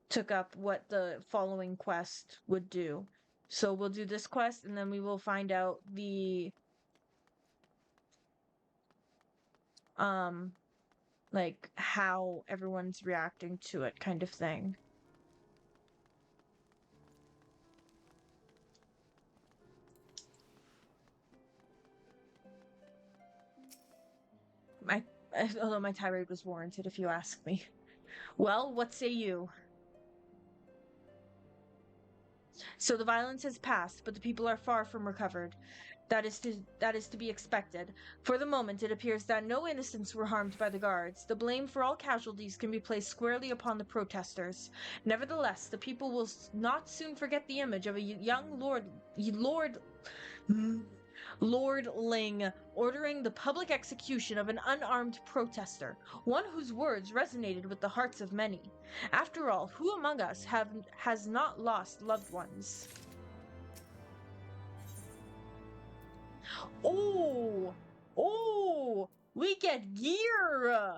took up what the following quest would do. So we'll do this quest and then we will find out the like how everyone's reacting to it kind of thing. Although my tirade was warranted if you ask me. Well, what say you? So the violence has passed, but the people are far from recovered. That is to be expected. For the moment, it appears that no innocents were harmed by the guards. The blame for all casualties can be placed squarely upon the protesters. Nevertheless, the people will not soon forget the image of a young Lord Ling ordering the public execution of an unarmed protester, one whose words resonated with the hearts of many. After all, who among us has not lost loved ones? Oh, we get gear.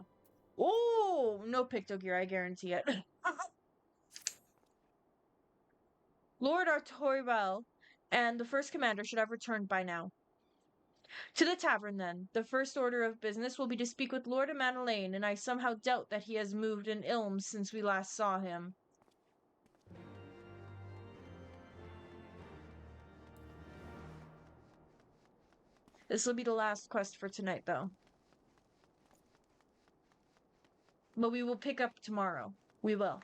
Oh, no Picto gear, I guarantee it. Lord Artorival and the first commander should have returned by now. To the tavern, then. The first order of business will be to speak with Lord Emanuelaine, and I somehow doubt that he has moved an ilm since we last saw him. This will be the last quest for tonight, though. But we will pick up tomorrow. We will.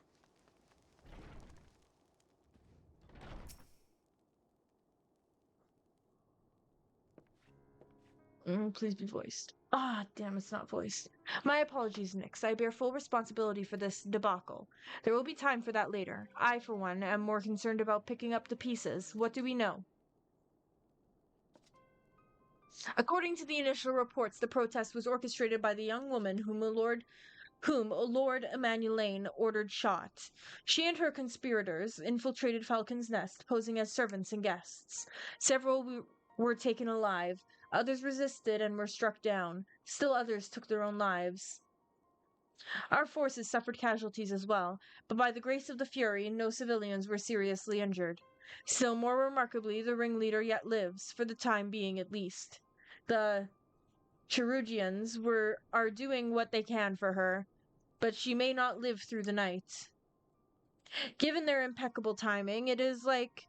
Please be voiced. Ah, damn, it's not voiced. My apologies, Nix. I bear full responsibility for this debacle. There will be time for that later. I, for one, am more concerned about picking up the pieces. What do we know? According to the initial reports, the protest was orchestrated by the young woman whom Lord Emanuelaine ordered shot. She and her conspirators infiltrated Falcon's Nest, posing as servants and guests. Several were taken alive. Others resisted and were struck down. Still others took their own lives. Our forces suffered casualties as well, but by the grace of the Fury, no civilians were seriously injured. Still more remarkably, the ringleader yet lives, for the time being at least. The Cherugians are doing what they can for her, but she may not live through the night. Given their impeccable timing, it is like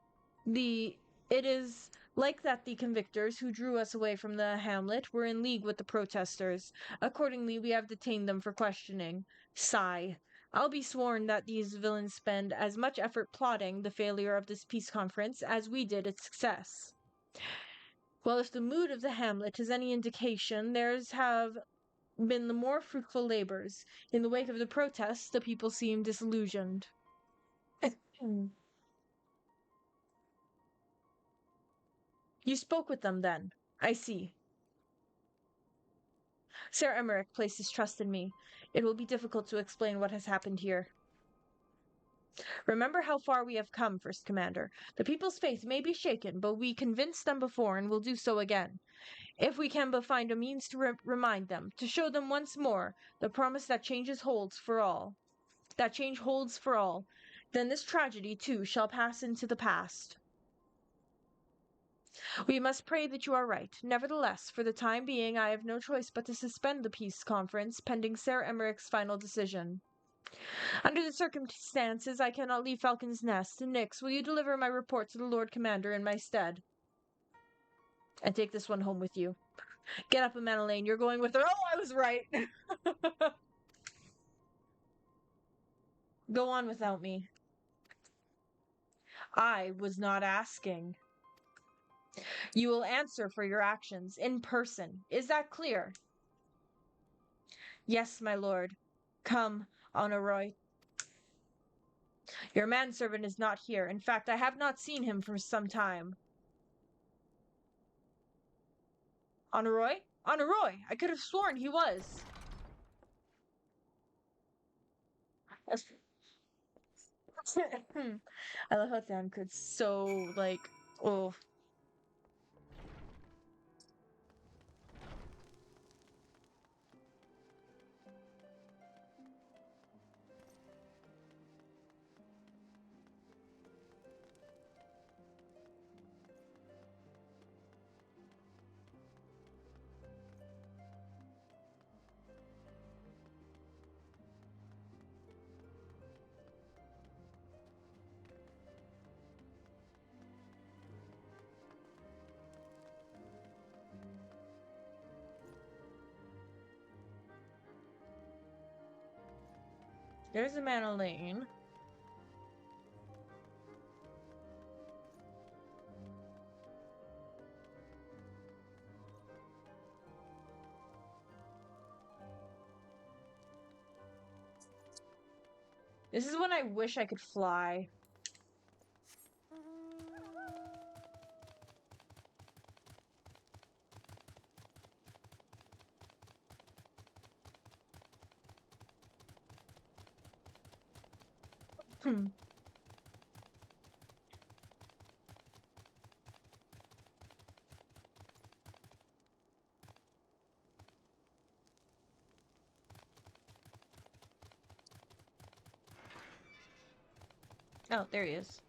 that the convictors who drew us away from the hamlet were in league with the protesters. Accordingly, we have detained them for questioning. Sigh. I'll be sworn that these villains spend as much effort plotting the failure of this peace conference as we did its success. Well, if the mood of the hamlet is any indication, theirs have been the more fruitful labors. In the wake of the protests, the people seemed disillusioned. You spoke with them then. I see. Sir Emmerich placed his trust in me. It will be difficult to explain what has happened here. Remember how far we have come, First Commander. The people's faith may be shaken, but we convinced them before and will do so again. If we can but find a means to remind them, to show them once more the promise that change holds for all, then this tragedy, too, shall pass into the past. We must pray that you are right. Nevertheless, for the time being, I have no choice but to suspend the peace conference, pending Sir Emmerich's final decision. Under the circumstances, I cannot leave Falcon's Nest. Nix, will you deliver my report to the Lord Commander in my stead? And take this one home with you. Get up, Amanda Lane. You're going with her. Oh, I was right. Go on without me. I was not asking. You will answer for your actions in person. Is that clear? Yes, my lord. Come, Honoroi. Your manservant is not here. In fact, I have not seen him for some time. Honoroi? Honoroi! I could have sworn he was. I love how Thancred's so, like, oh. There's Amanda Lane. This is when I wish I could fly. Oh, there he is.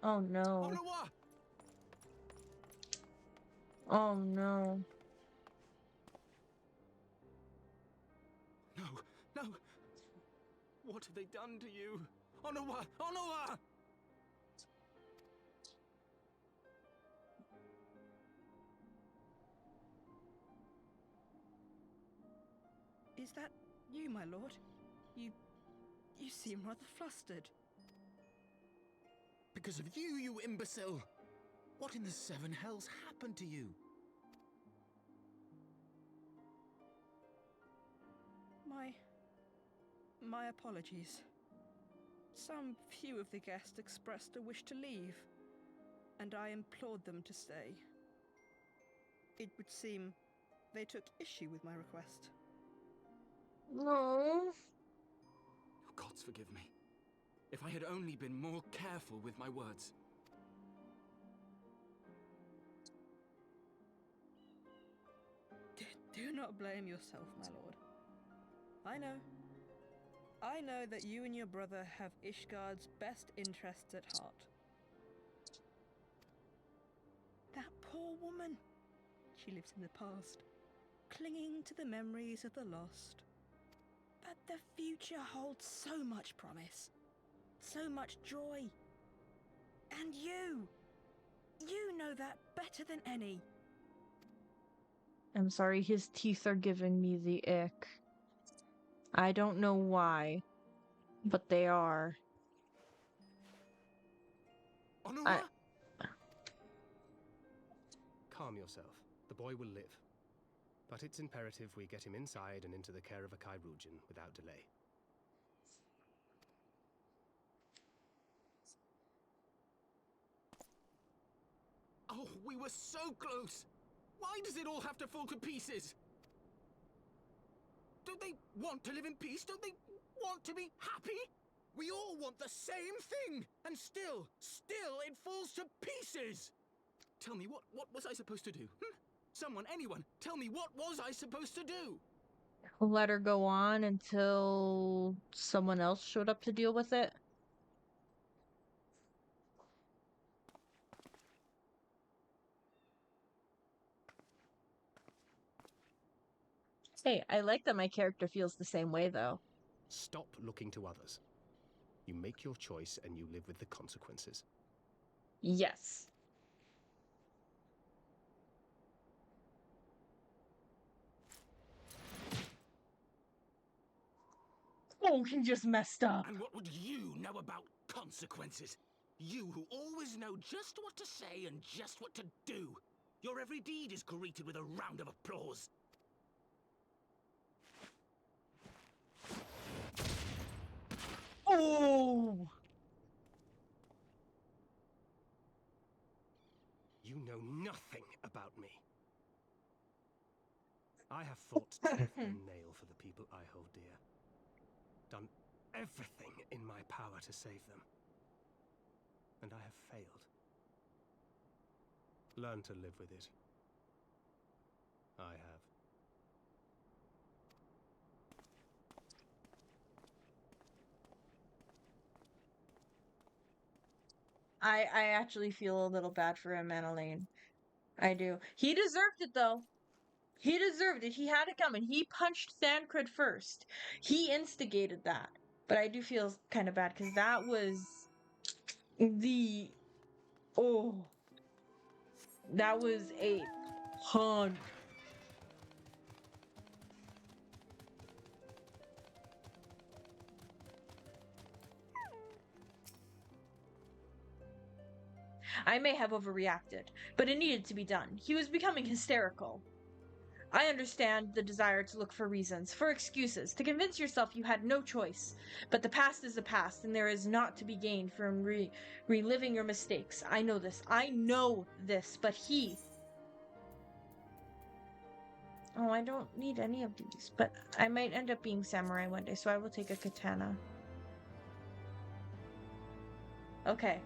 Oh no. Oh no. No, no. What have they done to you? Onowa! Onowa! Is that you, my lord? You seem rather flustered. Because of you, you imbecile! What in the seven hells happened to you? My apologies. Some few of the guests expressed a wish to leave, and I implored them to stay. It would seem they took issue with my request. No. Gods forgive me. If I had only been more careful with my words. Do not blame yourself, my lord. I know that you and your brother have Ishgard's best interests at heart. That poor woman. She lives in the past, clinging to the memories of the lost. But the future holds so much promise, so much joy. And you know that better than any. I'm sorry, his teeth are giving me the ick. I don't know why, but they are. Honora? Calm yourself. The boy will live. But it's imperative we get him inside and into the care of a Kairoujian without delay. Oh, we were so close! Why does it all have to fall to pieces? Don't they want to live in peace? Don't they want to be happy? We all want the same thing! And still it falls to pieces! Tell me, what was I supposed to do? Someone, anyone, tell me, what was I supposed to do? Let her go on until someone else showed up to deal with it. Hey, I like that my character feels the same way, though. Stop looking to others. You make your choice and you live with the consequences. Yes. Oh, he just messed up. And what would you know about consequences? You who always know just what to say and just what to do. Your every deed is greeted with a round of applause. Oh! You know nothing about me. I have fought tooth and nail for the people I hold dear. Done everything in my power to save them. And I have failed. Learn to live with it. I have. I actually feel a little bad for him, Annalene. I do. He deserved it, though. He deserved it. He had it coming. He punched Thancred first. He instigated that. But I do feel kind of bad because that was the... Oh. That was a punch. I may have overreacted, but it needed to be done. He was becoming hysterical. I understand the desire to look for reasons, for excuses, to convince yourself you had no choice. But the past is the past, and there is naught to be gained from reliving your mistakes. I know this. I know this, but he... Oh, I don't need any of these, but I might end up being samurai one day, so I will take a katana. Okay.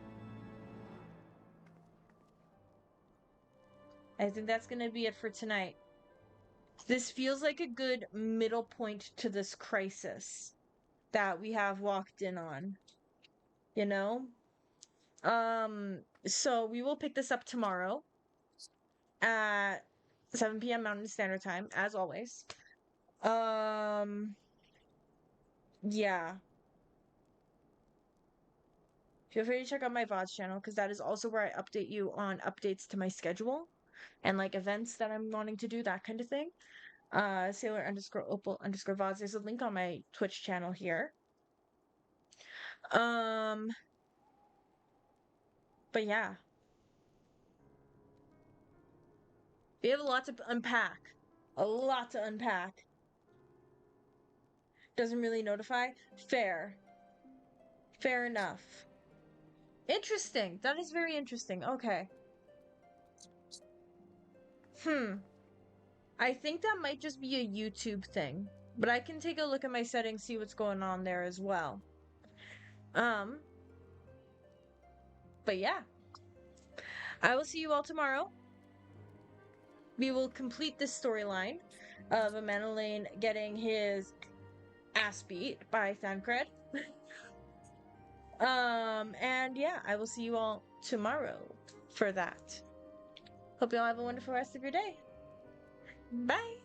I think that's gonna be it for tonight. This feels like a good middle point to this crisis that we have walked in on. You know? So we will pick this up tomorrow at 7 p.m. Mountain Standard Time, as always. Yeah. Feel free to check out my VODs channel, because that is also where I update you on updates to my schedule and like events that I'm wanting to do, that kind of thing. Sailor_Opal_VODs. There's a link on my Twitch channel here. But yeah. We have a lot to unpack. A lot to unpack. Doesn't really notify? Fair. Fair enough. Interesting. That is very interesting. Okay. I think that might just be a YouTube thing. But I can take a look at my settings, see what's going on there as well. But yeah. I will see you all tomorrow. We will complete this storyline of Amanalane getting his ass beat by Thancred. And yeah, I will see you all tomorrow for that. Hope you all have a wonderful rest of your day. Bye!